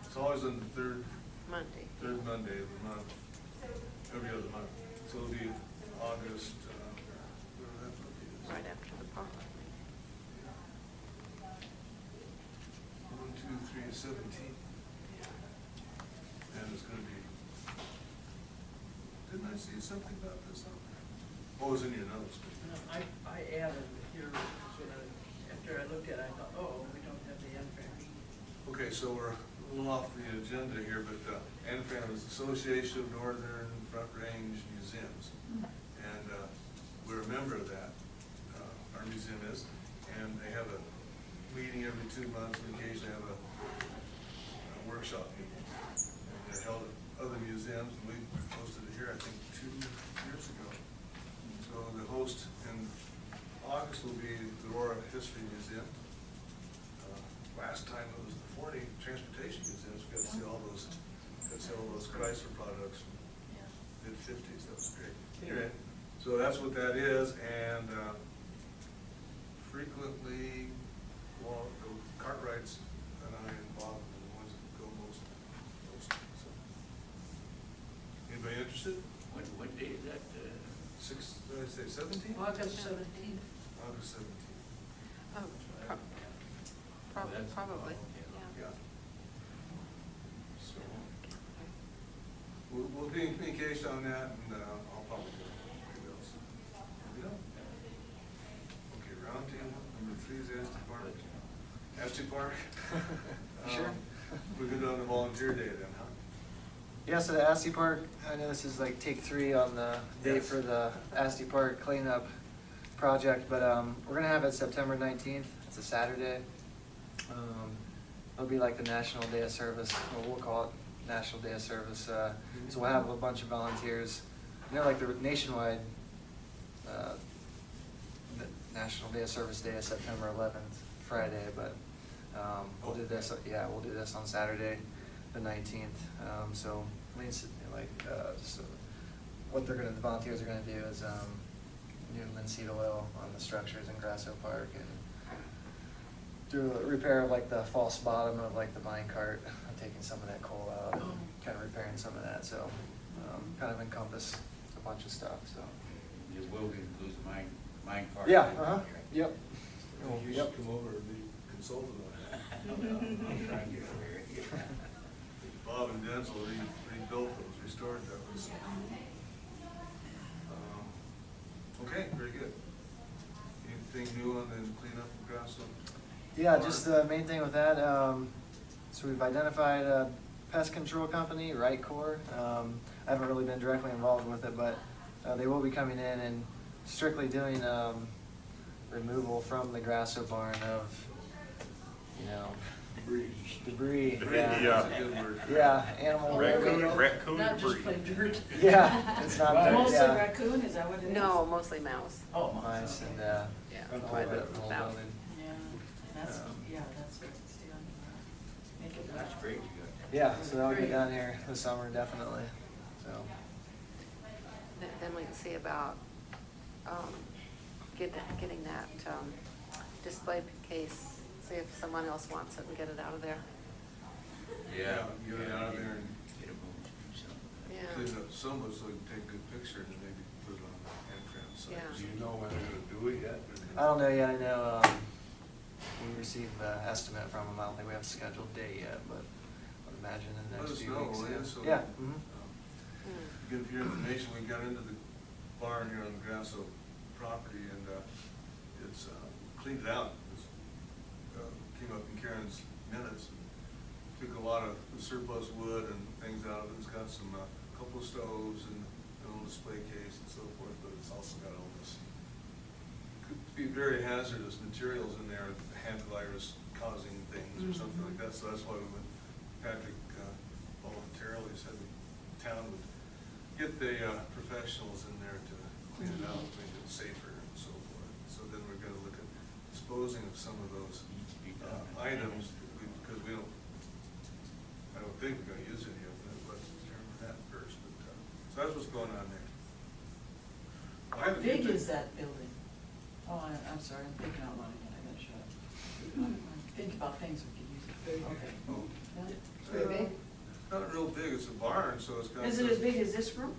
It's always on the third Monday. Monday of the month, every other month. So it'll be August, whatever that month is. Right after the Potluck. 1, 2, 3, 17. And it's gonna be, didn't I see something about this on there? What was in your notes? No, I added here, so that after I looked at it, I thought, oh, we don't have the NFAM. Okay, so we're a little off the agenda here, but ANFAM is Association of Northern Front Range Museums. And we're a member of that, our museum is, and they have a meeting every 2 months, and occasionally have a workshop meeting. And they're held at other museums, and we hosted it here, I think, 2 years ago. So the host in August will be the Aurora History Museum. Last time it was the Forney Transportation Museum, so we got to see all those Chrysler products from mid-50s, that was great. Anyway, so that's what that is, and frequently, well, the Cartwrights and I and Bob are the ones that go most, so. Anybody interested? What day is that? Did I say 17? August 17th. August 17th. Oh, probably, yeah. Yeah. So, we'll be in communication on that, and I'll probably do it. Maybe else. Maybe not. Okay, roundtable, number 3 is Astor Park. Astor Park. Sure. We go down to volunteer day then, huh? Yeah, so the Asti Park, I know this is like take 3 on the date Yes. for the Asti Park cleanup project, but we're gonna have it September 19th. It's a Saturday. It'll be like the National Day of Service, or we'll call it National Day of Service. So we'll have a bunch of volunteers. You know, like the nationwide National Day of Service Day is September 11th, Friday, but we'll do this. Yeah, we'll do this on Saturday, the 19th. So, so what the volunteers are gonna do is new linseed oil on the structures in Grasso Park and do a repair of like the false bottom of like the mine cart, taking some of that coal out, and kind of repairing some of that. So, kind of encompass a bunch of stuff. So. It will include the mine cart. Yeah. Yep. You should come over and be consultant on that. I'm trying to get over here. Bob and Denzel rebuilt those, restored those. Okay, very good. Anything new on the cleanup of Grasso? Yeah, just the main thing with that, so we've identified a pest control company, Right Core. I haven't really been directly involved with it, but they will be coming in and strictly doing removal from the Grasso barn of, debris. That's a good word. Yeah, animal. Raccoon Not just debris. plain dirt. Yeah, it's not, Mostly yeah. raccoon, is that what it is? No, mostly mouse. Oh, Mice and, Yeah. a little bit of the whole About. building. Yeah, that's what it's doing. Make it That's better. great, you got. Yeah, so that'll be Great. down here this summer, definitely, so. Then we can see about getting that display case, see if someone else wants it and get it out of there. Yeah, get it out of there and Get it moved to something. Yeah. clean up some of it so we can take a good picture and then maybe put it on the Amtrak site. Yeah. Do you know when they're gonna do it yet? I don't know yet. I know we received the estimate from them. I don't think we have a scheduled date yet, but I would imagine in the Let next us few know, weeks. will you? So, Yeah. Mhm. Give your information. We got into the barn here on the Grasso property and it's cleaned it out. Came up in Karen's minutes. Took a lot of the surplus wood and things out of it. It's got some, couple of stoves and a little display case and so forth, but it's also got all this, could be very hazardous materials in there, hand virus causing things or something like that. So that's why we went, Patrick voluntarily said the town would get the professionals in there to clean it out, make it safer and so forth. So then we're gonna look at disposing of some of those items, because we don't, I don't think we're gonna use any of them, let's determine that first, but, so that's what's going on there. I How have a few big things- is that building? Oh, I'm sorry, I'm thinking out loud again, I gotta shut up. Think about things we could use it for. Okay. Oh, Yeah. Very big? not real big, it's a barn, so it's got. Is it as big as this room?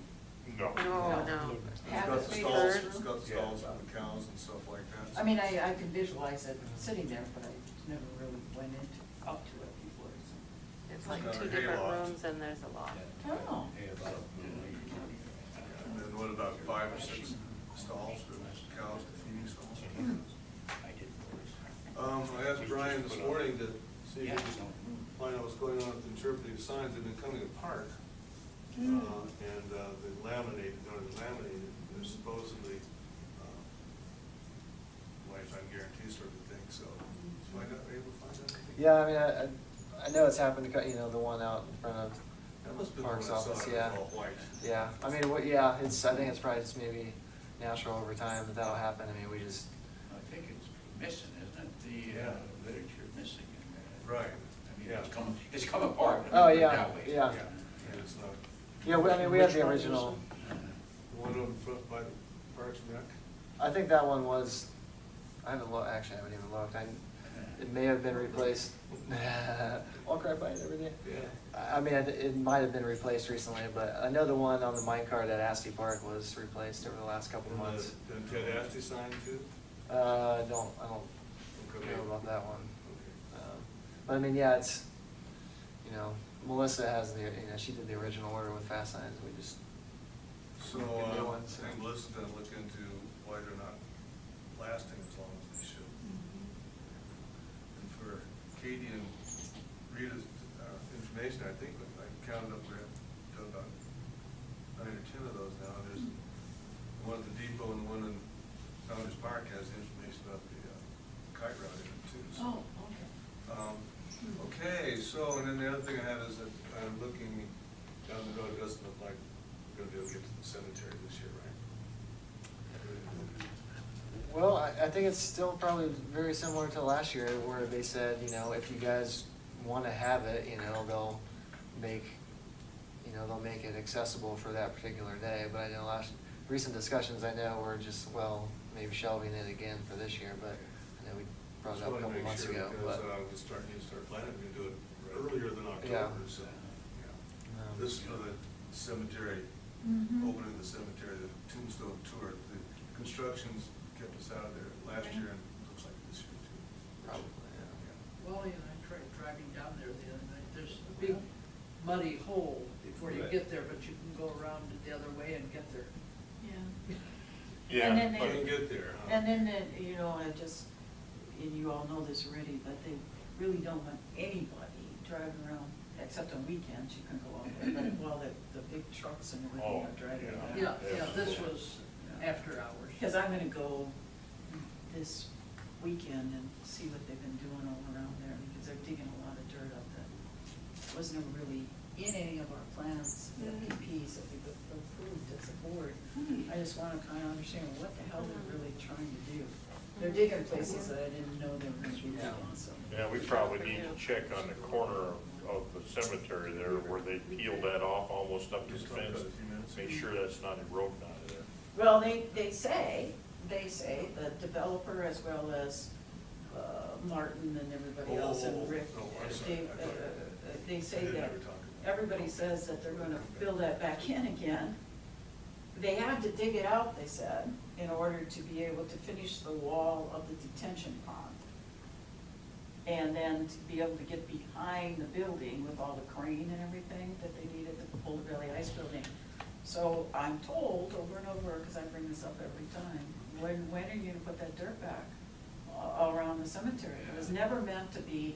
No. No. It's Half got as the big? stalls, Third? it's got the stalls for the cows and stuff like that. I mean, I can visualize it sitting there, but I never really went up to it before, so. It's like got a 2 different hayloft. rooms and there's a lot. Oh. Hey, about And then what about 5 or 6 stalls for cows to feed stalls? I did first. I asked Brian this morning to see if he could find out what's going on with the interpretive signs. They've been coming apart. And the laminated, they're supposedly lifetime guarantee sort of thing, so find out, able to find out anything? Yeah, I mean, I know it's happened to, the one out in front of That must have been the Parks one I saw, office, it yeah. was all white. Yeah, I mean, I think it's probably just maybe natural over time that that'll happen. I mean, we just, I think it's missing, isn't it? The Yeah. literature missing in there. Right, I mean, yeah. it's come apart. Oh, let me put it yeah, that way. yeah. And it's not, yeah, I mean, we had Which the one is original. the one on front by the Parks and Rec? I think that one was, I haven't looked, actually, I haven't even looked. It may have been replaced. Walk right by it every day. Yeah. I mean, it might have been replaced recently, but I know the one on the minecart at Asti Park was replaced over the last couple of months. And the Ted Asti sign too? I don't Okay. know about that one. Okay. But I mean, yeah, it's, Melissa has she did the original order with fast signs. We just, So, Get new I ones. think Melissa's gonna look into why they're not lasting as long as they should. And for Katie and Rita's information, I think, I counted up, we're up to about 9 or 10 of those now. There's one at the depot and one in Founder's Park has information about the kite route in it too. So. Oh, okay. Okay, so, and then the other thing I have is that I'm looking down the road, it doesn't look like we're gonna be able to get to the cemetery this year, right? Well, I think it's still probably very similar to last year where they said, you know, if you guys want to have it, you know, they'll make it accessible for that particular day. But I know recent discussions I know were just, well, maybe shelving it again for this year, but I know we brought it up a couple months ago. Because But we're starting to start planning to do it earlier than October, Yeah. so, yeah. This is for the cemetery, Mhm. opening the cemetery, the tombstone tour. The construction's kept us out of there last year and looks like this year too. Probably, Wally and I tried driving down there the other night. There's a big muddy hole before you Right. get there, but you can go around it the other way and get there. Yeah. Yeah, And then You can get there, huh? And then, you know, and you all know this already, but they really don't want anybody driving around, except on weekends, you can go out there, but while the big trucks and everything are driving around. Yeah, this was after hours. Because I'm gonna go this weekend and see what they've been doing all around there, because they're digging a lot of dirt up that was never really in any of our plans, the PPs that we've approved as a board. I just wanna kinda understand what the hell they're really trying to do. They're digging places that I didn't know they were gonna be digging, so. yeah, we probably need to check on the corner of the cemetery there where they peeled that off almost up to the Just talked fence. about it a few minutes Make ago. sure that's not eroding out of there. Well, they say, the developer as well as Martin and everybody else and Rick, I'm sorry. they say I didn't that ever talk about it. everybody says that they're gonna fill that back in again. They had to dig it out, they said, in order to be able to finish the wall of the detention pond. And then to be able to get behind the building with all the crane and everything that they needed, the Boulder Valley Ice Building. So I'm told over and over, because I bring this up every time, when are you gonna put that dirt back all around the cemetery? It was never meant to be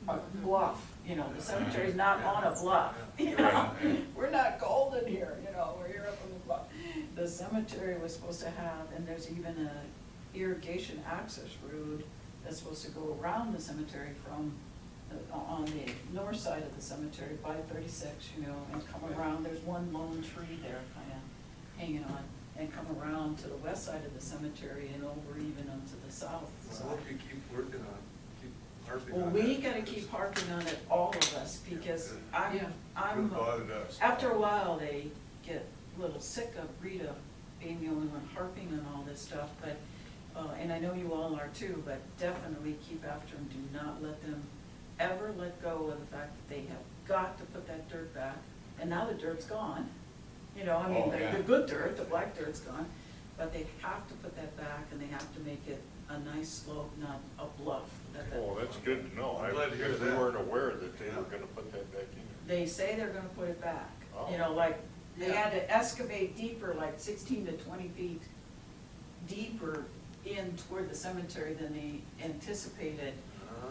a bluff, you know, the cemetery's not on a bluff, you know? We're not golden here, you know, we're here up on the bluff. The cemetery was supposed to have, and there's even a irrigation access road that's supposed to go around the cemetery from, on the north side of the cemetery by 36, you know, and come around, there's one lone tree there kinda hanging on, and come around to the west side of the cemetery and over even onto the south Well, I side. hope you keep working on, keep harping Well, on we that. gotta keep harping on it, all of us, because Yeah. I'm, It bothered us. after a while, they get a little sick of Rita being the only one harping on all this stuff, but, and I know you all are too, but definitely keep after them, do not let them ever let go of the fact that they have got to put that dirt back, and now the dirt's gone. You know, I mean, Oh, yeah. the good dirt, the black dirt's gone, but they have to put that back, and they have to make it a nice slope, not a bluff. Oh, that's good to know. I'm glad to hear We that. weren't aware that they were gonna put that back in They say they're gonna put it back, Oh. you know, like, they had to excavate deeper, like 16 to 20 feet deeper in toward the cemetery than they anticipated,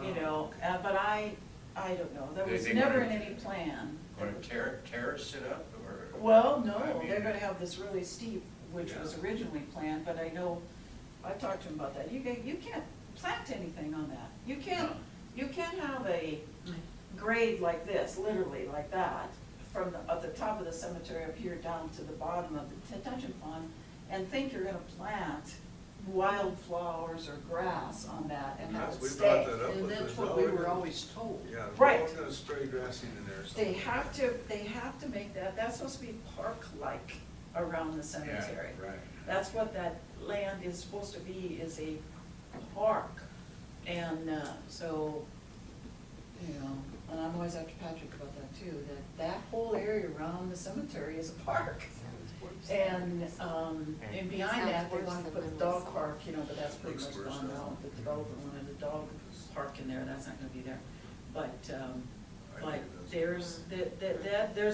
you know, but I don't know, that They was think never when- in any plan. Gonna terrace it up, or? Well, no, I mean- they're gonna have this really steep, which was Yeah. originally planned, but I know, I talked to him about that, you can't plant anything on that. You can't have a grade like this, literally like that, from at the top of the cemetery up here down to the bottom of the detention pond, and think you're gonna plant wildflowers or grass on that and have it We stay. brought that up And with that's them. what we were always told. Yeah, Right. we're all gonna spray grass seed in there or They something. have to make that's supposed to be park-like around the cemetery. Yeah, right. That's what that land is supposed to be, is a park. And, so, you know, and I'm always after Patrick about that too, that whole area around the cemetery is a park. And behind that, they wanted to put a dog park, you know, but that's pretty much gone now. The developer wanted a dog park in there, that's not gonna be there. But, like, there's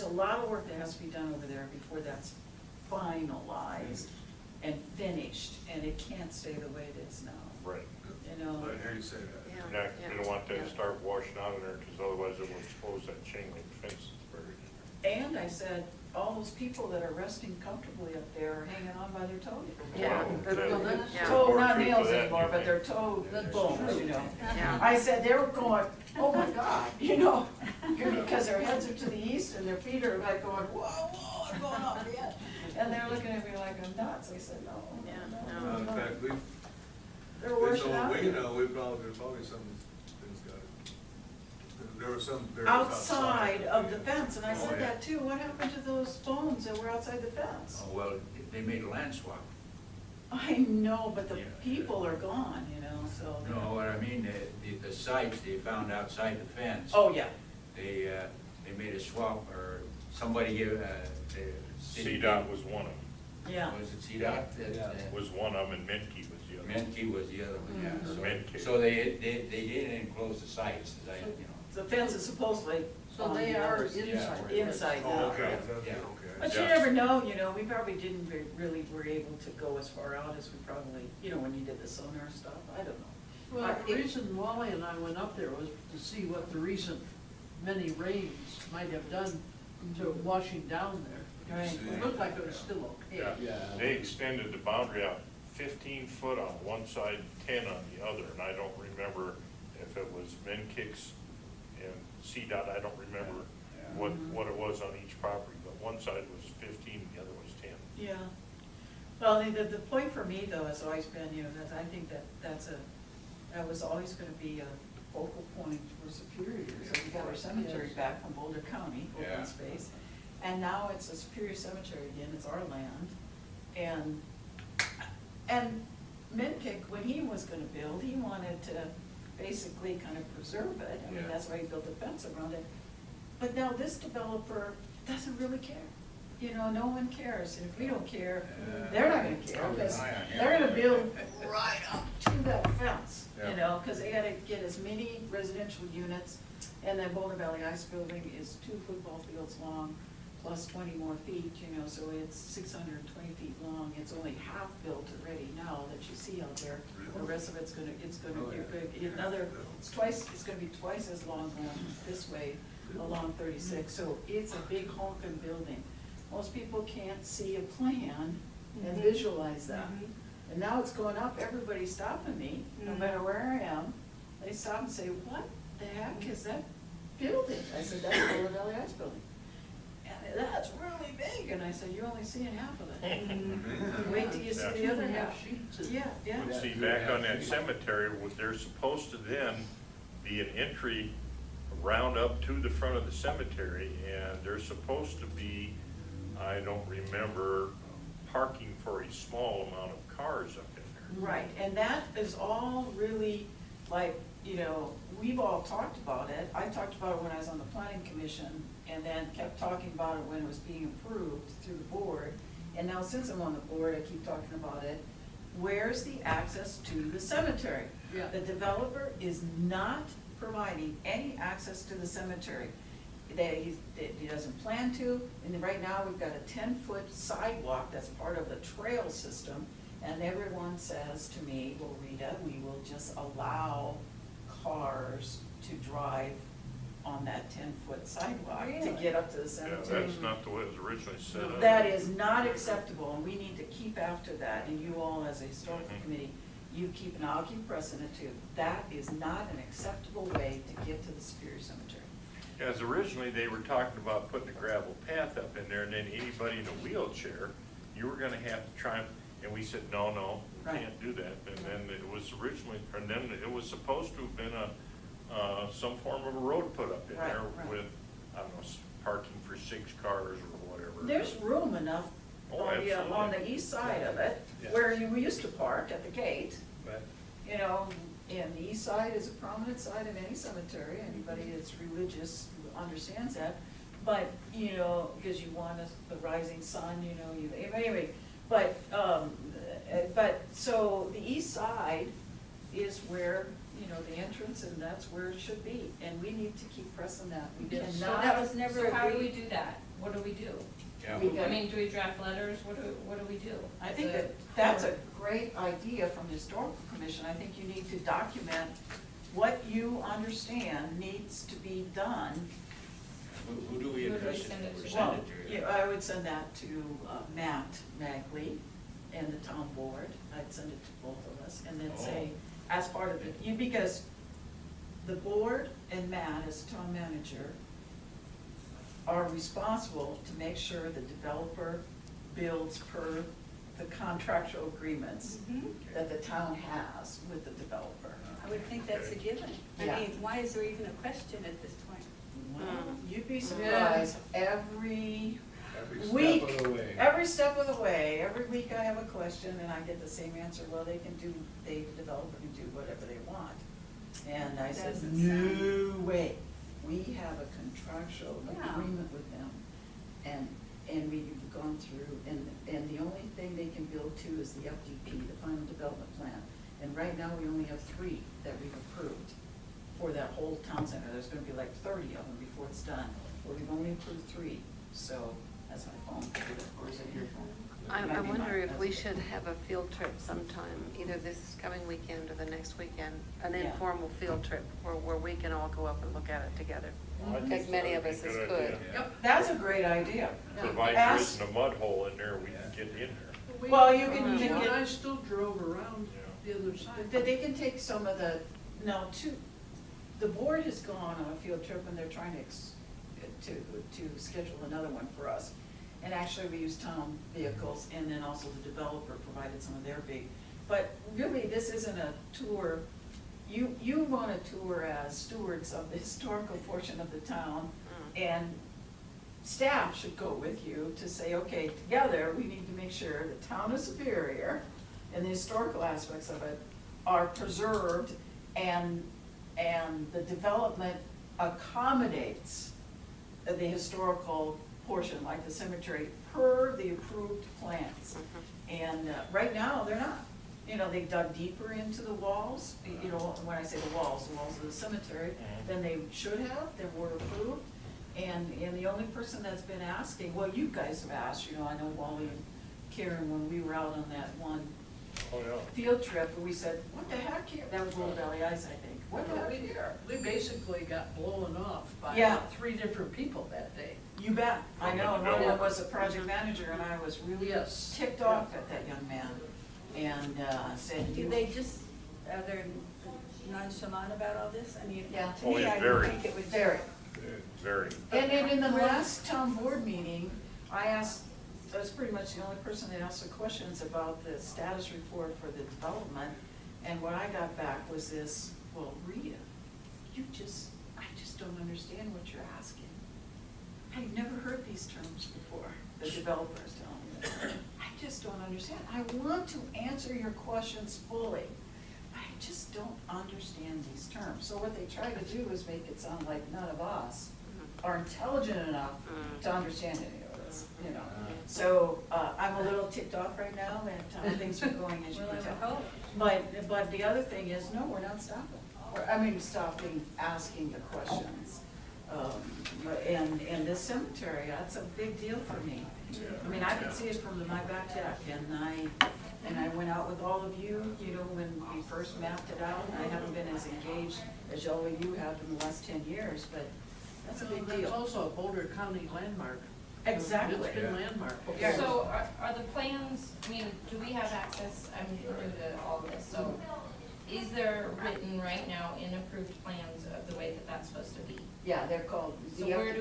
a lot of work that has to be done over there before that's finalized. and finished, and it can't stay the way it is now, Right. you know? I hear you say that. Yeah, You're not, yeah, you don't want that yeah. to start washing out in there, because otherwise it will expose that chain link fence that's buried in And I said, all those people that are resting comfortably up there are hanging on by their toes. Yeah. Wow. Well, that's Yeah. Toe, More not truth to nails that, anymore, you but think? they're toe That's bones, true. you know? Yeah. I said, they were going, oh my God, you know, because their heads are to the east and their feet are like going, whoa, I'm going off the edge. And they're looking at me like I'm nuts. I said, no, Yeah, no, no. In no, no. fact, They're so washing out. we know, there's probably some things got it. There were some barrels Outside of the fence, and I Oh, said yeah. that too. What happened to those bones that were outside the fence? Oh, well, they made a land swap. I know, but the Yeah. people are gone, you know, so. No, what I mean, the sites they found outside the fence. Oh, yeah. They made a swap, or somebody gave, the city. CDOT was one of them, Yeah. Was it CDOT? That, was one of them, and Menke was the other. Menke was the other one, yeah. Mhm. So- Menke. So they didn't enclose the sites, as I, you know. The fence is supposedly. So on they the are other- inside. Inside Oh, now. okay, right? that's, Yeah. okay. But you Yeah. never know, you know, we probably didn't really were able to go as far out as we probably, you know, when you did the sonar stuff, I don't know. Well, the reason Wally and I went up there was to see what the recent many rains might have done to washing down there. Right. It looked like it was still okay. Yeah, they extended the boundary out 15 foot on one side, 10 on the other, and I don't remember if it was Menkix and CDOT, I don't remember what it was on each property, but one side was 15, and the other was 10. Yeah. Well, the point for me though has always been, you know, that I think that was always gonna be a focal point for Superior. So we got our cemetery back from Boulder County, Yeah. open space. And now it's a Superior Cemetery again, it's our land. And Midkick, when he was gonna build, he wanted to basically kind of preserve it. I mean, Yeah. that's why he built a fence around it. But now this developer doesn't really care. You know, no one cares. And if we don't care, they're not gonna care, because they're gonna build right up to that fence, you Yeah. know, because they gotta get as many residential units. And then Boulder Valley Ice Building is 2 football fields long, plus 20 more feet, you know, so it's 620 feet long. It's only half built already now that you see out there. The rest of it's gonna be big. It's gonna be twice as long going this way along 36, so it's a big honking building. Most people can't see a plan and visualize that. And now it's going up, everybody's stopping me, no matter where I am. They stop and say, what the heck is that building? I said, that's the Boulder Valley Ice Building. And that's really big, and I said, you're only seeing half of it. Wait till you see the other half. Yeah, yeah. But see, back on that cemetery, there's supposed to then be an entry round up to the front of the cemetery, and there's supposed to be, I don't remember, parking for a small amount of cars up in there. Right, and that is all really, like, you know, we've all talked about it. I talked about it when I was on the planning commission, and then kept talking about it when it was being approved through the board. And now since I'm on the board, I keep talking about it. Where's the access to the cemetery? Yeah. The developer is not providing any access to the cemetery. He doesn't plan to, and right now we've got a 10-foot sidewalk that's part of the trail system. And everyone says to me, well, Rita, we will just allow cars to drive on that 10-foot sidewalk to Really? get up to the Yeah, cemetery. that's not the way it was originally set up. That is not acceptable, and we need to keep after that, and you all as a historical Mhm. committee, you keep, and I'll keep pressing it too. That is not an acceptable way to get to the Superior Cemetery. As originally, they were talking about putting a gravel path up in there, and then anybody in a wheelchair, you were gonna have to try, and we said, no, we Right. can't do that. And then it was originally, and then it was supposed to have been some form of a road put up in Right, there right. with, I don't know, parking for 6 cars or whatever. There's room enough Oh, on the east side of it, where we used to park at the gate. But You know, and the east side is a prominent side of any cemetery, anybody that's religious understands that. But, you know, because you want the rising sun, you know, anyway, but, so the east side is where, you know, the entrance, and that's where it should be, and we need to keep pressing that. We So cannot. that was never, how do we do that? What do we do? Yeah, We I mean, do we draft letters? What do we we do. I think As a that's a board. great idea from the Historical Commission. I think you need to document what you understand needs to be done. Who do we Who do we address it send it to? to? Or Well, send it to? yeah, I would send that to Matt Magley and the town board. I'd send it to both of us and then say, as part of it, because the board and Matt as town manager are responsible to make sure the developer builds per the contractual agreements Mhm. that the town has with the developer. I would think that's a given. I Yeah. mean, why is there even a question at this point? Well, you'd be surprised, every Every week, step of the way. every step of the way, every week I have a question and I get the same answer, well, the developer can do whatever they want. And I said, Doesn't no way, we have a contractual Yeah. agreement with them. And we've gone through, and the only thing they can build to is the FDP, the final development plan. And right now, we only have 3 that we've approved for that whole town center. There's gonna be like 30 of them before it's done, but we've only approved 3, so that's my phone, or is it your phone? I It might be wonder mine, if that's we okay. should have a field trip sometime, either this coming weekend or the next weekend, an Yeah. informal field trip where we can all go up and look at it together. Well, I think As many of that'd us be a as good could. idea. Yep. That's a great idea. Provided there Ask- isn't a mud hole in there, we can get in there. Well, you can You get- and I still drove around the other side. They can take some of the, no, the board has gone on a field trip and they're trying to schedule another one for us. And actually, we use town vehicles and then also the developer provided some of their big, but really, this isn't a tour. You want a tour as stewards of the historical portion of the town, and staff should go with you to say, okay, together, we need to make sure the town of Superior and the historical aspects of it are preserved and the development accommodates the historical portion, like the cemetery, per the approved plans. And right now, they're not. You know, they dug deeper into the walls, you know, when I say the walls of the cemetery, than they should have, that were approved. And the only person that's been asking, well, you guys have asked, you know, I know Wally and Karen, when we were out on that one Oh, yeah. field trip, and we said, what the heck here? That was Little Valley Ice, I think. What the heck here? We basically got blown off by Yeah. 3 different people that day. You bet, I know, and one of Yeah. them was a project manager, and I was really Yes. ticked off at that young man, and said, Do they just, are they nonchalant about all this? I mean, Yeah. to Oh, me, yeah, I very. would think it was. Very. Very. And then in the last town board meeting, I was pretty much the only person that asked the questions about the status report for the development. And what I got back was this, well, Rita, I just don't understand what you're asking. I've never heard these terms before, the developers telling me. I just don't understand. I want to answer your questions fully. I just don't understand these terms. So what they try to do is make it sound like none of us are intelligent enough to understand any of this, you know. So, I'm a little ticked off right now that things are going as you Well, I can would tell. hope. But the other thing is, no, we're not stopping. Stopping asking the questions. And this cemetery, that's a big deal for me. I mean, I can see it from my back deck, and I went out with all of you, you know, when we first mapped it out. I haven't been as engaged as all of you have in the last 10 years, but that's a big That's deal. also a Boulder County landmark. Exactly. It's been landmarked before. So are the plans, I mean, do we have access, I'm new to all of this, so is there written right now in approved plans of the way that that's supposed to be? Yeah, they're called. So where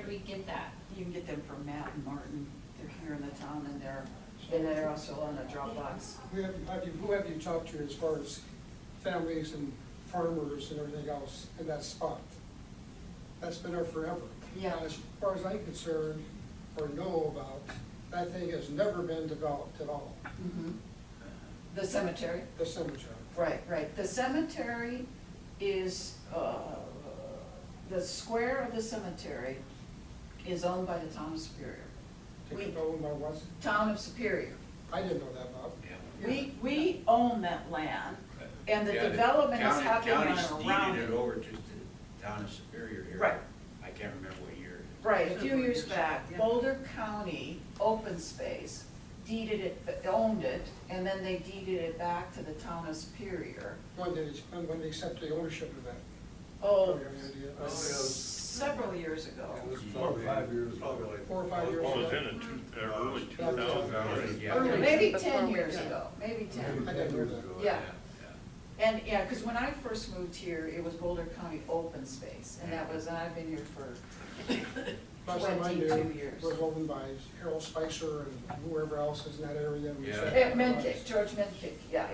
do we get that? You can get them from Matt and Martin. They're here in the town, and they're also on the Dropbox. Who have you talked to as far as families and farmers and everything else in that spot? That's been there forever. Yeah. As far as I'm concerned, or know about, that thing has never been developed at all, The cemetery? the cemetery. Right. The cemetery is, the square of the cemetery is owned by the town of Superior. Take it owned by what? Town of Superior. I didn't know that, Bob. We own that land, and the Yeah, the development is county- happening on county's around deeded it. it over to the town of Superior here. Right. I can't remember what year. Right, a few years back, Boulder County Open Space deeded it, owned it, and then they deeded it back to the town of Superior. When they accept the ownership of that? Oh, Do you have any idea? Oh, yeah, it was- several years ago. It was 4 or 5 years ago. Probably like. 4 or 5 years Well, it ago. was in the early 2000s. Yeah. Or maybe Before 10 we years got- ago, maybe 10. I didn't hear that. Yeah. And, yeah, because when I first moved here, it was Boulder County Open Space, and that was, and I've been here for Last time I knew, 22 years. it was owned by Harold Spicer and whoever else is in that area. Yeah. Menkick, George Menkick, yeah,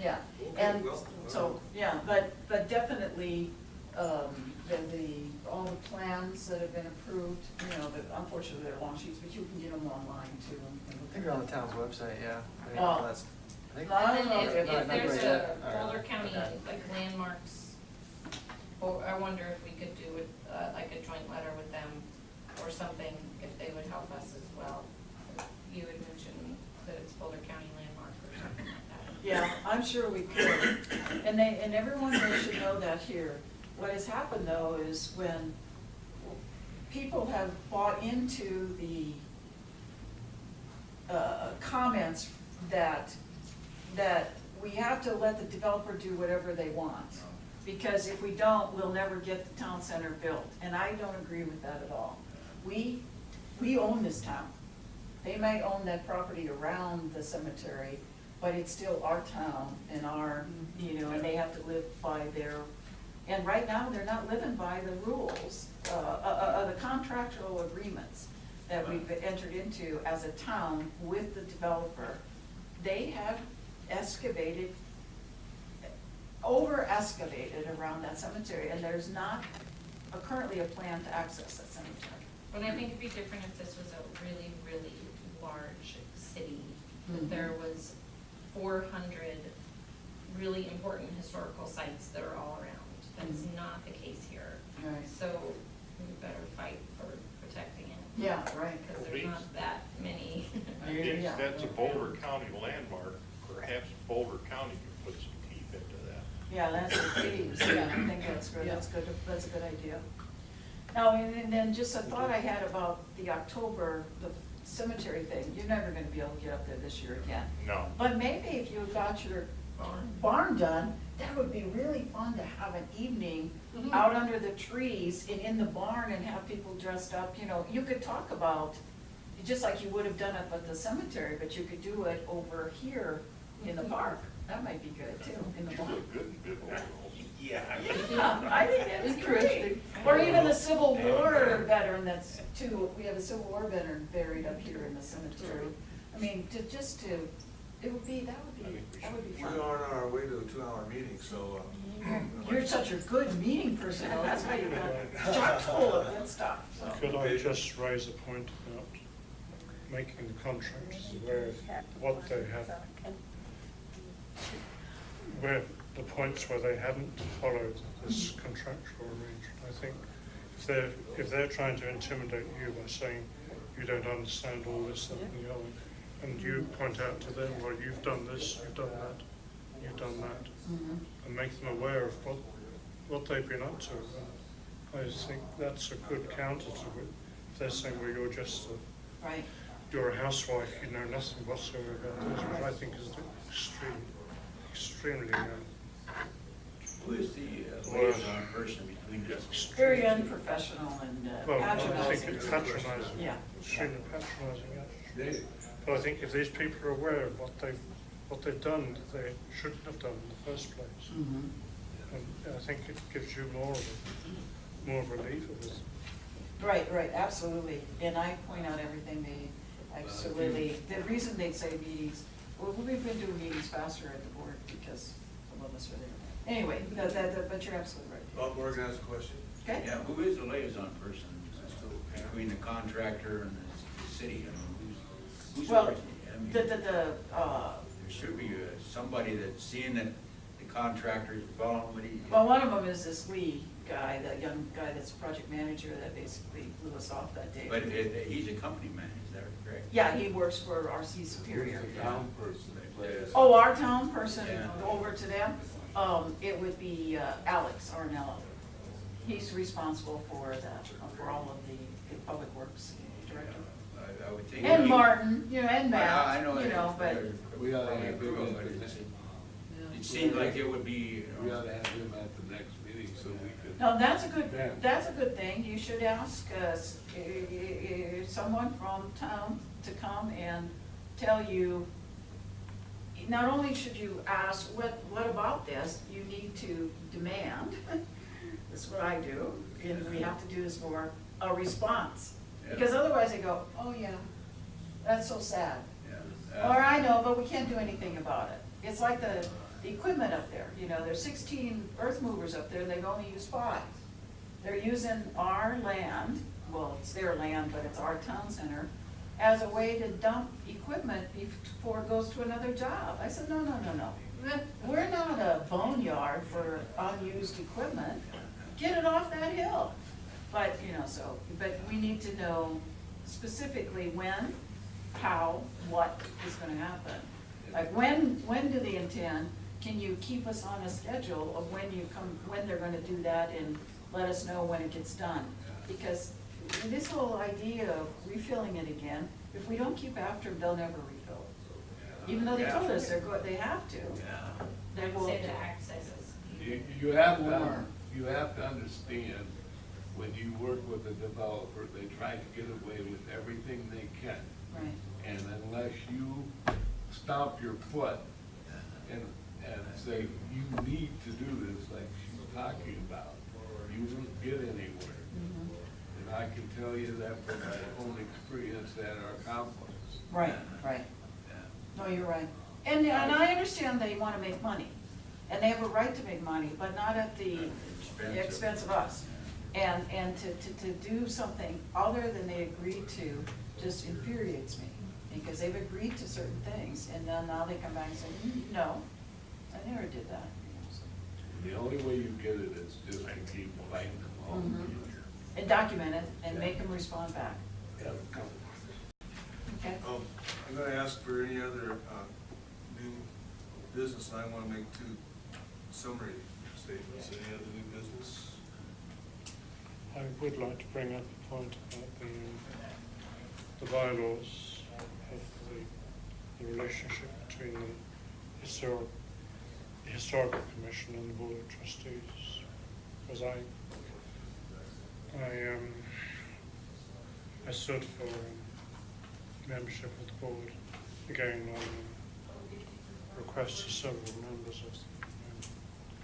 yeah. And so, yeah, but definitely, all the plans that have been approved, you know, unfortunately they're long sheets, but you can get them online too. I think they're on the town's website, yeah. I mean, Oh. that's, I think. I And don't know if, if if not there's right a yet. Boulder County, Okay. like landmarks, or I wonder if we could do it, like a joint letter with them or something, if they would help us as well. You had mentioned that it's Boulder County landmark or something like that. Yeah, I'm sure we could. And everyone they should know that here. What has happened though is when people have bought into the comments that we have to let the developer do whatever they want. Because if we don't, we'll never get the town center built. And I don't agree with that at all. We own this town. They might own that property around the cemetery, but it's still our town and our, you know, and they have to live by their, and right now, they're not living by the rules, the contractual agreements that we've entered into as a town with the developer. They have excavated, over-excavated around that cemetery, and there's not currently a plan to access that cemetery. But I think it'd be different if this was a really, really large city, that Mhm. there was 400 really important historical sites that are all around. That's Mhm. not the case here. Right. So we better fight for protecting it. Yeah, right. Because there's not that many. If Yeah. that's a Boulder County landmark, perhaps Boulder County can put some teeth into that. Yeah, that's the keys, yeah, I think that's good, that's a good idea. Now, and then just a thought I had about the October, the cemetery thing, you're never gonna be able to get up there this year again. No. But maybe if you got your barn done, that would be really fun to have an evening out under the trees and in the barn and have people dressed up, you know, you could talk about, just like you would have done it at the cemetery, but you could do it over here in the park. That might be good too, in the You barn. look good in big overalls. Yeah, I think that's great. Or even the Civil War veteran that's too, we have a Civil War veteran buried up here in the cemetery. I mean, it would be, that would be fun. We're on our way to a 2-hour meeting, so. You're such a good meeting person, though. That's why you got chock full of good stuff, so. Could I just raise a point about making the contractors aware of what they have, where the points where they haven't followed this contractual arrangement? I think if they're trying to intimidate you by saying you don't understand all this, that and the other, and you point out to them, well, you've done this, you've done that, you've done that, and make them aware of what they've been up to. And I think that's a good counter to it. If they're saying, well, you're just Right. you're a housewife, you know nothing whatsoever about this, which I think is extremely Who is the liaison person between the? Very unprofessional and well, I patronizing. think it's patronising, Yeah. extremely patronising attitude. But I think if these people are aware of what they've done, that they shouldn't have done in the first place, Mhm. and I think it gives you more relief of this. Right, absolutely. And I point out everything they absolutely, the reason they say meetings, well, we've been doing meetings faster at the board because some of us are there. Anyway, but you're absolutely right. Bob Morgan has a question. Okay? Yeah, who is the liaison person between the contractor and the city? I mean, who's Well, I mean, the, there should be somebody that's seeing that the contractor's following what he. well, one of them is this Lee guy, that young guy that's project manager that basically blew us off that day. But he's a company man, is that correct? Yeah, he works for RC Superior. Town person, they play. Oh, our town person, Yeah. over to them, it would be Alex Arnello. He's responsible for that, for all of the public works director. I would think. And Martin, you know, and I Matt, know you that know, but, We ought to Probably have approve him it, at but the it's- next, It seems like it would be, we ought to have him at the next meeting so we could. no, Yeah. that's a good thing. You should ask someone from town to come and tell you, not only should you ask, what about this, you need to demand, that's what I do, and we have to do this for a response. Because otherwise they go, oh yeah, that's so sad. yeah. Or I know, but we can't do anything about it. It's like the equipment up there, you know, there's 16 earth movers up there, they've only used 5. They're using our land, well, it's their land, but it's our town center, as a way to dump equipment before it goes to another job. I said, no. We're not a boneyard for unused equipment. Get it off that hill. But, you know, but we need to know specifically when, how, what is gonna happen. Like, when do they intend? Can you keep us on a schedule of when they're gonna do that, and let us know when it gets done? Because this whole idea of refilling it again, if we don't keep after them, they'll never refill it. Even though they told us they have to. Yeah. They will. Say the accesses. You have to understand, when you work with a developer, they try to get away with everything they can. Right. And unless you stomp your foot and say, you need to do this, like she's talking about, you won't get anywhere. And I can tell you that from my own experience at our complex. Right. No, you're right. And I understand they wanna make money, and they have a right to make money, but not at the expense of us. And to do something other than they agreed to just infuriates me, because they've agreed to certain things, and then now they come back and say, no, I never did that. The only way you get it is just to keep fighting them all. And document it, and make them respond back. Yeah. Okay? I'm gonna ask for any other, new business, and I wanna make 2 summary statements. Any other new business? I would like to bring up a point about the bylaws of the relationship between the historical commission and the board of trustees. Because I stood for membership of the board, again on request of several members of the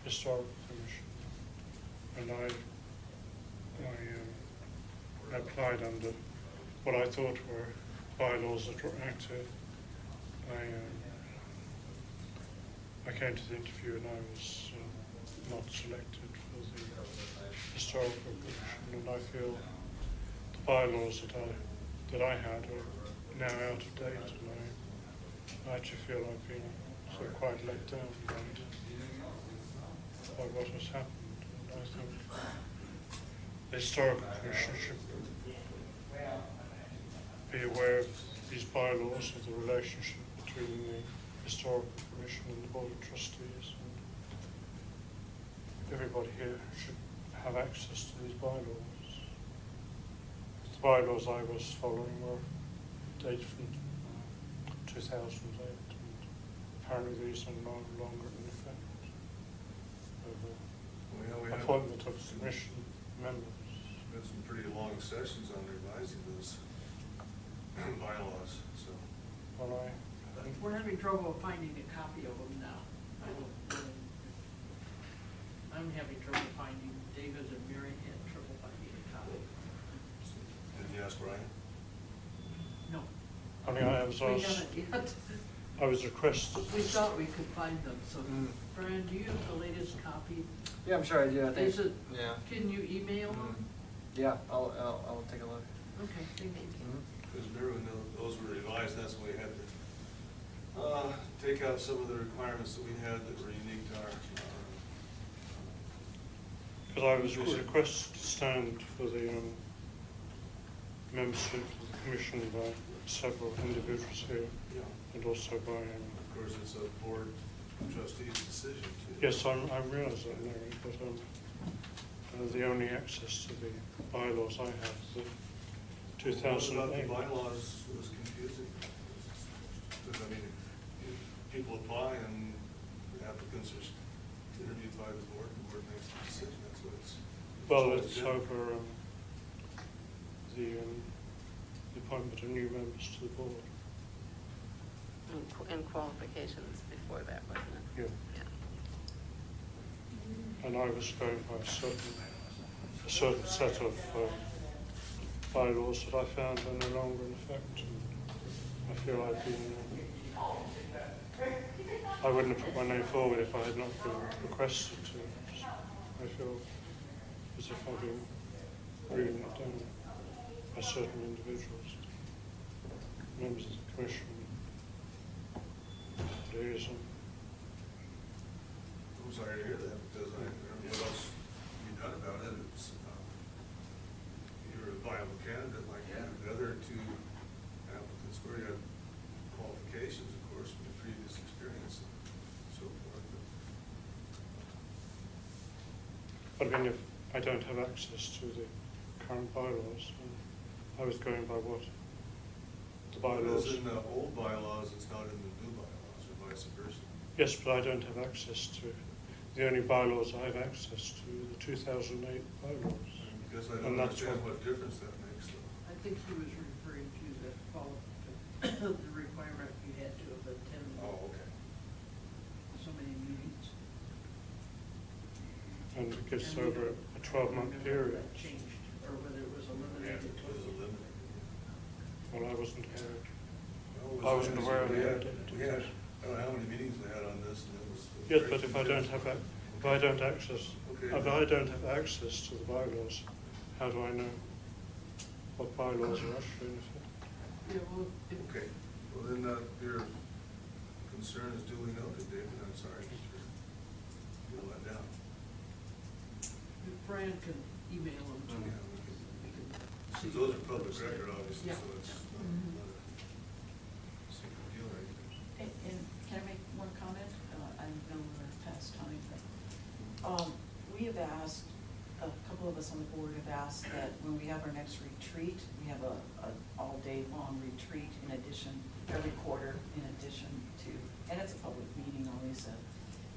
historical commission, and I applied under what I thought were bylaws that were active. I came to the interview and I was not selected for the historical commission, and I feel the bylaws that I had are now out of date, and I actually feel I've been sort of quite let down by what has happened. And I think the historical commission should be aware of these bylaws, of the relationship between the historical commission and the board of trustees, and everybody here should have access to these bylaws. The bylaws I was following were dated from 2008, and apparently these are no longer in effect. We have Appointment of commission members. had some pretty long sessions on revising those bylaws, so. Well, We're having trouble finding a copy of them now. I'm having trouble finding, David and Mary had trouble finding a copy. Did you ask Brian? No, I mean, I was we asked, haven't yet. I was requested. We thought we could find them, so, Brian, do you have the latest copy? Yeah, I'm sure I do, I think. Is it, Yeah. can you email them? Yeah, I'll take a look. Okay, thank you. Because remember when those were revised, that's when we had to take out some of the requirements that we had that were unique to our. Because I was requested to stand for the membership of the commission by several individuals here, Yeah. and also by. Of course, it's a board trustee's decision to. Yes, I realise that, Mary, but the only access to the bylaws I have is the 2008. The bylaws was confusing. Because, I mean, people apply and the applicants are interviewed by the board makes the decision, that's what it's. Well, always it's been. over the appointment of new members to the board. And qualifications before that, wasn't it? Yeah. Yeah. And I was going by a certain set of bylaws that I found are no longer in effect. And I feel I've been, I wouldn't have put my name forward if I had not been requested to. I feel as if I've been reading it down by certain individuals, members of the commission, liaison. I'm sorry to hear that, because I don't know what else can be done about it. It's, you're a viable candidate like the other two applicants were. You have qualifications, of course, from your previous experience and so forth. But I mean, if I don't have access to the current bylaws, I was going by what the bylaws. It is in the old bylaws, it's not in the new bylaws, or vice versa. Yes, but I don't have access to, the only bylaws I have access to are the 2008 bylaws. Because I And don't that's understand what difference that makes, though. I think he was referring to the the requirement you had to have attended Oh, okay. so many meetings. And it gets And we over don't- a 12-month remember period. that changed, or whether it was Yeah, eliminated it was totally. eliminated. Well, I wasn't aware. Well, I wasn't aware of we that. had, I don't know how many meetings we had on this, and it was. Yes, but if I don't have, if I don't access, Okay. if I don't have access to the bylaws, how do I know what bylaws are actually in effect? Yeah, well, Okay, well then, your concern is duly noted, David, I'm sorry that you're let down. if Brian can email them to Yeah, you. we can, See because those are what public looks like. record, obviously, Yeah. so it's Mhm. not a secret deal or anything. And can I make one comment? I know we're past time, but, we have asked, a couple of us on the board have asked that when we have our next retreat, we have a all-day-long retreat in addition, every quarter, in addition to, and it's a public meeting always,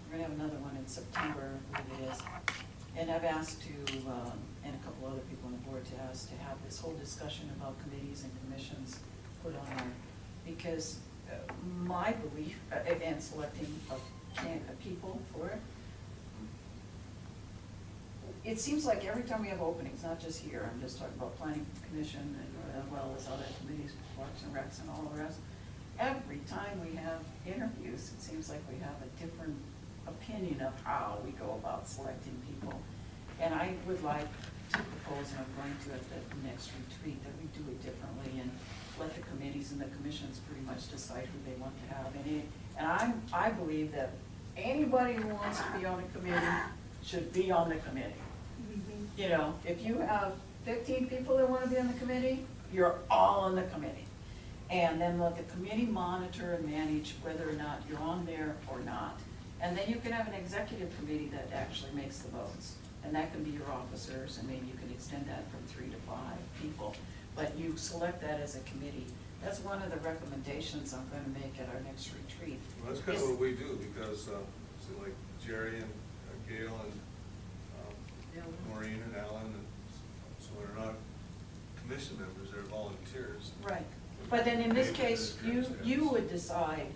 we're gonna have another one in September, I believe it is. And I've asked to, and a couple other people on the board to ask to have this whole discussion about committees and commissions put on our, because my belief, and selecting of people for it, it seems like every time we have openings, not just here, I'm just talking about planning commission and as well as other committees, parks and recs and all the rest. Every time we have interviews, it seems like we have a different opinion of how we go about selecting people. And I would like to propose, and I'm going to at the next retreat, that we do it differently and let the committees and the commissions pretty much decide who they want to have. And I believe that anybody who wants to be on a committee should be on the committee. You know, if you have 15 people that want to be on the committee, you're all on the committee. And then let the committee monitor and manage whether or not you're on there or not. And then you can have an executive committee that actually makes the votes. And that can be your officers, and maybe you can extend that from 3 to 5 people. But you select that as a committee. That's one of the recommendations I'm going to make at our next retreat. Well, that's kind of what we do, because, so like Jerry and Gail and Maureen and Alan, and so they're not commission members, they're volunteers. Right. But then in this case, you would decide,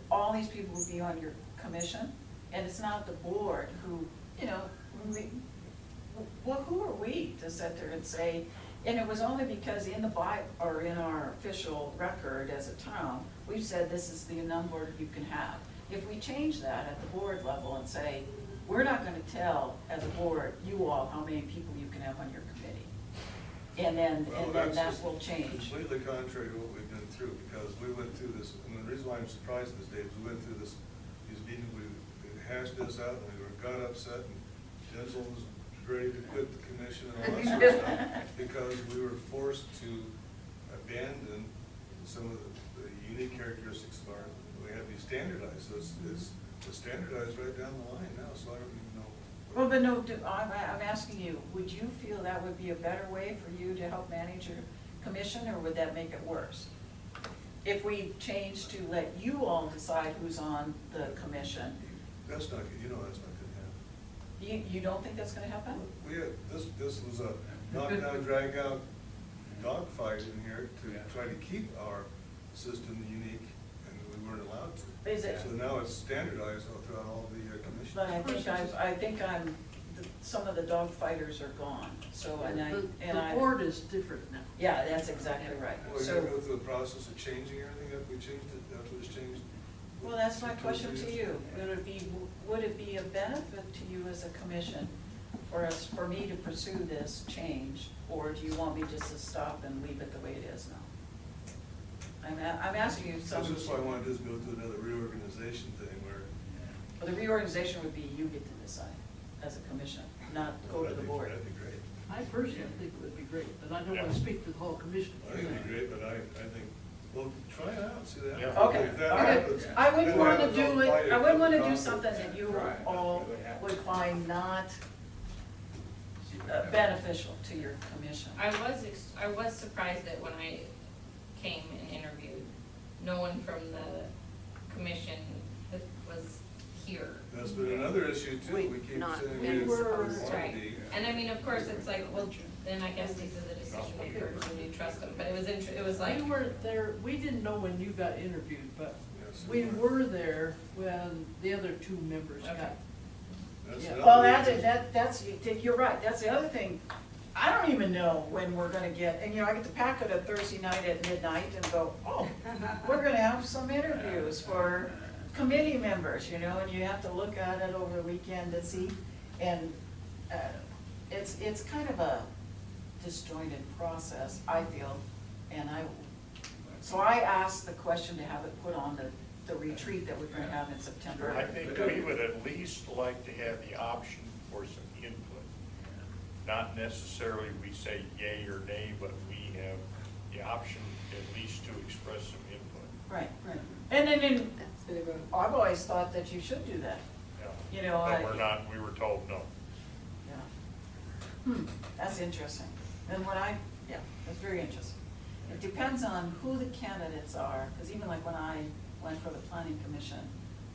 all these people would be on your commission, and it's not the board who, you know, who are we to sit there and say, and it was only because in the or in our official record as a town, we've said this is the number you can have. If we change that at the board level and say, we're not gonna tell as a board, you all, how many people you can have on your committee. And then that will change. Completely contrary to what we've been through, because we went through this, and the reason why I'm surprised this day is we went through these meetings, we hashed this out, and we got upset, and Denzel was ready to quit the commission and all that sort of stuff, because we were forced to abandon some of the unique characteristics of our, we have these standardized, so it's standardized right down the line now, so I don't even know. Well, but no, I'm asking you, would you feel that would be a better way for you to help manage your commission, or would that make it worse? If we change to let you all decide who's on the commission, That's not, you know that's not gonna happen. you don't think that's gonna happen? We had, this was a knockdown, drag out dogfight in here to try to keep our system unique, and we weren't allowed to. Is it? So now it's standardized all throughout all the commissions. But I think some of the dog fighters are gone, so, The board is different now. yeah, that's exactly right. Well, you So, gotta go through the process of changing everything, if we changed it, after it's changed. well, that's my question to you. Would it be a benefit to you as a commission for me to pursue this change, or do you want me just to stop and leave it the way it is now? I'm asking you That's something. just why I wanted to just go through another reorganization thing where. Well, the reorganization would be you get to decide as a commission, not go to the board. That'd be great. I personally think it would be great, but I don't want to speak to the whole commission. I think it'd be great, but I think, well, try it out, see that. Yeah. Okay, If that all right. happens, I wouldn't then want to have do no it, fight I wouldn't want to do conflict. something that you all would find not beneficial to your commission. I was surprised that when I came and interviewed, no one from the commission that was here. That's been another issue too, we keep Not saying been we supposed want to. to Right. be. And I mean, of course, it's like, well, then I guess these are the decision makers and you trust them, but it was like. We weren't there, we didn't know when you got interviewed, but Yes, we were there when the other two members Okay. got. That's Yeah. another Well, reason. that's, you're right, that's the other thing. I don't even know when we're gonna get, and I get to pack it a Thursday night at midnight and go, oh, we're gonna have some interviews for committee members, and you have to look at it over the weekend to see. And it's kind of a disjointed process, I feel, so I asked the question to have it put on the retreat that we're gonna have in September. I think we would at least like to have the option for some input. Not necessarily we say yay or nay, but we have the option at least to express some input. Right. And then, I've always thought that you should do that. Yeah. But we're not, we were told no. Yeah. That's interesting. And that's very interesting. It depends on who the candidates are, because even like when I went for the planning commission,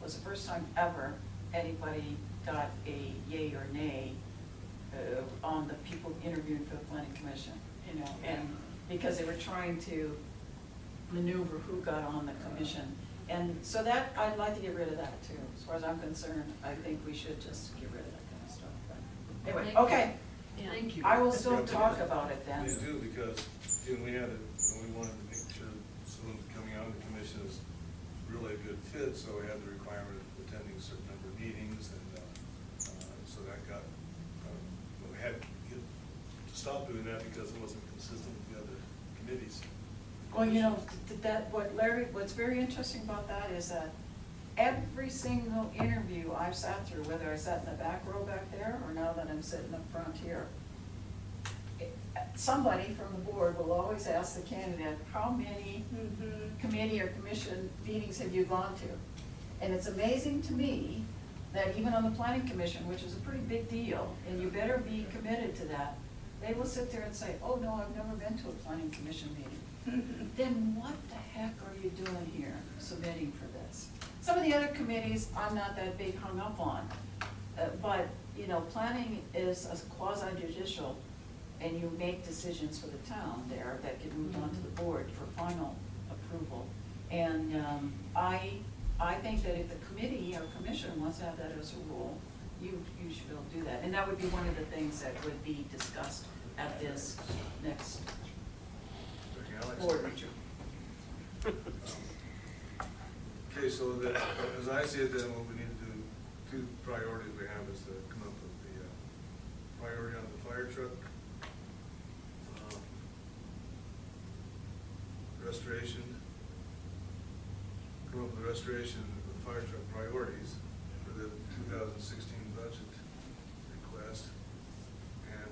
it was the first time ever anybody got a yay or nay on the people interviewing for the planning commission, and because they were trying to maneuver who got on the commission. And so that, I'd like to get rid of that too. As far as I'm concerned, I think we should just get rid of that kind of stuff. But anyway, okay. Thank you. I will still talk about it then. We do, because, we had it, and we wanted to make sure someone coming on the commission is really a good fit, so we had the requirement of attending a certain number of meetings, and so that got, we had to stop doing that because it wasn't consistent with the other committees. Well, what's very interesting about that is that every single interview I've sat through, whether I sat in the back row back there or now that I'm sitting up front here, somebody from the board will always ask the candidate, how many committee or commission meetings have you gone to? And it's amazing to me that even on the planning commission, which is a pretty big deal, and you better be committed to that, they will sit there and say, oh no, I've never been to a planning commission meeting. Then what the heck are you doing here submitting for this? Some of the other committees, I'm not that big hung up on, but, planning is a quasi-judicial, and you make decisions for the town there that get moved on to the board for final approval. And I think that if the committee or commission wants to have that as a rule, you should be able to do that. And that would be one of the things that would be discussed at this next board retreat. Okay, so that, as I see it, then what we need to do, two priorities we have is to come up with the priority on the fire truck, restoration, come up with the restoration of the fire truck priorities for the 2016 budget request, and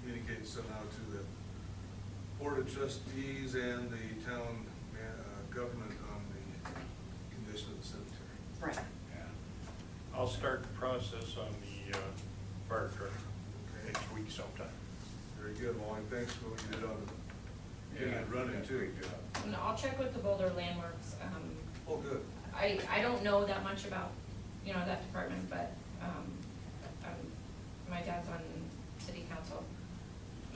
communicate somehow to the Board of Trustees and the town government on the condition of the cemetery. Right. I'll start the process on the fire truck next week sometime. Very good, Wally, thanks for what you did on getting it running too. And I'll check with the Boulder Landmarks. Oh, good. I don't know that much about, that department, but, my dad's on city council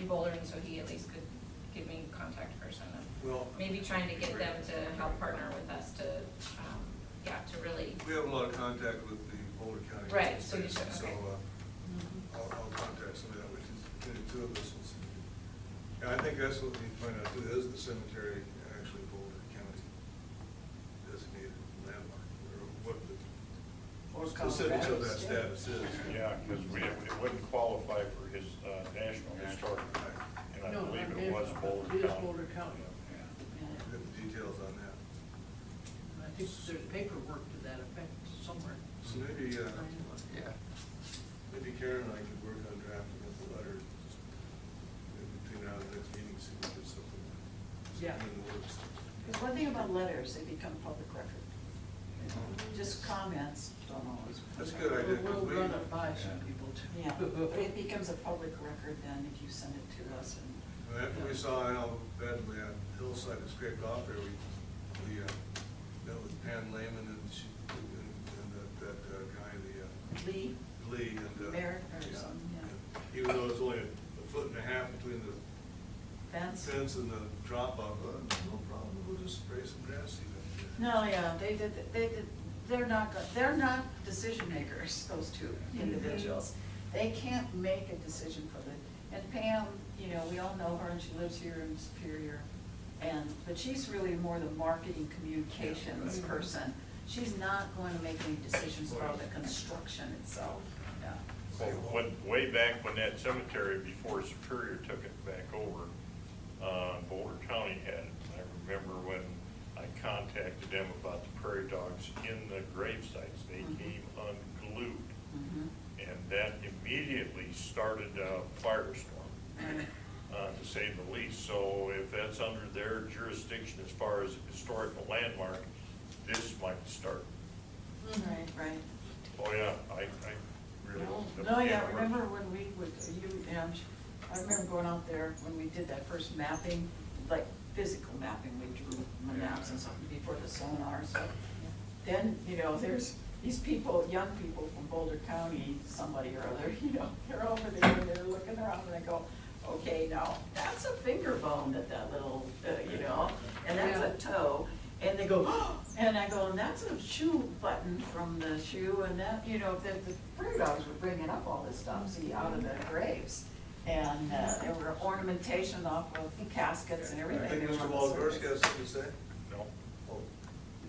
in Boulder, and so he at least could give me a contact person. Well, Maybe trying to get them to help partner with us to really. we have a lot of contact with the Boulder County. Right, so you Administration, should, okay. So, I'll contact somebody that way, between the two of us. We'll see. Yeah, I think that's what we need to find out too, is the cemetery actually Boulder County designated landmark, or what the specifics of that status is. Yeah, because it wouldn't qualify for his national historic, and I No, believe not it was national. Boulder It is County. Boulder County. Get the details on that. I think there's paperwork to that effect somewhere. So maybe, Yeah. maybe Karen and I could work on drafting up a letter, just in between now and the next meeting, see if we get something Yeah. in the works. Because one thing about letters, they become public record. Just comments don't always. That's a good idea, because We'll we, run it by some people too. Yeah, but it becomes a public record then if you send it to us and. after we saw how badly that hillside was scraped off there, we met with Pan Lehman and she, and that guy, Lee, Lee, and. Merritt or yeah. something, yeah. And even though it's only a foot and a half between the Fence? fence and the drop off, no problem, we'll just spray some grass seed up there. No, yeah, they did, they're not decision makers, those two individuals. They can't make a decision for the, and Pam, we all know her and she lives here in Superior. But she's really more the marketing communications person. She's not going to make any decisions about the construction itself, yeah. Well, way back when that cemetery, before Superior took it back over, Boulder County had it. I remember when I contacted them about the prairie dogs in the grave sites, they came unglued. And that immediately started a firestorm, to say the least. So if that's under their jurisdiction as far as historical landmark, this might start. Right. Oh, yeah, I really. No, yeah, remember when we would, I remember going out there when we did that first mapping, like physical mapping, we drew maps and something before the sonar, so. Then, there's these people, young people from Boulder County, somebody or other, they're over there and they're looking around and they go, okay, now, that's a finger bone at that little, and that's a toe. And they go, oh, and I go, and that's a shoe button from the shoe, and that, the prairie dogs were bringing up all this stuff, see, out of the graves. And there were ornamentation off of caskets and I everything. think They were Mr. on the Waldorf's surface. got something to say? No. Oh,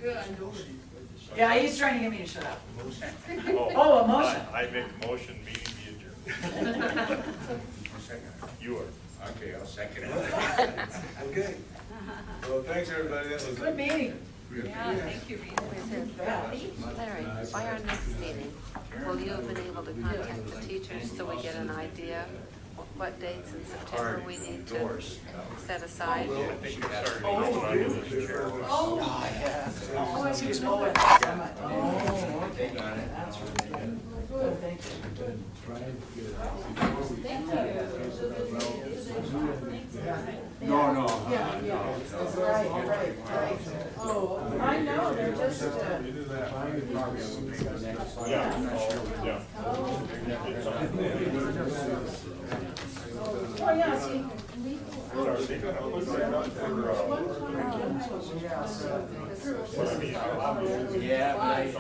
Good, I know what he's going to say. Yeah, he's trying to get me to shut up. motion. Oh, a motion. I make a motion, meeting be adjourned. You are. Okay, I'll second it. Okay. Well, thanks, everybody, that was. Good meeting. Yeah, thank you. Larry, by our next meeting, will you have been able to contact the teachers so we get an idea what dates in September we need to set aside? I think we started going under this chair. Oh, yeah. Oh, I didn't know it. Oh, okay. That's really good. Good, thank you. No. Right. Oh, I know, they're just, Yeah. oh, yeah, see, Yeah, but I,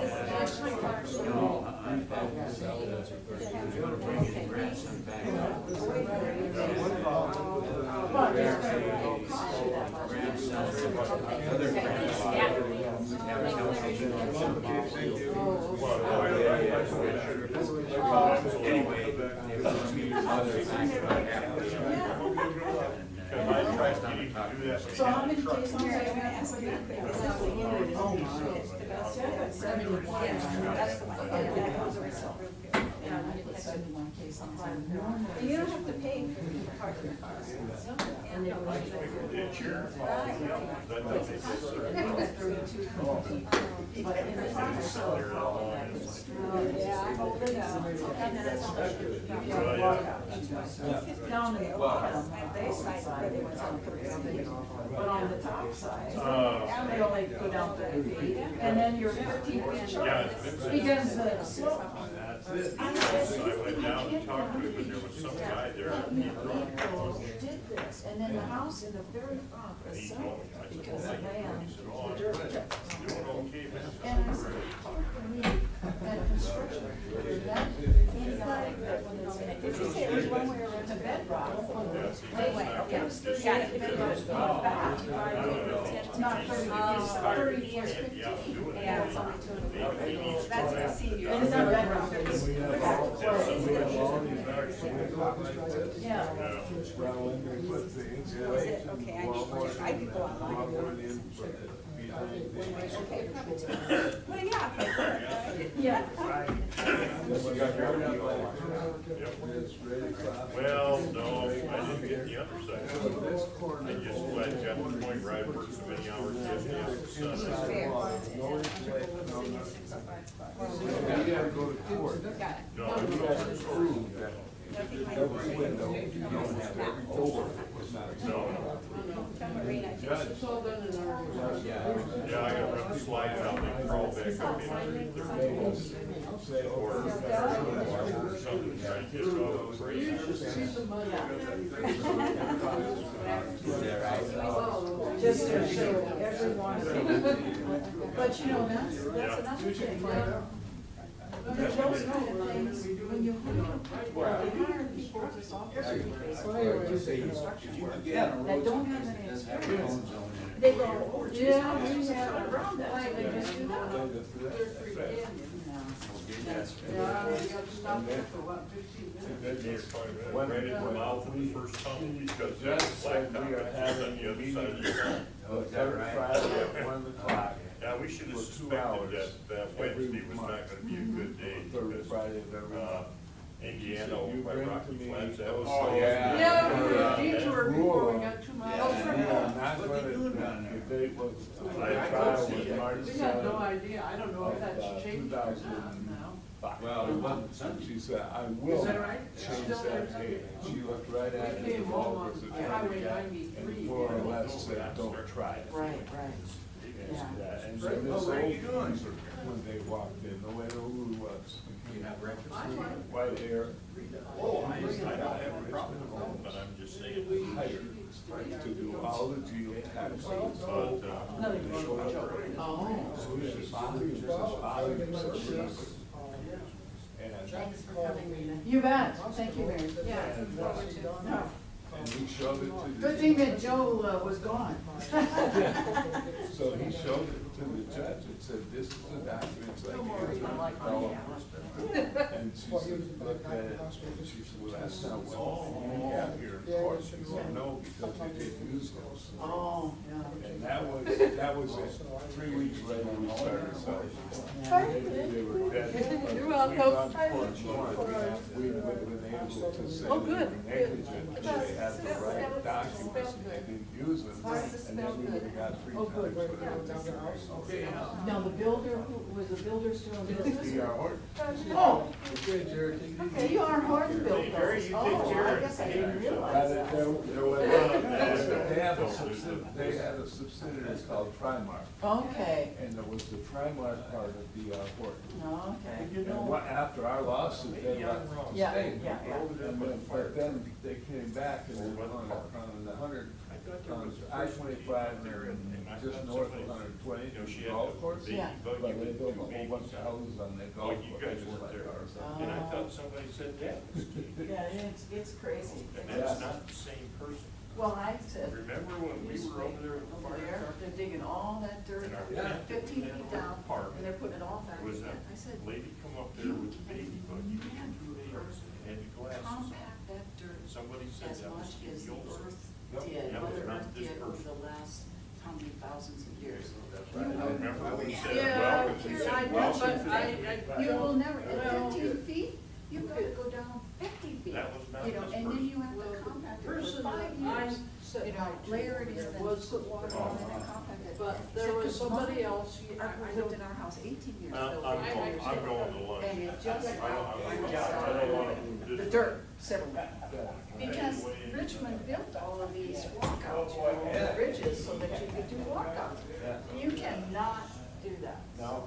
no, anyway, it was me, other Because I tried getting to do that. so how many days are you gonna ask you? Oh, my. That's 71. That's the one. And I put 71 cases on. You don't have to pay for the parking costs. And they were. It's your fault. That doesn't. And we went 32 for people. But in the fire, so. Yeah, hold it out. And then it's on the walkout. Down in the bottom, they side, they went on 30 feet, but on the top side, they only go down 30 feet. And then your 15-foot chart begins the slope. That's it. So I went down and talked to him, and there was some guy there. And he Did this, and then the house in the very front was told sold me, I said, because "Oh, the land, he said, oh, the I'm dirt doing kept. okay, man. And I said, we had construction, that, did you say it was one way around to bedrock? Yeah, It was 30 years back. Not 30 years, 30 years, 15. Yeah, it's only 2 That's the senior. And it's not bedrock. Yeah. Well, when they put the insulation Okay, wall I could go online. in behind the. Okay, probably. Well, yeah. Yeah. Well, no, I didn't get the other side. I just, I got to the point where I worked so many hours yesterday after Sunday. You gotta go to court. No, You gotta prove that every window, you don't have every door was not a door. Judge. It's all done in our. yeah, I gotta run the slides out and crawl back up in there. Or something, try to get it all You crazy. should see the money. Just to show everyone. But you know, that's another thing. There's those kind of things, when you hire people to solve construction work that don't have any experience, they go, oh, geez, how do you have around that? So they just do that. Yeah, we got to stop there for what, 15 minutes? Right in the mouth of the first tunnel, because Judge that's said blacktop we are that's having on the a other meeting side of the tunnel. every Friday at 1 o'clock. Yeah, we should have For 2 suspected hours that every Wednesday was not month. gonna be a good day. Third because, Friday of every month. Indiana, You over by bring Rocky to me Flats, that those was. Oh, Yeah, we were detoured before we got 2 miles We from are home. not What gonna, they doing down there? the date was, the I trial see was it. March We had no 7th. idea, I don't know if that's changed or not now. Well, it wasn't Sunday. She said, I will Is that right? change Still that there? date. And she looked right at it, We came the ball home was on a Highway target. 93. And 4 or less said, don't try it. Right, right. Yeah. And then this What were you old doing? geezer, when they walked in, the way the Lulu was. You have breakfast? White hair. Oh, I don't have a problem with home, but I'm just saying. Hired to do all the geotaxing. But, Thanks for coming, Rita. You bet, thank you, Mary. Yeah, look forward to it. No. And he showed it to the. Good thing that Joe was gone. So he showed it to the judge and said, this is the documents I gave to And she said, look at it, and she said, well, that's not what we have here in court. She said, no, because they didn't use those. Oh, yeah. And that was it. 3 weeks later, we started selling. They were dead. You're But if we'd welcome. gone to court and won, we would have been able to say Oh, they good. were negligent, they had the right documents, and they didn't use them, and then we would have got 3 times what it was. Now, the builder, was the builder still in business? We are ordered. Oh, okay, you are Horton builders. Oh, I guess I didn't realize that. They had a subsidiary called Trimark, Okay, and there was the Trimark part of the Horton. okay. And after our lawsuit, they left the Yeah, state. yeah, yeah. But then they came back and they went on the 100, on I-25 and just north of 120, the golf course. Yeah. But they built a whole bunch of houses on that golf Oh, course. you guys weren't there. And I thought somebody said that was Katie. Yeah, it's crazy. And that's not the same person. Well, I said. Remember when we were over there with the Over fire there, truck? they're digging all that dirt, In our Yeah. 15 feet down, park, and they're putting it all back there was again. a I said, lady come up there with a baby buggy and 2 acres and had glasses on. compact that dirt Somebody said as that was much as Steve the Olson. earth Yep, did, that was Mother not Earth this did over person. the last how many thousands of years. That's right. I remember when we said, Yeah, welcome, we I said, do, welcome but to the. You will never, Well, at 15 feet, you've got to go down 50 feet. That was not You know, this and then person. you have to compact it Person for 5 that I years. said You know, hi to layer it in, there then was put water on it and Oh. compact it. But there was somebody else, I lived don't, in our house 18 years. I'm built going, it. I'm going to lunch. And it just, I don't want to. the dirt, several. Because Richmond built all of these walkouts, you know, bridges so that you could do walkouts. You cannot do that. No.